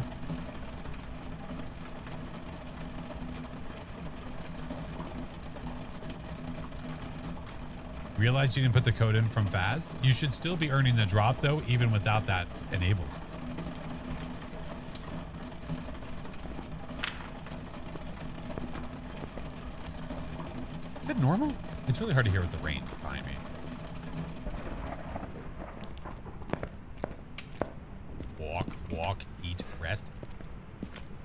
Realized you didn't put the code in from Faz? You should still be earning the drop, though, even without that enabled. Is it normal? It's really hard to hear with the rain behind me. Walk, eat, rest.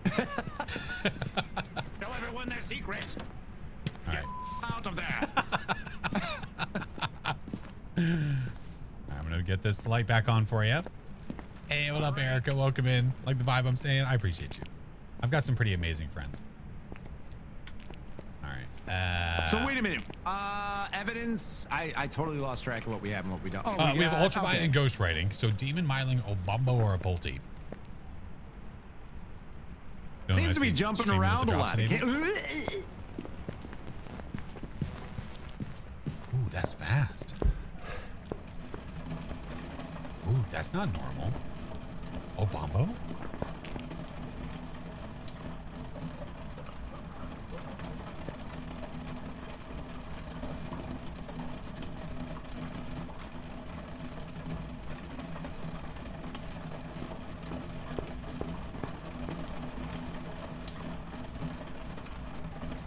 Tell everyone their secret. All right. Out of there. I'm gonna get this light back on for you. Hey, what up, Erica? Welcome in. Like the vibe I'm staying? I appreciate you. I've got some pretty amazing friends. All right. So wait a minute. Evidence. I totally lost track of what we have and what we don't. Oh, we have ultraviolet and ghost writing. So demon, myling, obombo, or a bolty. Seems to be jumping around a lot. Ooh, that's fast. Ooh, that's not normal. Obombo?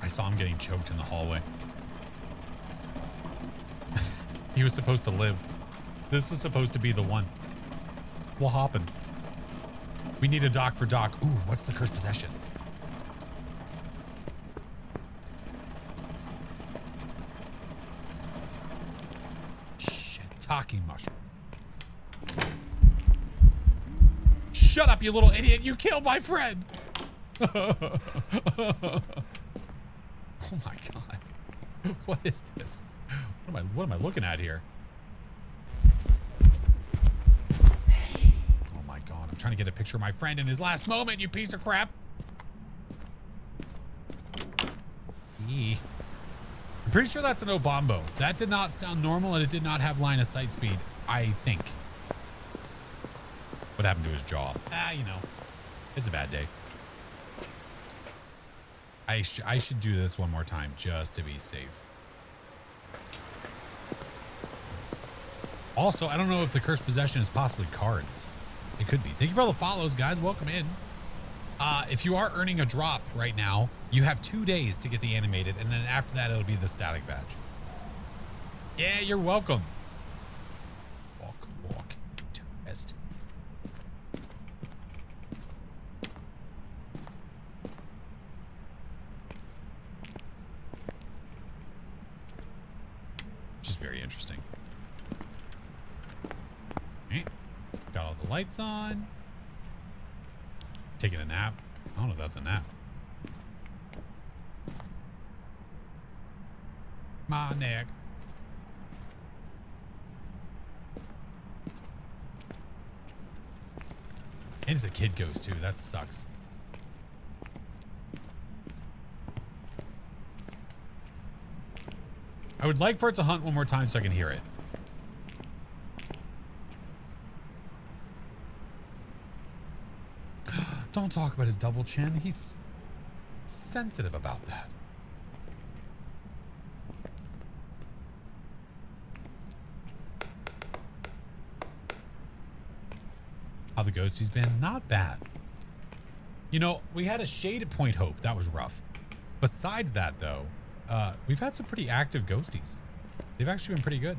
I saw him getting choked in the hallway. He was supposed to live. This was supposed to be the one. What happened? We need a doc for Doc. Ooh, what's the cursed possession? Shit, talking mushroom. Shut up, you little idiot! You killed my friend! Oh my god. What is this? What am I looking at here? Oh my god, I'm trying to get a picture of my friend in his last moment, you piece of crap. I'm pretty sure that's an Obombo. That did not sound normal and it did not have line of sight speed, I think. What happened to his jaw? You know, it's a bad day. I should do this one more time just to be safe. Also, I don't know if the cursed possession is possibly cards. It could be. Thank you for all the follows, guys. Welcome in. If you are earning a drop right now, you have 2 days to get the animated, and then after that, it'll be the static badge. Yeah, you're welcome. Walk, exist. Which is very interesting. Okay. Got all the lights on. Taking a nap. I don't know if that's a nap. My neck. And it's a kid ghost too. That sucks. I would like for it to hunt one more time so I can hear it. Don't talk about his double chin. He's sensitive about that. How the ghostie's been? Not bad. You know, we had a shade at Point Hope. That was rough. Besides that, though, we've had some pretty active ghosties. They've actually been pretty good.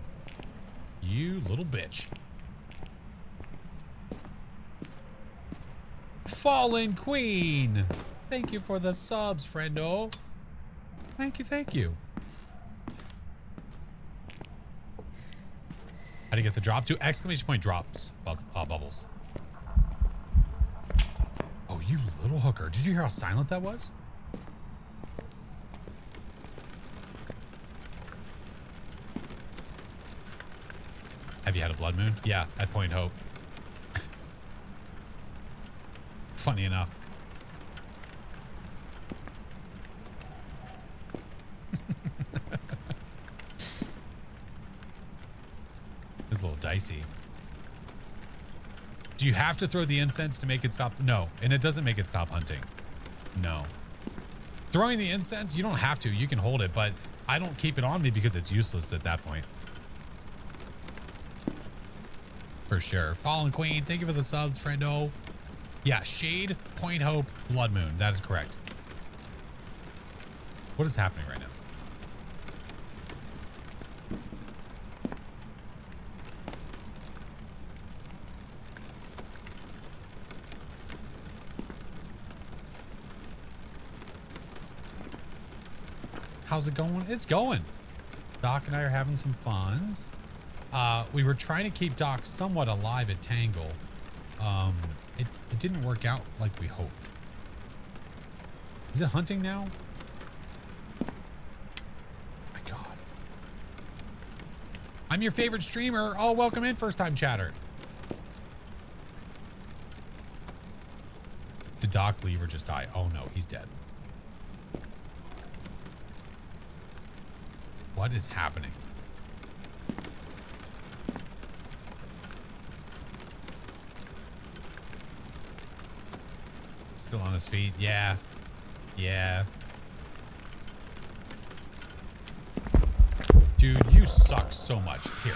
You little bitch. Fallen Queen. Thank you for the subs, friendo. Thank you, thank you. How do you get the drop? 2 exclamation point drops. Bubbles. Oh, you little hooker. Did you hear how silent that was? Have you had a blood moon? Yeah, at Point Hope. Funny enough. It's a little dicey. Do you have to throw the incense to make it stop? No, and it doesn't make it stop hunting. No. Throwing the incense, you don't have to. You can hold it, but I don't keep it on me because it's useless at that point. For sure. Fallen Queen, thank you for the subs, friendo. Yeah, Shade, Point Hope, Blood Moon. That is correct. What is happening right now? How's it going? It's going. Doc and I are having some funs. We were trying to keep Doc somewhat alive at Tangle. It didn't work out like we hoped. Is it hunting now? My God. I'm your favorite streamer. Oh, welcome in, first time chatter. Did Doc leave or just die? Oh no, he's dead. What is happening? Still on his feet. Yeah. Yeah. Dude, you suck so much. Here.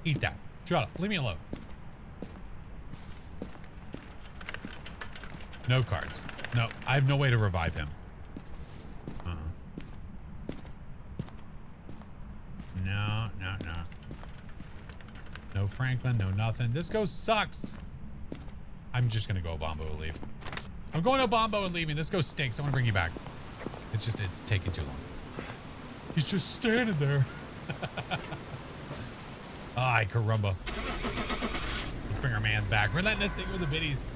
Eat that. Shut up. Leave me alone. No cards. No, I have no way to revive him. No. No Franklin, no nothing. This ghost sucks. I'm just gonna go Bombo and leave. I'm going to Bombo and leaving. This ghost stinks. I want to bring you back. It's taking too long. He's just standing there. Ay, caramba. Let's bring our mans back. Relentless, thank you for the biddies.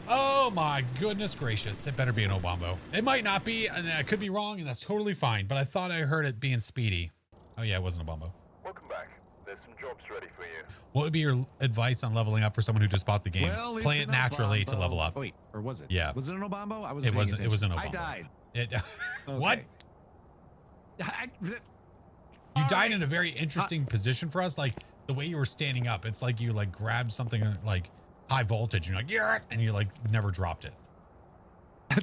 Oh my goodness gracious. It better be an Obombo. It might not be, and I could be wrong, and that's totally fine, but I thought I heard it being speedy. Oh yeah, it wasn't a Obombo. Welcome back. There's some jobs ready for you. What would be your advice on leveling up for someone who just bought the game? Well, Play it naturally to level up. Oh, wait, or was it? Yeah. Was it an Obombo? I It wasn't an Obombo. I died. What? You died in a very interesting position for us. Like the way you were standing up, it's like you like grabbed something like high voltage and you're like, yeah, and you like never dropped it.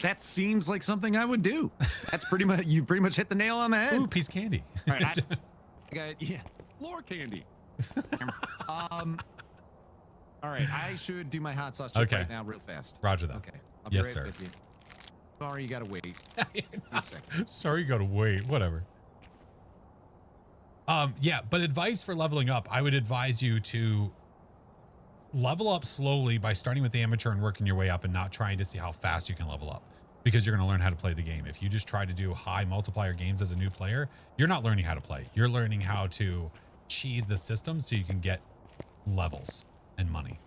That seems like something I would do. That's pretty much, you pretty much hit the nail on the head. Ooh, piece of candy. All right, I got, yeah, floor candy. All right, I should do my hot sauce chip right now real fast. Roger that. Okay. I'll be Yes, right sir. with you. Sorry, you gotta wait. Sorry, you gotta wait. Whatever. Yeah, but advice for leveling up, I would advise you to level up slowly by starting with the amateur and working your way up and not trying to see how fast you can level up, because you're going to learn how to play the game. If you just try to do high multiplier games as a new player, you're not learning how to play. You're learning how to cheese the system so you can get levels and money.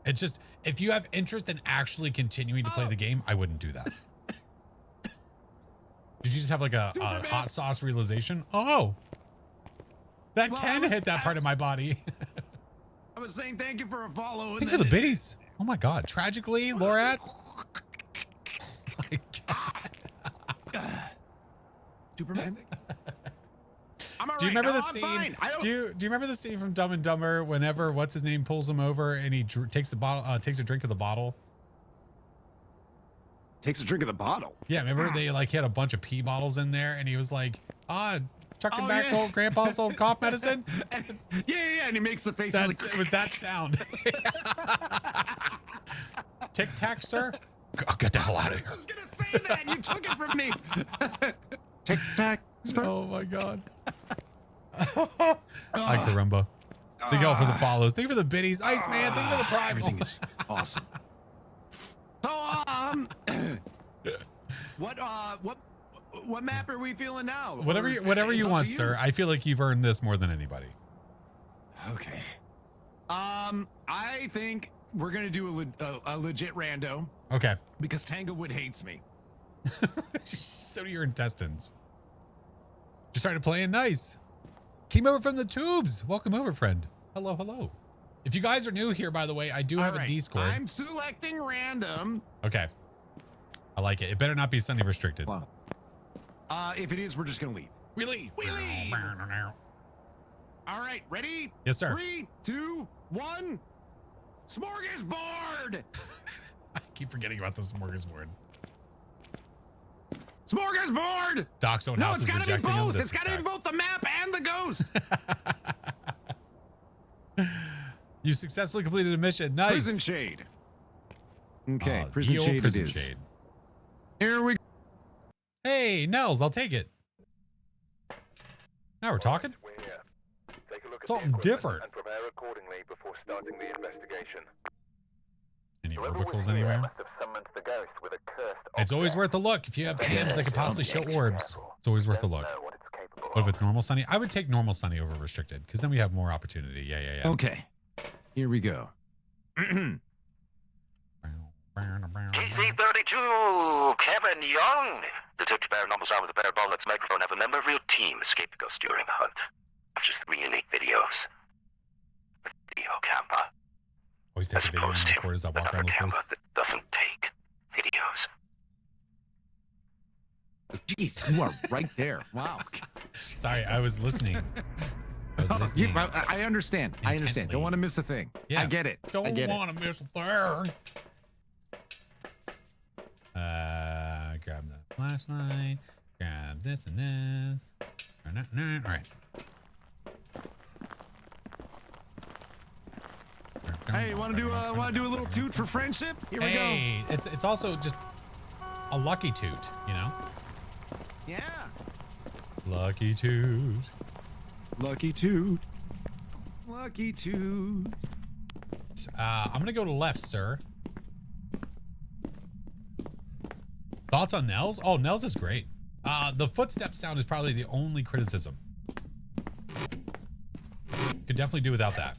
It's just, if you have interest in actually continuing to play the game, I wouldn't do that. Did you just have like a hot sauce realization? Oh, that can hit that part of my body. I was saying thank you for a follow. Thank you for the biddies. Oh my God. Tragically, Lorat. My God. Superman. I'm all Do you right. remember No, the I'm scene? fine. I don't- Do you remember the scene from Dumb and Dumber whenever what's his name pulls him over and he takes the bottle, takes a drink of the bottle? Takes a drink of the bottle. Yeah, remember they like he had a bunch of pee bottles in there and he was like, chucking back old grandpa's old cough medicine. Yeah, and he makes the face. That's, Like, it was that sound. Tic Tac, sir. Oh, get the hell out of here. I was gonna say that. You took it from me. Tic Tac. Oh my God. Hi, Karumba. Thank you all for the follows. Thank you for the biddies. Iceman, thank you for the prime. Everything is awesome. So, what map are we feeling now? Whatever you It's up want, to you. sir. I feel like you've earned this more than anybody. Okay. I think we're gonna do a legit rando Okay. because Tanglewood hates me. So do your intestines. Just started playing nice. Came over from the tubes. Welcome over, friend. Hello, hello. If you guys are new here, by the way, I do have All right, a Discord. I'm selecting random. Okay. I like it. It better not be Sunday restricted. Wow. If it is, we're just gonna leave. We leave. We leave. All right, ready? Yes, sir. 3, 2, 1. Smorgasbord! I keep forgetting about the smorgasbord. Smorgasbord! Doc's own No, house it's is gotta be rejecting him. both. This It's gotta be sucks. both the map and the ghost. You successfully completed a mission. Nice. Prison shade. Okay, Oh, prison ye old shade prison it is. shade. Here we go. Hey, Nels, I'll take it. Now we're talking. We're here. Take a look at Something the equipment different. and prepare accordingly before starting the investigation. Any Whoever orbicals was here anywhere? must have summoned the ghost with a cursed It's always object. worth a look. If you have cams that could possibly show object. orbs, it's always worth a look. Know what it's capable What if of. it's normal sunny? I would take normal sunny over restricted because then we have more opportunity. Yeah. Okay, here we go. TC32, Kevin Young. Detective Baron almost out with a better bullets microphone. Have a member of your team escape the ghost during the hunt. I've just 3 unique videos. With video camera. Always take As a video and opposed to record as I walk another around the camera field. that doesn't take videos. Jeez, you are right there. Wow. Sorry, I was listening. I was listening. I understand. I understand. Intently. Don't want to miss a thing. Yeah. I get it. I Don't get it. want to miss a thing. Grab the flashlight. Grab this and this. All right. Hey, want to do a little toot for friendship? Here we go. Hey, it's also just a lucky toot, you know? Yeah. Lucky toot. Lucky toot. Lucky toot. I'm gonna go to left, sir. Thoughts on Nels? Oh, Nels is great. The footstep sound is probably the only criticism. Could definitely do without that.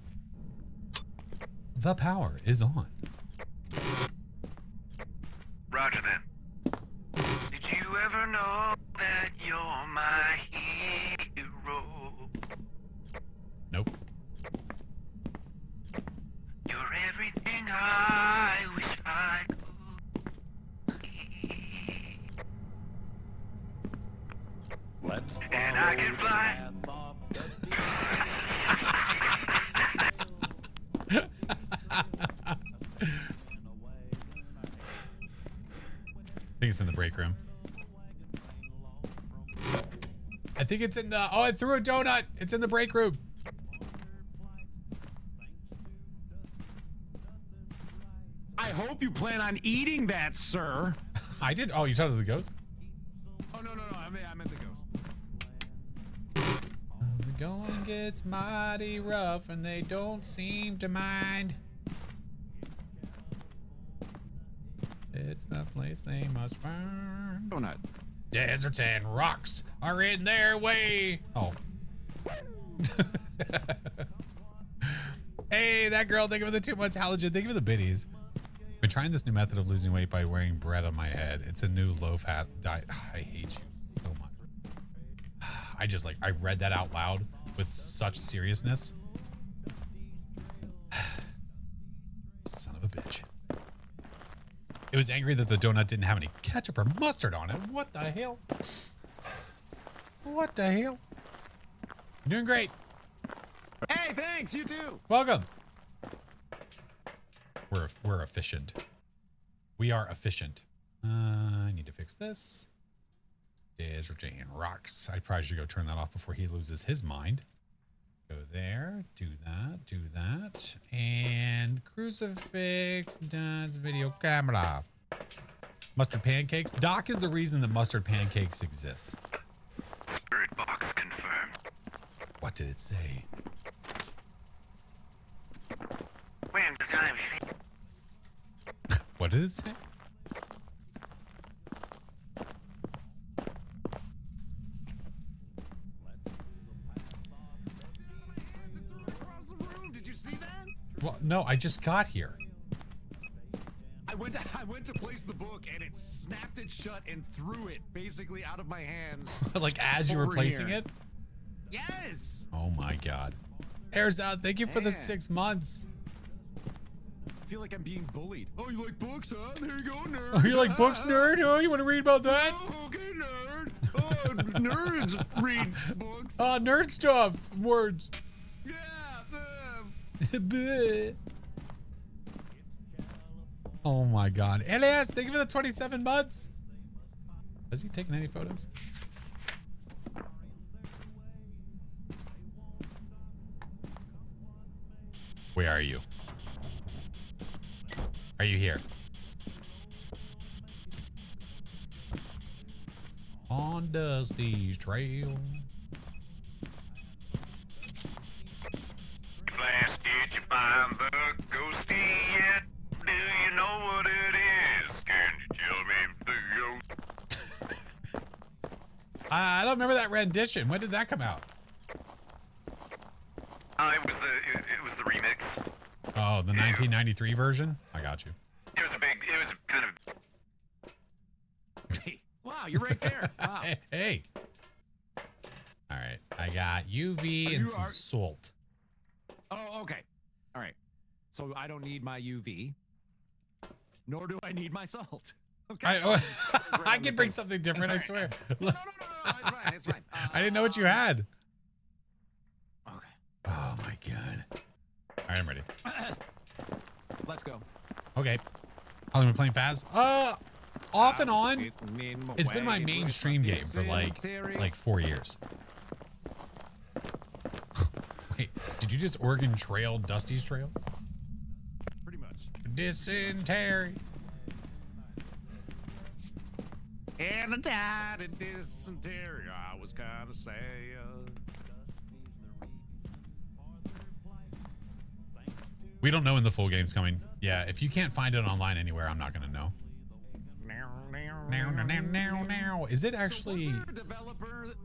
The power is on. Roger then. Did you ever know that you're my hero? Nope. You're everything I wish I could be. And I can fly. I think it's in the break room. I think it's in the... Oh, I threw a donut. It's in the break room. I hope you plan on eating that, sir. I did. Oh, you talked to the ghost? Oh, no. I meant the ghost. The going gets mighty rough and they don't seem to mind. It's the place they must find. Donut. Deserts and rocks are in their way. Oh. Hey, that girl, thank you for the 2 months. Halogen, thank you for the biddies. Been trying this new method of losing weight by wearing bread on my head. It's a new low-fat diet. I hate you so much. I read that out loud with such seriousness. Son of a bitch. It was angry that the donut didn't have any ketchup or mustard on it. What the hell? What the hell? You're doing great. Hey, thanks. You too. Welcome. We're efficient. We are efficient. I need to fix this. Desert and rocks. I probably should go turn that off before he loses his mind. Go there. Do that. And crucifix. That's video camera. Mustard pancakes. Doc is the reason that mustard pancakes exists. Spirit box confirmed. What did it say? When the time. What did it say? Across the room. Did you see that? Well, no, I just got here. I went to place the book and it snapped it shut and threw it basically out of my hands. Like as you were over placing here. it? Yes. Oh my god. Airs out, thank you for the Man. 6 months. I feel like I'm being bullied. Oh, you like books, huh? There you go, nerd. Oh, you like books, nerd? Oh, you want to read about that? Oh, okay, nerd. Oh, nerds read books. Nerd stuff. Words. Yeah. Bleh. Oh my god. Elias, thank you for the 27 months. Has he taken any photos? Where are you? Are you here? On Dusty's trail. Flash, did you find the ghosty yet? Do you know what it is? Can you tell me the ghost? I don't remember that rendition. When did that come out? It was the remix. Oh, the 1993 version? I got you. It was kind of. Wow, you're right there. Wow. Hey. All right. I got UV and some salt. Oh, okay. All right. So I don't need my UV, nor do I need my salt. Okay. I can bring something different, I swear. No. It's fine. It's fine. I didn't know what you had. Okay. Oh my god. All right, I'm ready. Let's go. Okay. How long have we been playing Phas? Off and on. It's been my main stream game for like 4 years. Wait, did you just Oregon Trail Dusty's Trail? Pretty much. Dysentery. And I died of dysentery. I was kind of sad. We don't know when the full game's coming. Yeah, if you can't find it online anywhere, I'm not gonna know. Now. Is it actually? So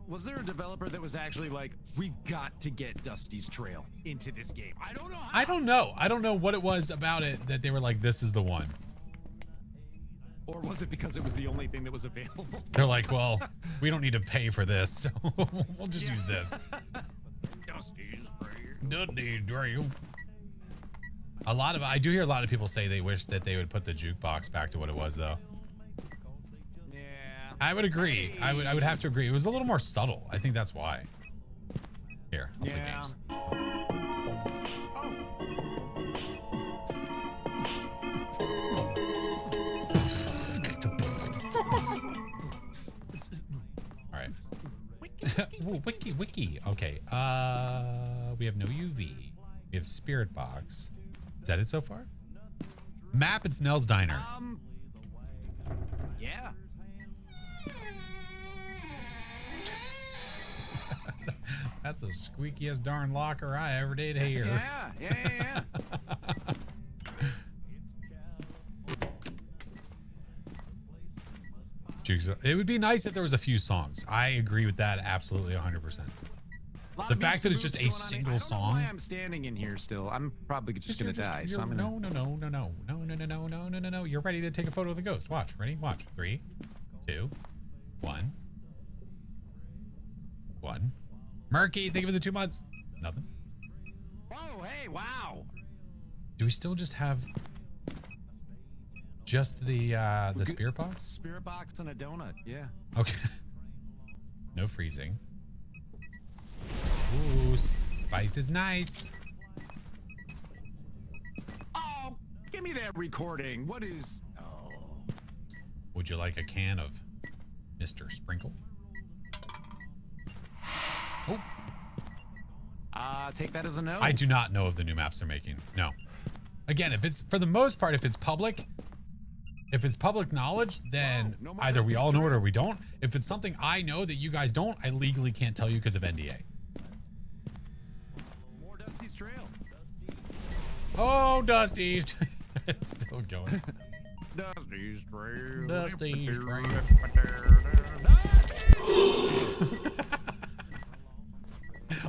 was there a developer that was actually like, we've got to get Dusty's Trail into this game? I don't know. I don't know. I don't know what it was about it that they were like, this is the one. Or was it because it was the only thing that was available? They're like, well, we don't need to pay for this, so we'll just use this. Dusty's Trail. I do hear a lot of people say they wish that they would put the jukebox back to what it was, though. Yeah. I would agree. I would have to agree. It was a little more subtle. I think that's why. Here, I'll play Yeah. games. All right. Ooh, wiki. Okay. We have no UV. We have Spirit Box. Is that it so far? Map, it's Nell's Diner. Yeah. That's the squeakiest darn locker I ever did hear. Yeah. It would be nice if there was a few songs. I agree with that absolutely 100%. The fact that it's just a single song. I don't know why I'm standing in here still. I'm probably just gonna die. So I'm gonna... No. You're ready to take a photo of the ghost. Watch. Ready? Watch. 3, 2, 1. 1. Murky, think of the 2 months. Nothing. Oh, hey, wow. Do we still just have just the spirit box? Spirit box and a donut, yeah. Okay. No freezing. Ooh, spice is nice. Oh, give me that recording. What is... Oh. Would you like a can of Mr. Sprinkle? Oh. Take that as a no. I do not know of the new maps they're making. No. Again, if it's, for the most part, if it's public knowledge, then no more either we all know it Dusty or we don't. If it's something I know that you guys don't, I legally can't tell you because of NDA. More Dusty's Trail. Oh, Dusty's. It's still going. Dusty's Trail. Dusty's Trail.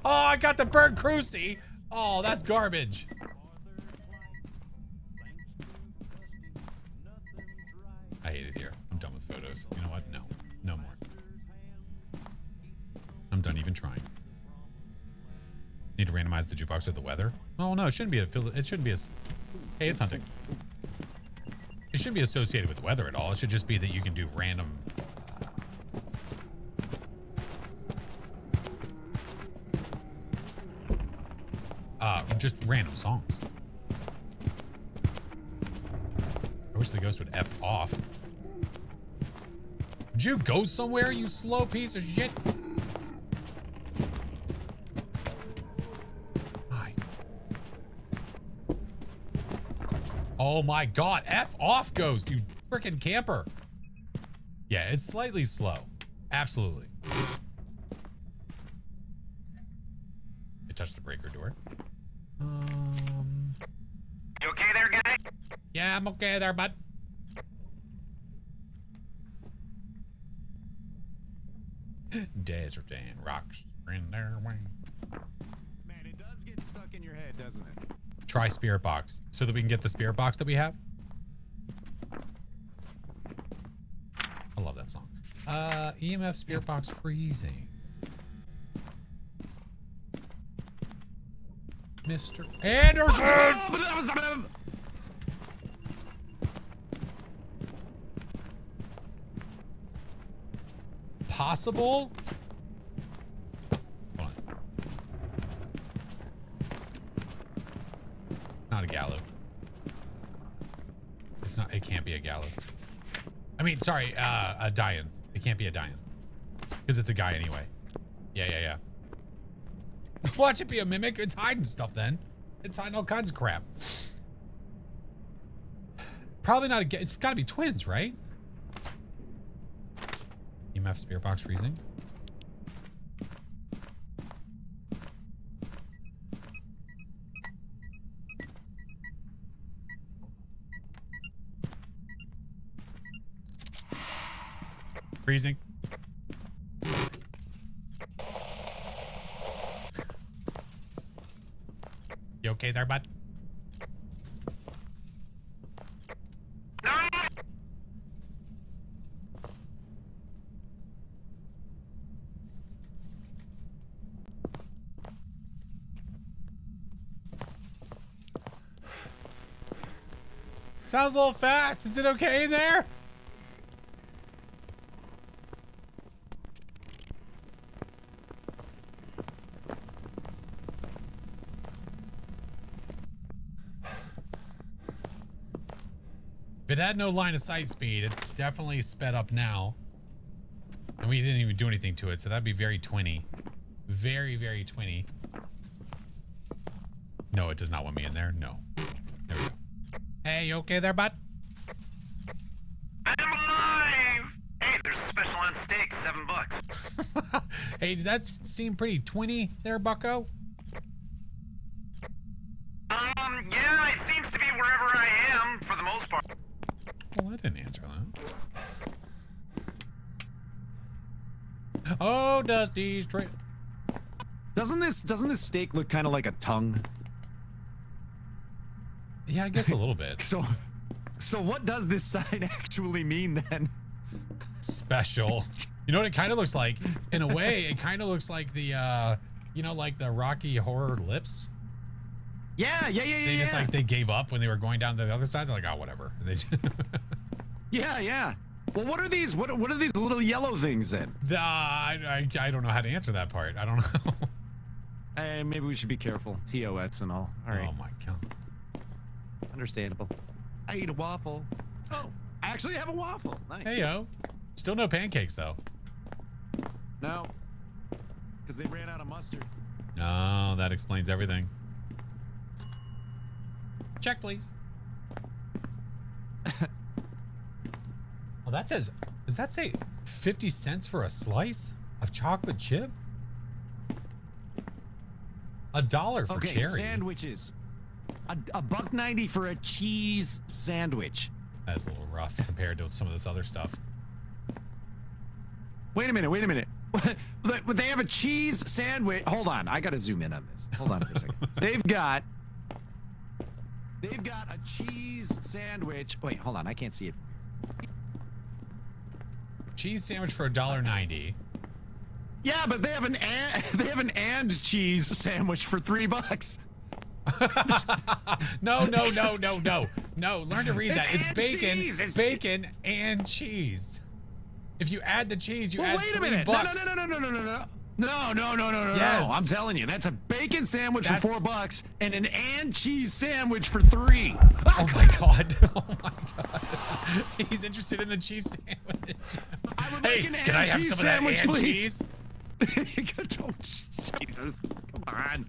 Oh, I got the bird cruci. Oh, that's garbage. I hate it here. I'm done with photos. You know what? No. No more. I'm done even trying. Need to randomize the jukebox with the weather? Oh, no. It shouldn't be it shouldn't be a... Hey, it's hunting. It shouldn't be associated with weather at all. It should just be that you can do random... just random songs. I wish the ghost would F off. Did you go somewhere, you slow piece of shit? Hi. Oh my god, F off, ghost, you freaking camper. Yeah, it's slightly slow. Absolutely. I touched the breaker door. You okay there, guy? Yeah, I'm okay there, bud. Desert and rocks in their way. Man, it does get stuck in your head, doesn't it? Try spirit box so that we can get the spirit box that we have. I love that song. EMF spirit box freezing. Mr. Anderson! Possible? Hold on. Not a gallows. It's not, it can't be a gallows. I mean, sorry, a Dian. It can't be a Dian. Because it's a guy anyway. Yeah. Watch it be a mimic. It's hiding stuff then. It's hiding all kinds of crap. Probably not a... It's gotta be twins, right? EMF spirit box freezing. Freezing. You okay there, bud? Sounds a little fast. Is it okay in there? If it had no line of sight speed, it's definitely sped up now. And we didn't even do anything to it, so that'd be very twinny. Very, very twinny. No, it does not want me in there. No. There we go. Hey, you okay there, bud? I'm alive! Hey, there's a special on steaks. $7. Hey, does that seem pretty twinny there, bucko? Yeah, it seems to be wherever I am for the most part. Well, I didn't answer that. Oh, Dusty's trail. Doesn't this steak look kind of like a tongue? Yeah, I guess a little bit. So what does this sign actually mean then? Special. You know what it kind of looks like? In a way, it kind of looks like the, like the Rocky Horror lips. Yeah. They just like they gave up when they were going down to the other side. They're like, oh, whatever. They Yeah. Well, what are these? What are these little yellow things then? I don't know how to answer that part. I don't know. Hey, maybe we should be careful. TOS and all. All right. Oh my god. Understandable. I eat a waffle. Oh, I actually have a waffle. Nice. Hey yo. Still no pancakes though. No, because they ran out of mustard. No, that explains everything. Check, please. Well, that says, does that say 50 cents for a slice of chocolate chip? $1 for Okay, cherry. sandwiches. $1.90 for a cheese sandwich. That's a little rough compared to some of this other stuff. Wait a minute. They have a cheese sandwich. Hold on, I gotta zoom in on this. Hold on for a second. They've got a cheese sandwich. Wait, hold on, I can't see it. Cheese sandwich for $1.90. Yeah, but they have an and cheese sandwich for $3. No. Learn to read that. It's and bacon, cheese. bacon and cheese. If you add the cheese, you add wait a $3. minute. No. Yes. I'm telling you, that's a bacon sandwich That's- for $4 and an and cheese sandwich for $3. Oh my god. Oh my god. He's interested in the cheese sandwich. I would Hey, like an can I and have cheese some of that sandwich, and please? cheese? Don't, Jesus, come on.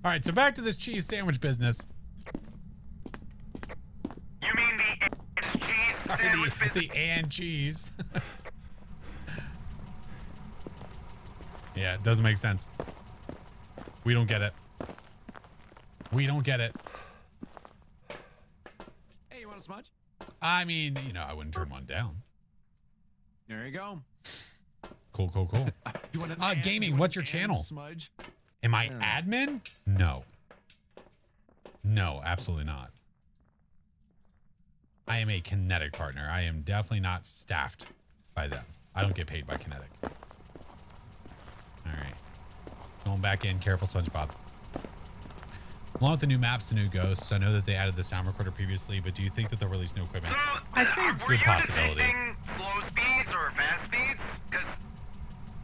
All right, so back to this cheese sandwich business. You mean the cheese Sorry, sandwich business? the and cheese. Yeah, it doesn't make sense. We don't get it. We don't get it. Hey, you want a smudge? I mean, I wouldn't turn one down. There you go. Cool. You want Gaming, what's your channel? Smudge? Am I admin? No. No, absolutely not. I am a Kinetic partner. I am definitely not staffed by them. I don't get paid by Kinetic. All right. Going back in. Careful, SpongeBob. Along with the new maps, the new ghosts, I know that they added the sound recorder previously, but do you think that they'll release new equipment? So, I'd say it's a were good you possibility. detecting slow speeds or fast speeds? Because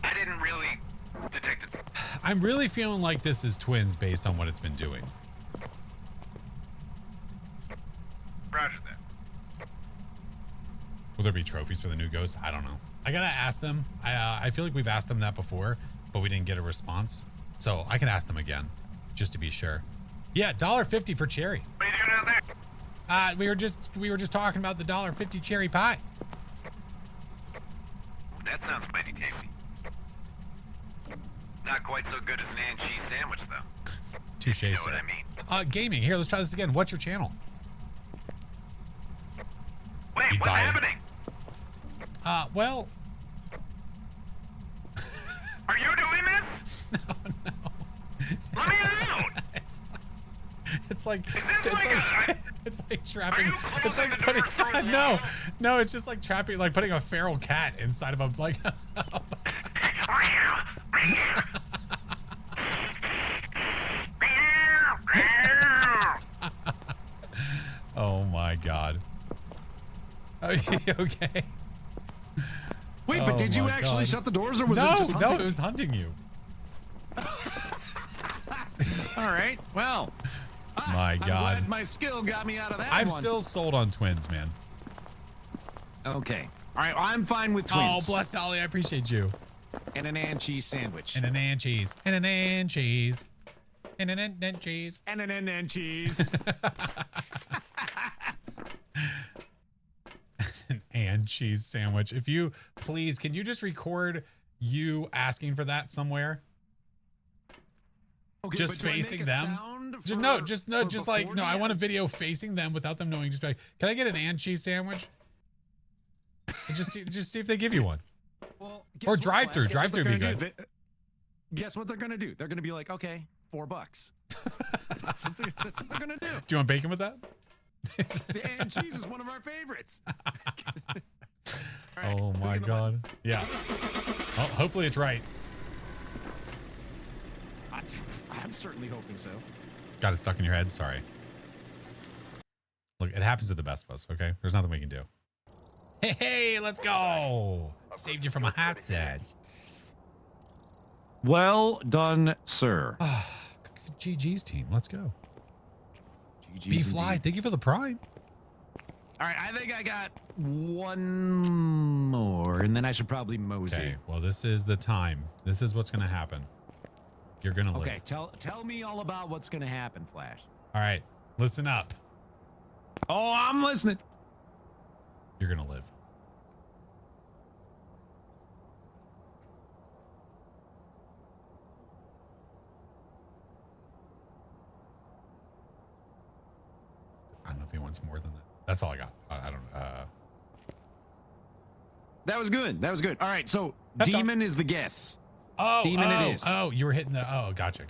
I didn't really detect it. I'm really feeling like this is Twins based on what it's been doing. Roger that. Will there be trophies for the new ghosts? I don't know. I gotta ask them. I feel like we've asked them that before, but we didn't get a response. So I can ask them again, just to be sure. Yeah, $1.50 for cherry. What are you doing out there? We were just talking about the $1.50 cherry pie. That sounds mighty tasty. Not quite so good as an and cheese sandwich, though. Touche, You know sir. what I mean? Gaming. Here, let's try this again. What's your channel? Wait, You'd what's buy it. happening? Well. Are you doing this? No. Let me alone! It's like this it's like trapping. Are you It's like closing the putting door for a no, wall? no. It's just like trapping, like putting a feral cat inside of a like. Oh my god. Okay. Wait, Oh but did you my actually God. shut the doors, or was No, it just hunting? no, it was hunting you. All right. Well, My I'm God. glad my skill got me out of that I'm one. still sold on twins, man. Okay. All right. I'm fine with twins. Oh, bless Dolly. I appreciate you. And an and cheese sandwich. And an and cheese. And an and cheese. And an and cheese. And an and cheese. An and cheese sandwich. If you please, can you just record you asking for that somewhere? Okay, Just but do I make facing a them. sound Just for like before no. the I want a end? video facing them without them knowing. Just be like, can I get an and cheese sandwich? And just see if they give you one. Well, Or guess what, drive-through. Flash? Guess what Drive-through they're be gonna good. do? Guess what they're gonna do? They're gonna be like, okay, $4. That's what they're gonna do. Do you want bacon with that? The and cheese is one of our favorites. All right, Oh my look at the God. Yeah. Oh, hopefully it's right. I'm certainly hoping so. Got it stuck in your head. Sorry. Look, it happens to the best of us. Okay, there's nothing we can do. Hey, let's go. Saved you from a hot sauce. Well done, sir. GG's team. Let's go. GG's Be fly. indeed. Thank you for the prime. All right, I think I got one more, and then I should probably mosey. Okay. Well, this is the time. This is what's gonna happen. You're gonna live. Okay, tell me all about what's gonna happen, Flash. All right. Listen up. Oh, I'm listening. You're gonna live. I don't know if he wants more than that. That's all I got. I don't. That was good. That was good. All right, so Pep talk. demon is the guess. Oh, Demon it is. Oh, you were hitting the. Oh, gotcha.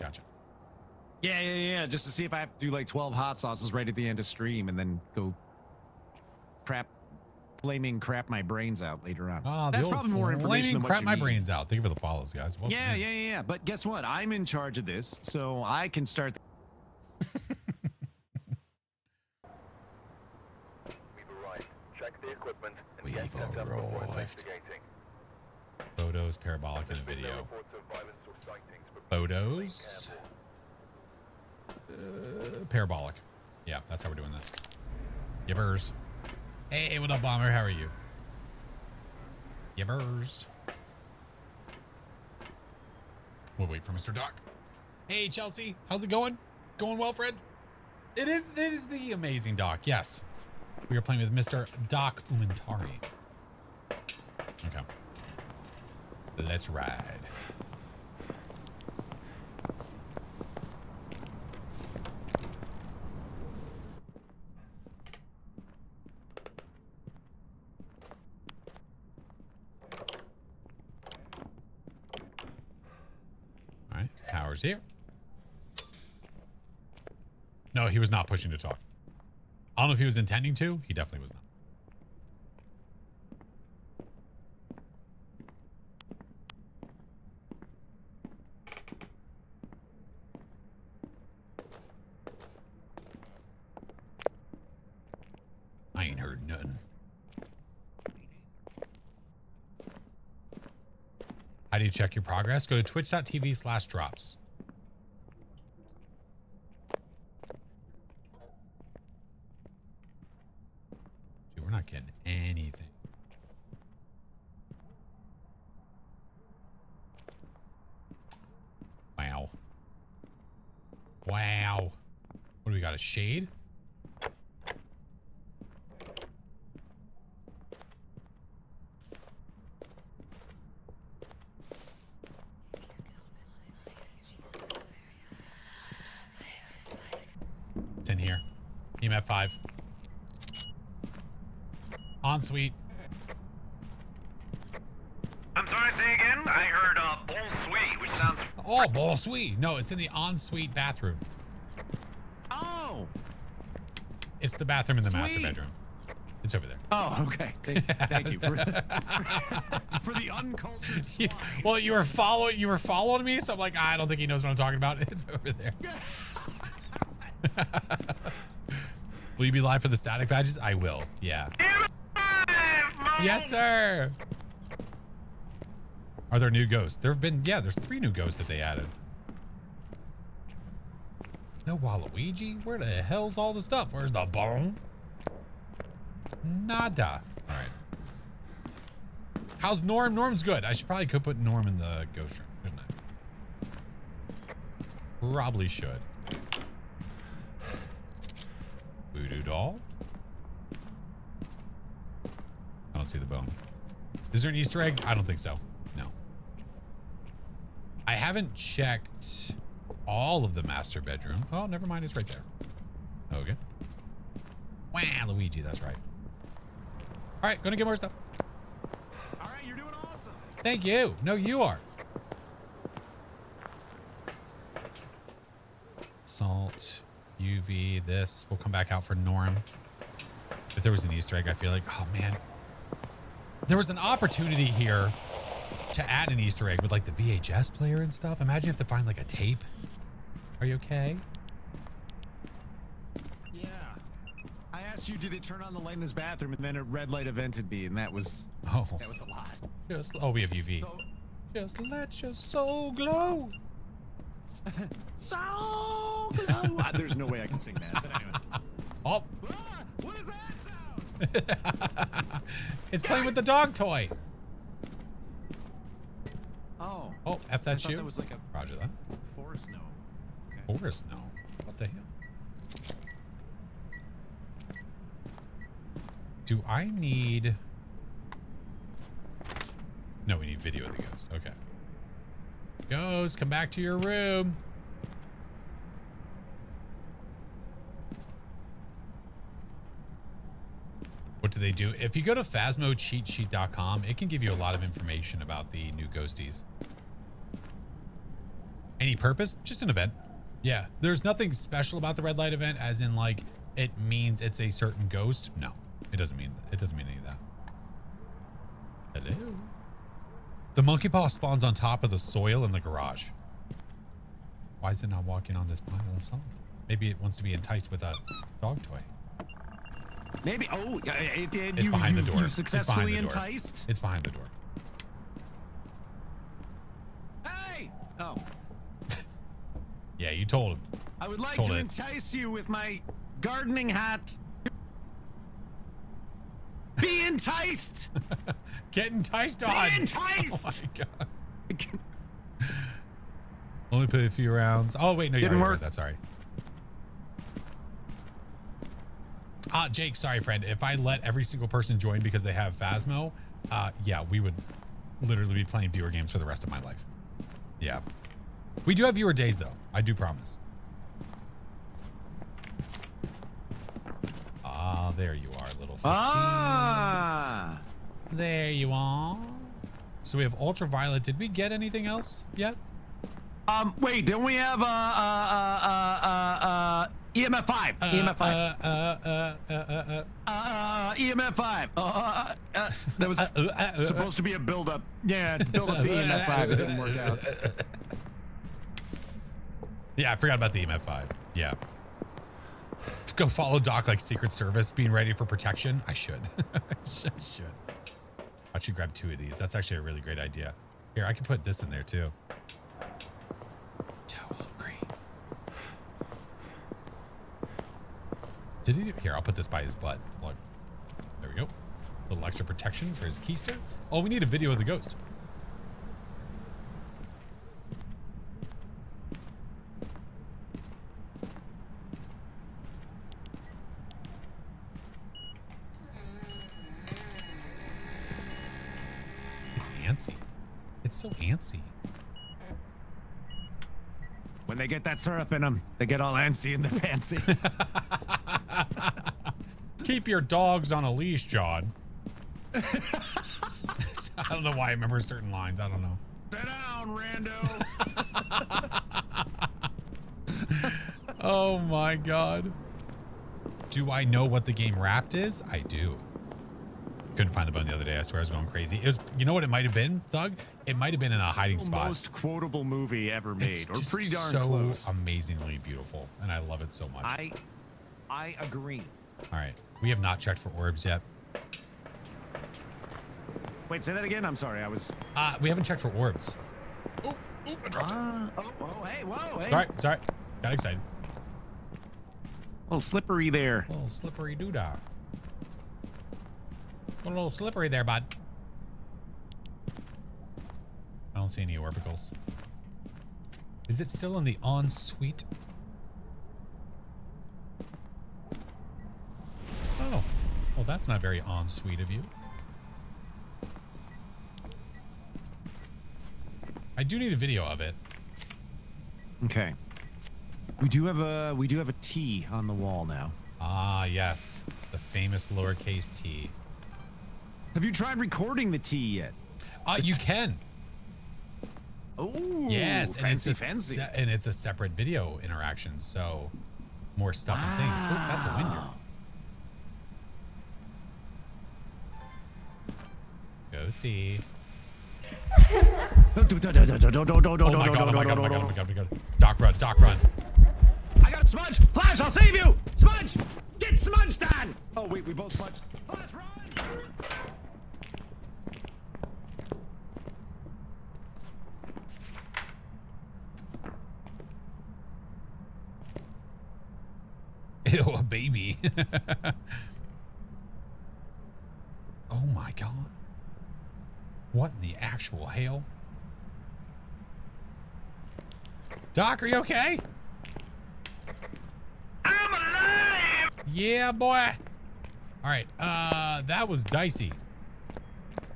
Yeah. Just to see if I have to do like 12 hot sauces right at the end of stream, and then go flaming crap my brains out later on. Oh, That's probably more information than what crap you my need. brains out. Thank you for the follows, guys. Well, Yeah. But guess what? I'm in charge of this, so I can start. We've arrived. Check the equipment and We've get set up before arrived. investigating. Photos, parabolic, and a There's been no video. reports of violence or sightings, but Photos. Parabolic. Yeah, that's how we're doing this. Yibbers. Hey, what up, Bomber? How are you? Yibbers. We'll wait for Mr. Doc. Hey, Chelsea. How's it going? Going well, Fred? It is the amazing Doc. Yes. We are playing with Mr. Doc Umantari. Okay. Let's ride. All right, power's here. No, he was not pushing to talk. I don't know if he was intending to. He definitely was not. I ain't heard nothing. How do you check your progress? Go to twitch.tv/drops. Dude, we're not getting anything. Wow. Wow. What do we got? A shade? It's in here. EMF 5. Ensuite. I'm sorry, say again? I heard bon suite, which sounds... Oh, bon suite. No, it's in the ensuite bathroom. Oh. It's the bathroom in the master Sweet. bedroom. It's over there. Oh, okay. Thank you for the uncultured swine. Well, you were following me, so I'm like, I don't think he knows what I'm talking about. It's over there. Will you be live for the static badges? I will. Yeah. Yes, sir. Are there new ghosts? There have been, yeah, there's 3 new ghosts that they added. No Waluigi? Where the hell's all the stuff? Where's the bone? Nada. All right. How's Norm? Norm's good. I should probably could put Norm in the ghost room, shouldn't I? Probably should. Voodoo doll. I don't see the bone. Is there an Easter egg? I don't think so. No. I haven't checked all of the master bedroom. Oh, never mind. It's right there. Okay. Wow, Luigi. That's right. All right. Gonna get more stuff. All right, you're doing awesome. Thank you. No, you are. Salt, UV, this. We'll come back out for Norm. If there was an Easter egg, I feel like, oh man. There was an opportunity here to add an Easter egg with like the VHS player and stuff. Imagine you have to find like a tape. Are you okay? Yeah. I asked you, did it turn on the light in his bathroom, and then a red light evented me, and that was a lot. Oh, we have UV. So, just let your soul glow. so glow. There's no way I can sing that. But anyway. Oh. Ah, what is that sound? It's playing with the dog toy. Oh. Oh, F that I thought shoe. that was like a Roger that. forest gnome. Forest gnome. What the hell? Do I need... No, we need video of the ghost. Okay. Ghost, come back to your room. What do they do? If you go to phasmocheatsheet.com, it can give you a lot of information about the new ghosties. Any purpose? Just an event. Yeah, there's nothing special about the red light event, as in like it means it's a certain ghost. No, it doesn't mean any of that. Hello. The monkey paw spawns on top of the soil in the garage. Why is it not walking on this pile of salt? Maybe it wants to be enticed with a dog toy. Maybe. Oh, it did. It's behind the door. You It's successfully behind the door. enticed. It's behind the door. Hey! Oh. Yeah, you told him. I would like Told to it. entice you with my gardening hat. Be enticed! Get enticed on. Be enticed! Oh my god. Only play a few rounds. Oh wait, no, you Didn't already work. read that. Sorry. Jake, sorry, friend. If I let every single person join because they have Phasmo, yeah, we would literally be playing viewer games for the rest of my life. Yeah. We do have viewer days, though. I do promise. Ah, there you are, little 15s. Ah! There you are. So we have ultraviolet. Did we get anything else yet? Wait, don't we have EMF 5? EMF 5. EMF 5. That was supposed to be a build-up. Yeah, build up to EMF 5. It didn't work out. Yeah, I forgot about the EMF 5. Yeah. Go follow Doc like Secret Service, being ready for protection. I should. I should. I should grab 2 of these. That's actually a really great idea. Here, I can put this in there too. So hungry. Did he? Here, I'll put this by his butt. Look. There we go. A little extra protection for his keister. Oh, we need a video of the ghost. It's antsy. It's so antsy. When they get that syrup in them, they get all antsy in their fancy. Keep your dogs on a leash, John. I don't know why I remember certain lines. I don't know. Sit down, rando. Oh my god. Do I know what the game Raft is? I do. Couldn't find the button the other day. I swear I was going crazy. It was, you know what it might have been, Thug? It might have been in a hiding spot. Most quotable movie ever made, It's or just pretty darn so close. amazingly beautiful, and I love it so much. I agree. All right, we have not checked for orbs yet. Wait, say that again. I'm sorry. I was. We haven't checked for orbs. I dropped it. Hey, whoa, hey. Sorry. Got excited. A little slippery there. A little slippery doodah. A little slippery there, bud. I don't see any orbicals. Is it still in the ensuite? Oh. Well, that's not very ensuite of you. I do need a video of it. Okay. We do have a T on the wall now. Ah, yes. The famous lowercase t. Have you tried recording the T yet? You can. Oh, yes, fancy. And it's a separate video interaction, so more stuff and things. Oh, that's a window. Ghosty. Oh my god. Doc run. I got Smudge! Flash, I'll save you! Smudge! Get Smudge done! Oh wait, we both smudged. Flash, run! Ew, a baby. Oh my god. What in the actual hell? Doc, are you okay? I'm alive! Yeah, boy. All right, that was dicey.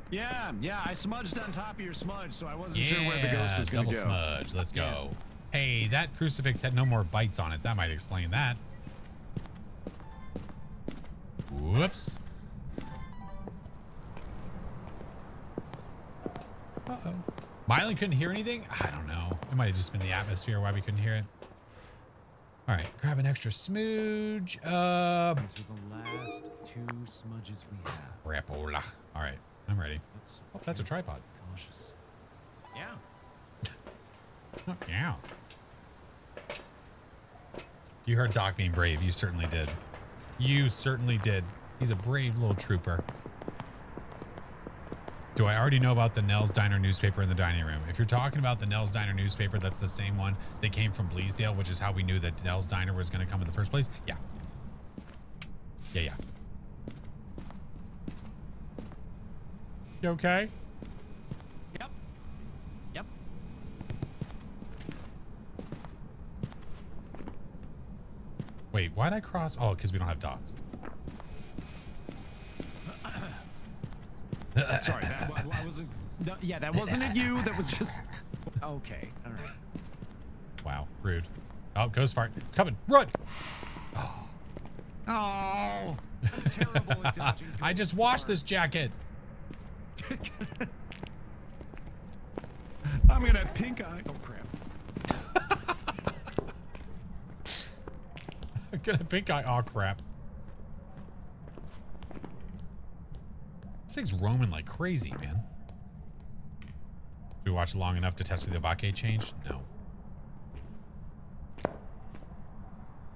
Yeah, I smudged on top of your smudge, so I wasn't sure where the ghost was gonna double go. smudge. Let's go. Hey, that crucifix had no more bites on it. That might explain that. Whoops. Uh-oh. Mylan couldn't hear anything? I don't know. It might have just been the atmosphere why we couldn't hear it. All right, grab an extra smooge. These are the last two smudges we have. Crapola. All right, I'm ready. Oh, that's a tripod. Cautious. Yeah. Oh, yeah. You heard Doc being brave. You certainly did. You certainly did. He's a brave little trooper. Do I already know about the Nell's Diner newspaper in the dining room? If you're talking about the Nell's Diner newspaper, that's the same one that came from Bleasdale, which is how we knew that Nell's Diner was going to come in the first place. Yeah. Yeah. You okay? Yep. Wait, why'd I cross? Oh, because we don't have dots. Sorry, I wasn't. No, yeah, that wasn't at you. That was just. Okay, all right. Wow, rude. Oh, ghost fart. It's coming. Run! Oh, terrible at dodging. I just washed this jacket. I'm gonna have pink eye. Oh crap. I'm gonna pink eye. Oh crap. This thing's roaming like crazy, man. Did we watch long enough to test for the Abake change? No.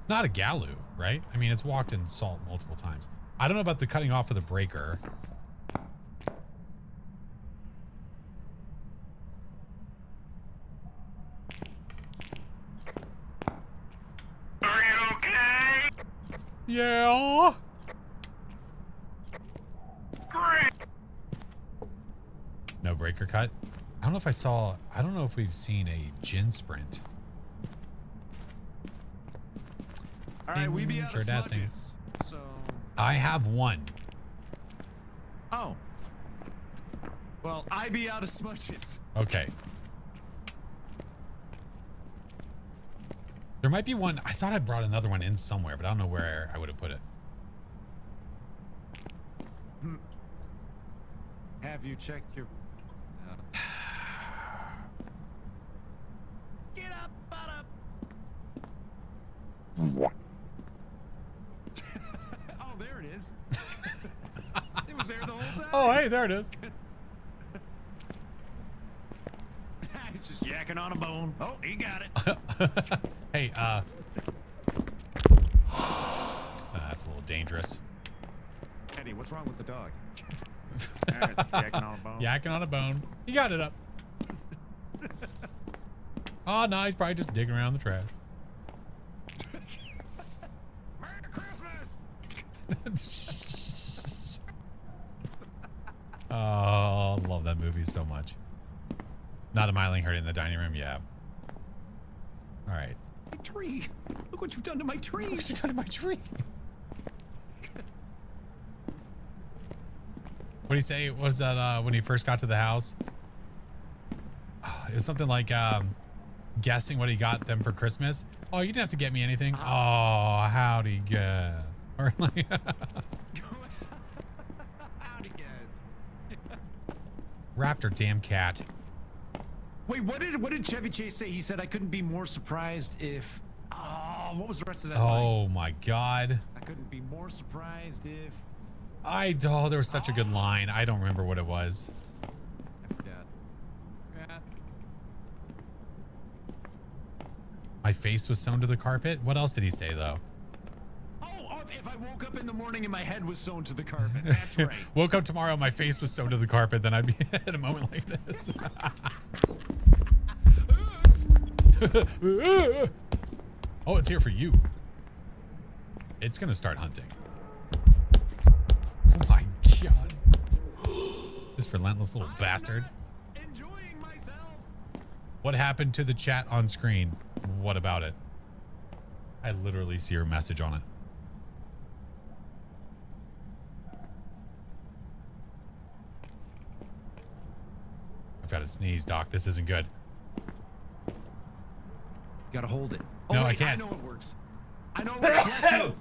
Not a Galu, right? I mean, it's walked in salt multiple times. I don't know about the cutting off of the breaker. Are you okay? Yeah. Great. No breaker cut. I don't know if we've seen a gin sprint. All right, we be out of Interesting. smudges. So. I have one. Oh. Well, I be out of smudges. Okay. There might be one. I thought I brought another one in somewhere, but I don't know where I would have put it. Have you checked your? Get up, butt up. Oh, there it is. It was there the whole time. Oh, hey, there it is. He's just yakking on a bone. Oh, he got it. Hey, that's a little dangerous. Eddie, what's wrong with the dog? Yakking on a bone. Yakking on a bone. He got it up. Oh, no, he's probably just digging around the trash. Merry Christmas! Oh, love that movie so much. Not a miling hurt in the dining room. Yeah. All right. My tree. Look what you've done to my tree. Look what you've done to my tree. What did he say? What was that when he first got to the house? Oh, it was something like guessing what he got them for Christmas. Oh, you didn't have to get me anything. Oh, how'd he guess? Or like How'd he guess? Raptor damn cat. Wait, what did Chevy Chase say? He said I couldn't be more surprised if. Oh, what was the rest of that line? Oh my god. I couldn't be more surprised if. Oh, there was such a good line. I don't remember what it was. I forgot. Yeah. My face was sewn to the carpet. What else did he say though? Oh, if I woke up in the morning and my head was sewn to the carpet. That's right. Woke up tomorrow, my face was sewn to the carpet, then I'd be in a moment like this. Oh, it's here for you. It's gonna start hunting. Oh my god. This relentless little bastard. Enjoying myself. What happened to the chat on screen? What about it? I literally see your message on it. I've got to sneeze, Doc. This isn't good. You gotta hold it. Oh, No, wait, I can't. I know it works. I know it works. Bless you.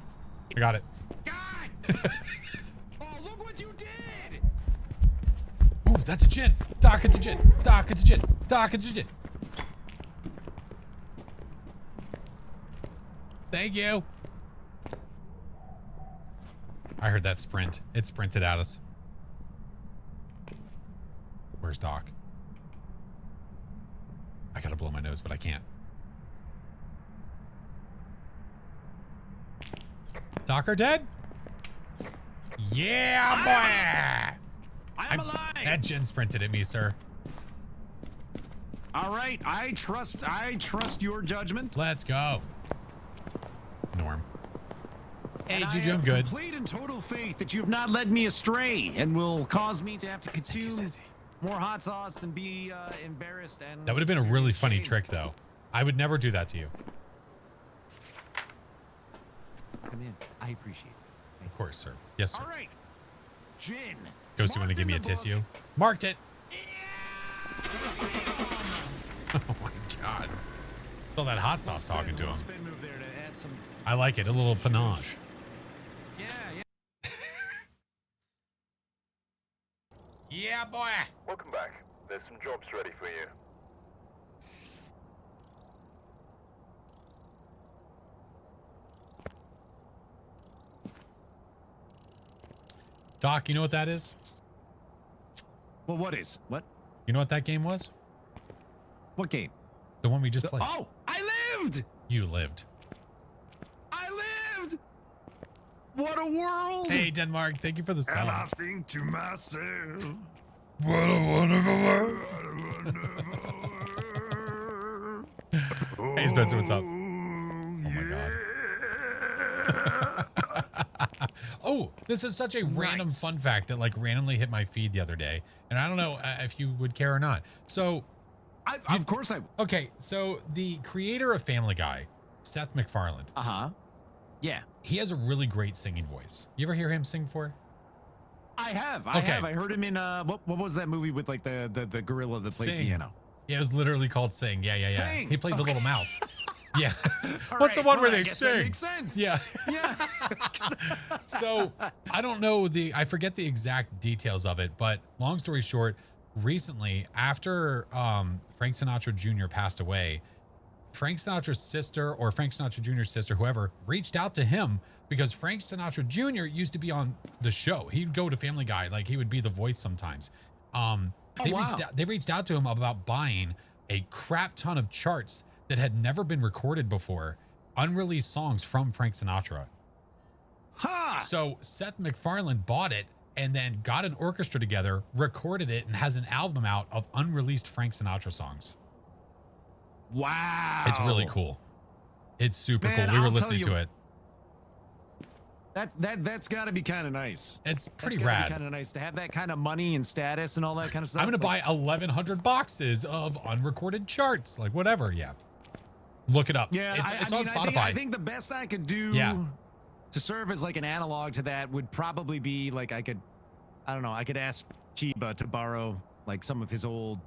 I got it. God! Oh, look what you did! Ooh, that's a gin. Doc, it's a gin. Doc, it's a gin. Doc, it's a gin. Thank you. I heard that sprint. It sprinted at us. Where's Doc? I gotta blow my nose, but I can't. Doc are dead? Yeah, boy! I'm alive! That gin sprinted at me, sir. All right, I trust your judgment. Let's go. Norm. Hey, And Juju, I I'm have good. complete and total faith that you have not led me astray and will cause me to have to consume Sissy. more hot sauce and be embarrassed and. That would have been a really funny ashamed. trick, though. I would never do that to you. Come in. I appreciate it. Of course, sir. Yes, sir. All right. Gin. Ghost, you want to Marked give me a in the book. tissue? Marked it. Oh my god. All that hot sauce talking to him. Spin move there to add some. I like it. A little panache. Yeah, yeah. Yeah, boy. Welcome back. There's some jobs ready for you. Doc, you know what that is? Well, what is? What? You know what that game was? What game? The one we just played. Oh, I lived! You lived. I lived! What a world! Hey, Denmark. Thank you for the And I sound. think to myself, What a wonderful world. what a wonderful world. Hey, Spencer, what's up? Oh my God. Oh, this is such a random Nice. fun fact that like randomly hit my feed the other day. And I don't know if you would care or not. So, Of course I. okay. So the creator of Family Guy, Seth MacFarlane, Yeah. he has a really great singing voice. You ever hear him sing before? I have. Okay. I heard him in what was that movie with like the gorilla that played Sing. piano? Yeah, it was literally called Sing. Yeah. Sing. He played the Okay. little mouse. Yeah. All What's the right, one where well, I they guess that sing? makes sense. Yeah. Yeah. So I don't know I forget the exact details of it, but long story short, recently after Frank Sinatra Jr. passed away, Frank Sinatra's sister or Frank Sinatra Jr.'s sister, whoever, reached out to him because Frank Sinatra Jr. used to be on the show. He'd go to Family Guy, like he would be the voice sometimes. They reached out to him about buying a crap ton of charts that had never been recorded before, unreleased songs from Frank Sinatra. Ha! So Seth MacFarlane bought it and then got an orchestra together, recorded it, and has an album out of unreleased Frank Sinatra songs. Wow. It's really cool. It's super Man, cool. We were I'll tell listening you- to it. That's got to be kind of nice. It's pretty That's gotta rad. be kind of nice to have that kind of money and status and all that kind of stuff. I'm going to Like, buy 1,100 boxes of unrecorded charts, like whatever. Yeah. Look it up. Yeah, It's I on mean, Spotify. I think the best I could do to serve as like an analog to that would probably be like I could ask Chiba to borrow like some of his old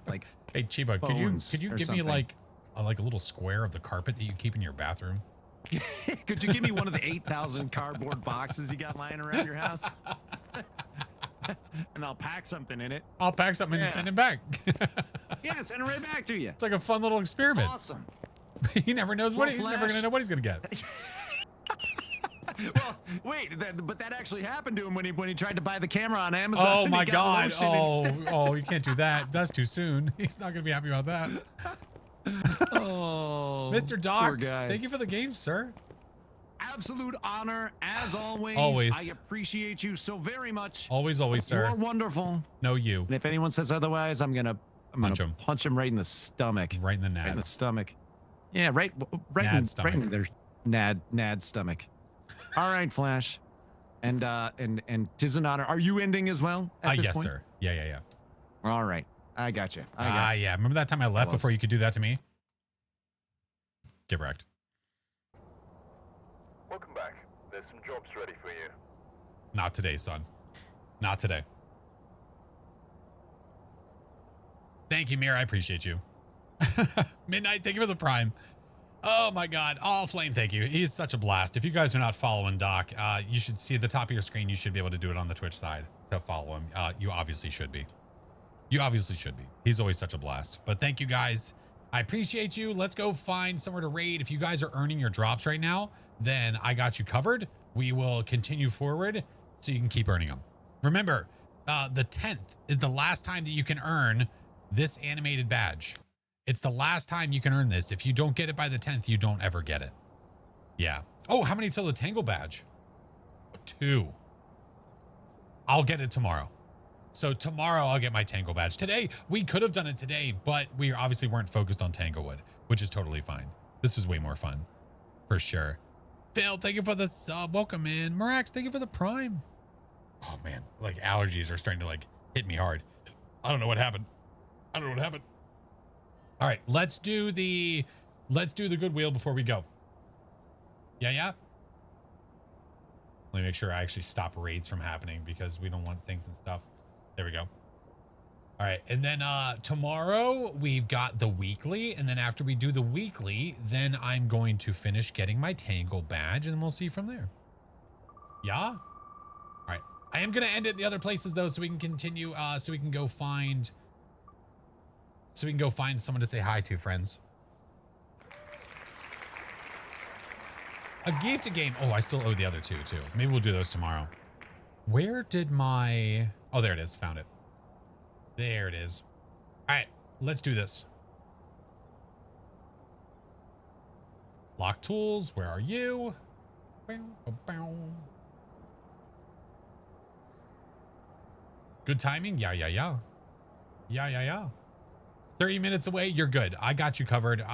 like. Hey Chiba, could you or give me something. like a little square of the carpet that you keep in your bathroom? Could you give me one of the 8,000 cardboard boxes you got lying around your house? And I'll pack something in it. I'll pack something and send it back. Yeah, send it right back to you. It's like a fun little experiment. Awesome. He never knows what Well, he's never Flash- gonna know what he's gonna get. Well, wait, but that actually happened to him when he tried to buy the camera on Amazon. Oh and my he got god! lotion Oh, instead. oh, you can't do that. That's too soon. He's not gonna be happy about that. Oh, Mr. Doc, poor guy. thank you for the game, sir. Absolute honor, as always. Always. I appreciate you so very much. Always, sir. You're wonderful. No, you. And if anyone says otherwise, I'm gonna punch him right in the stomach. Right in the Right in the nads. stomach. Yeah, right Stomach. in their nad stomach. All right, Flash. And tis an honor. Are you ending as well at this Yes, point? sir. Yeah. All right. I got you. I got you. Yeah. Remember that time I left Close. before you could do that to me? Get wrecked. Welcome back. There's some jobs ready for you. Not today, son. Not today. Thank you, Mir. I appreciate you. Midnight, thank you for the prime. Oh my God. Oh, Flame, thank you. He's such a blast. If you guys are not following Doc, you should see at the top of your screen. You should be able to do it on the Twitch side to follow him. You obviously should be. You obviously should be. He's always such a blast. But thank you guys. I appreciate you. Let's go find somewhere to raid. If you guys are earning your drops right now, then I got you covered. We will continue forward so you can keep earning them. Remember, the 10th is the last time that you can earn this animated badge. It's the last time you can earn this. If you don't get it by the 10th, you don't ever get it. Yeah. Oh, how many till the Tangle badge? 2. I'll get it tomorrow. So tomorrow I'll get my Tangle badge. Today, we could have done it today, but we obviously weren't focused on Tanglewood, which is totally fine. This was way more fun. For sure. Phil, thank you for the sub. Welcome in. Marax, thank you for the prime. Oh man, like allergies are starting to like hit me hard. I don't know what happened. All right, let's do the Goodwill before we go. Yeah. Let me make sure I actually stop raids from happening because we don't want things and stuff. There we go. All right, and then tomorrow we've got the weekly, and then after we do the weekly, then I'm going to finish getting my Tangle badge, and then we'll see from there. Yeah? All right. I am going to end it in the other places, though, so we can continue, so we can go find someone to say hi to, friends. A gift, a game. Oh, I still owe the other two, too. Maybe we'll do those tomorrow. Where did my... Oh, there it is. Found it. There it is. All right, let's do this. Lock tools, where are you? Good timing? Yeah. 30 minutes away, you're good. I got you covered.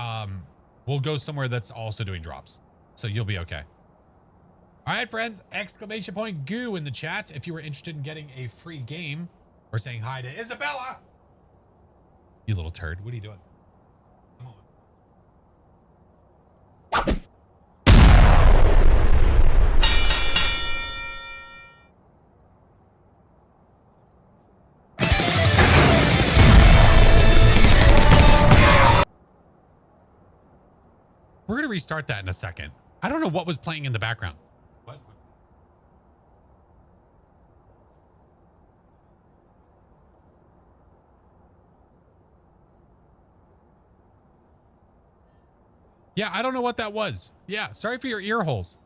We'll go somewhere that's also doing drops. So you'll be okay. All right, friends, exclamation point goo in the chat if you were interested in getting a free game or saying hi to Isabella. You little turd, what are you doing? Come on. We're going to restart that in a second. I don't know what was playing in the background. What? Yeah, I don't know what that was. Yeah, sorry for your ear holes.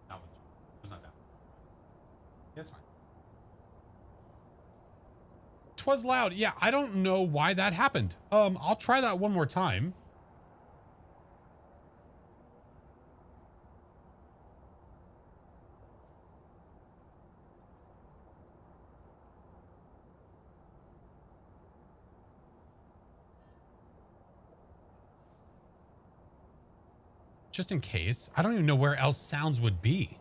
That one. It was not that. Yeah, it's fine. 'Twas loud. Yeah, I don't know why that happened. I'll try that one more time. just in case. I don't even know where else sounds would be.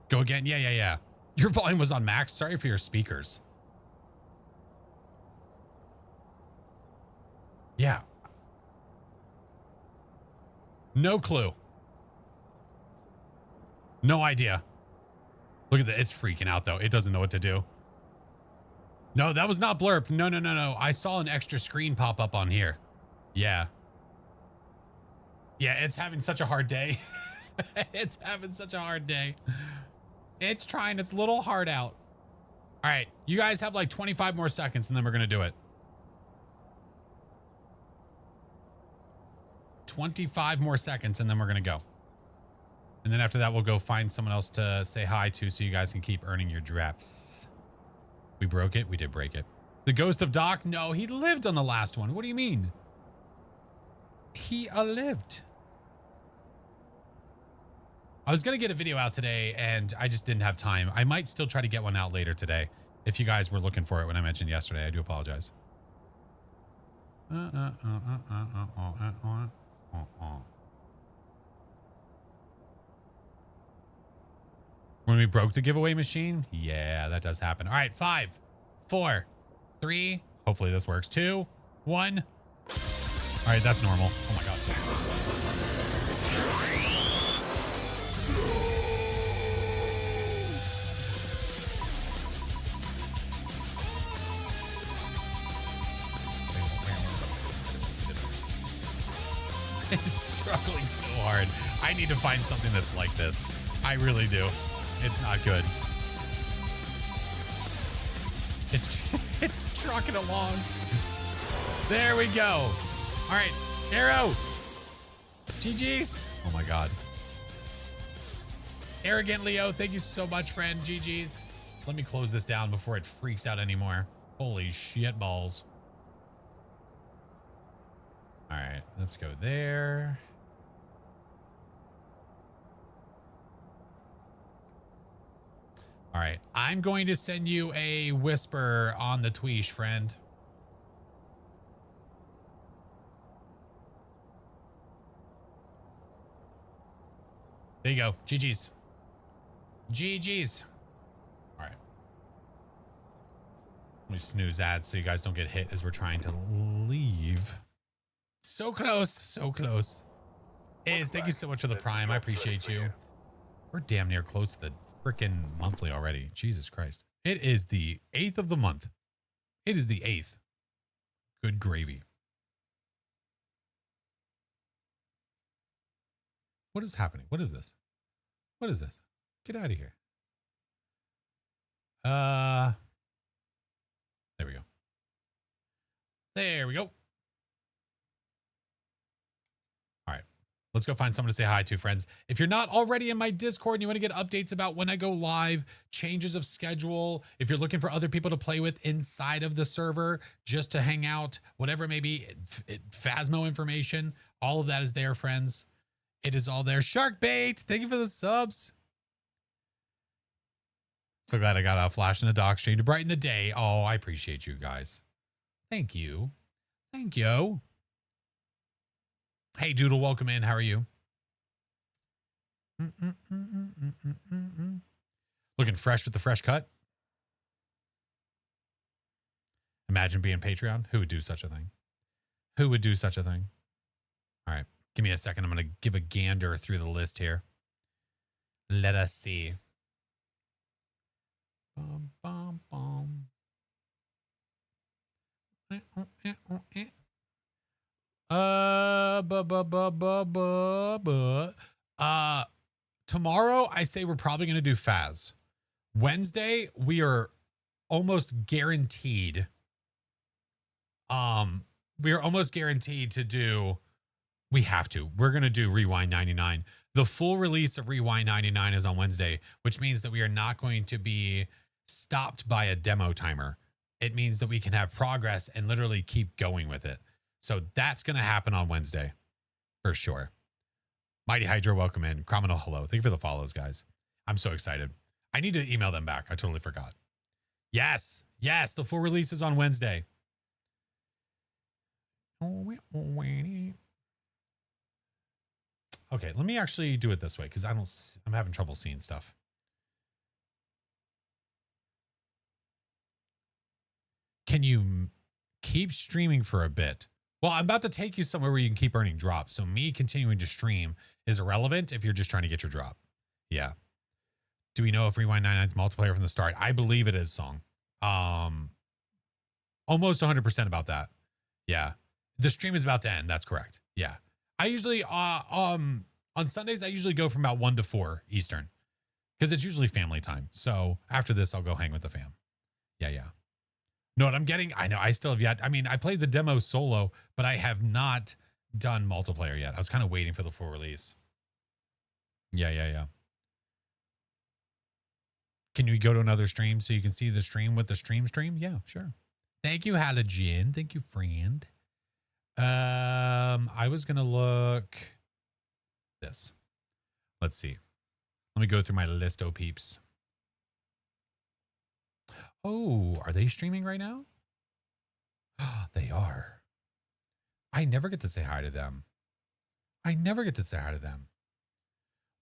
Go again. Yeah. Your volume was on max. Sorry for your speakers. Yeah. No clue. No idea. Look at that. It's freaking out though. It doesn't know what to do. No, that was not blurb. No. I saw an extra screen pop up on here. Yeah. Yeah, it's having such a hard day. It's having such a hard day. It's trying its little heart out. All right, you guys have like 25 more seconds and then we're going to do it. 25 more seconds and then we're going to go. And then after that, we'll go find someone else to say hi to so you guys can keep earning your drafts. We broke it. We did break it. The ghost of Doc? No, he lived on the last one. What do you mean? He lived. I was going to get a video out today and I just didn't have time. I might still try to get one out later today. If you guys were looking for it when I mentioned yesterday, I do apologize. When we broke the giveaway machine? Yeah, that does happen. All right, 5, 4, 3. Hopefully this works. 2, 1. All right, that's normal. Oh my God. It's struggling so hard. I need to find something that's like this. I really do. It's not good. It's trucking along. There we go. All right, Arrow. GG's. Oh my God. Arrogant Leo, thank you so much, friend. GG's. Let me close this down before it freaks out anymore. Holy shit balls. All right, let's go there. All right, I'm going to send you a whisper on the Tweesh, friend. There you go. GG's. GG's. All right. Let me snooze ads so you guys don't get hit as we're trying to leave. So close. So close. Iz, thank you so much for the Prime. I appreciate you. We're damn near close to the freaking monthly already. Jesus Christ. It is the 8th of the month. It is the 8th. Good gravy. What is happening? What is this? What is this? Get out of here. There we go. There we go. All right. Let's go find someone to say hi to, friends. If you're not already in my Discord and you want to get updates about when I go live, changes of schedule, if you're looking for other people to play with inside of the server, just to hang out, whatever it may be, Phasmo information, all of that is there, friends. It is all there. Shark Bait, thank you for the subs. So glad I got a flash in the dock stream to brighten the day. Oh, I appreciate you guys. Thank you. Thank you. Hey, Doodle, welcome in. How are you? Looking fresh with the fresh cut. Imagine being Patreon. Who would do such a thing? Who would do such a thing? All right. Give me a second. I'm going to give a gander through the list here. Let us see. Bum, bum, bum. Tomorrow, I say we're probably going to do Phaz. Wednesday, we are almost guaranteed. We are almost guaranteed to do. We have to. We're going to do Rewind 99. The full release of Rewind 99 is on Wednesday, which means that we are not going to be stopped by a demo timer. It means that we can have progress and literally keep going with it. So that's going to happen on Wednesday for sure. Mighty Hydra, welcome in. Criminal, hello. Thank you for the follows, guys. I'm so excited. I need to email them back. I totally forgot. Yes. Yes. The full release is on Wednesday. Okay, let me actually do it this way because I'm having trouble seeing stuff. Can you keep streaming for a bit? Well, I'm about to take you somewhere where you can keep earning drops. So me continuing to stream is irrelevant if you're just trying to get your drop. Yeah. Do we know if Rewind 99's multiplayer from the start? I believe it is, Song. Almost 100% about that. Yeah. The stream is about to end. That's correct. Yeah. I usually, on Sundays, I usually go from about 1 to 4 Eastern because it's usually family time. So after this, I'll go hang with the fam. Yeah. No, what I'm getting, I know I still have yet. I mean, I played the demo solo, but I have not done multiplayer yet. I was kind of waiting for the full release. Yeah. Can you go to another stream so you can see the stream with the stream? Yeah, sure. Thank you, Halogen. Thank you, friend. I was going to look this. Let's see. Let me go through my list, oh peeps. Oh, are they streaming right now? They are. I never get to say hi to them.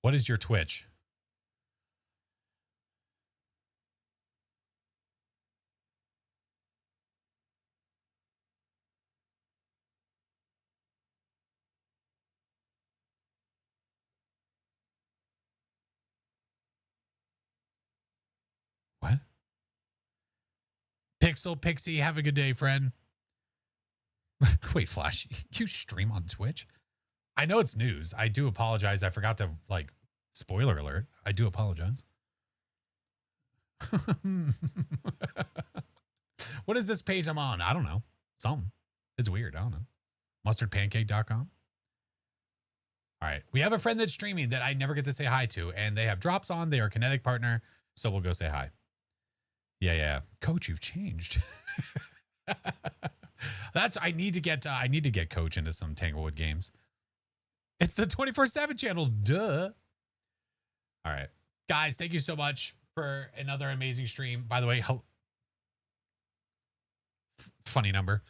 What is your Twitch? What? Pixel Pixie, have a good day, friend. Wait, Flash, you stream on Twitch? I know it's news. I do apologize. I forgot to, like, spoiler alert. I do apologize. What is this page I'm on? I don't know. Something. It's weird. I don't know. Mustardpancake.com. All right. We have a friend that's streaming that I never get to say hi to, and they have drops on. They are a Kinetic partner, so we'll go say hi. Yeah. Coach, you've changed. I need to get Coach into some Tanglewood games. It's the 24/7 channel. Duh. All right. Guys, thank you so much for another amazing stream. By the way, funny number.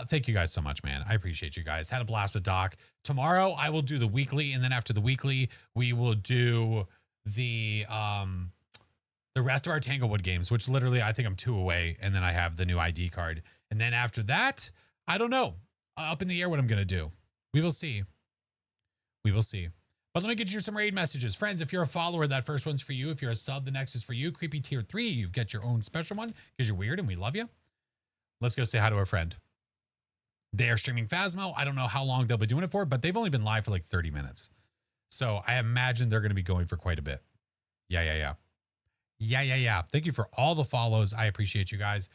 Thank you guys so much, man. I appreciate you guys. Had a blast with Doc. Tomorrow I will do the weekly, and then after the weekly, we will do the rest of our Tanglewood games, which literally I think I'm 2 away, and then I have the new ID card. And then after that, I don't know. Up in the air what I'm going to do. We will see. But let me get you some raid messages. Friends, if you're a follower, that first one's for you. If you're a sub, the next is for you. Creepy tier 3, you've got your own special one because you're weird and we love you. Let's go say hi to our friend. They are streaming Phasmo. I don't know how long they'll be doing it for, but they've only been live for like 30 minutes. So I imagine they're going to be going for quite a bit. Yeah. Thank you for all the follows. I appreciate you guys.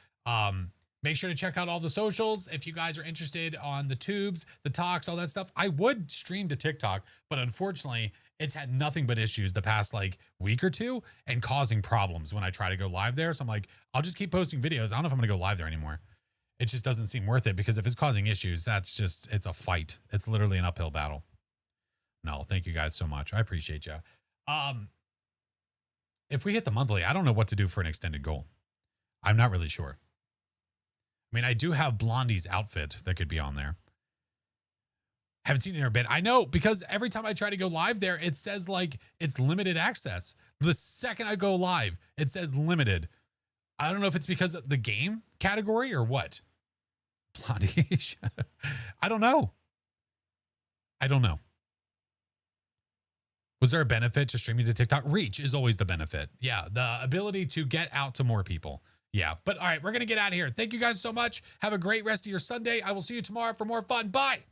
Make sure to check out all the socials if you guys are interested on the tubes, the talks, all that stuff. I would stream to TikTok, but unfortunately, it's had nothing but issues the past like week or two and causing problems when I try to go live there. So I'm like, I'll just keep posting videos. I don't know if I'm going to go live there anymore. It just doesn't seem worth it because if it's causing issues, it's a fight. It's literally an uphill battle. No, thank you guys so much. I appreciate you. If we hit the monthly, I don't know what to do for an extended goal. I'm not really sure. I mean, I do have Blondie's outfit that could be on there. Haven't seen it in a bit. I know because every time I try to go live there, it says like it's limited access. The second I go live, it says limited. I don't know if it's because of the game category or what. Blondie. I don't know. Was there a benefit to streaming to TikTok? Reach is always the benefit. Yeah, the ability to get out to more people. Yeah, but all right, we're going to get out of here. Thank you guys so much. Have a great rest of your Sunday. I will see you tomorrow for more fun. Bye.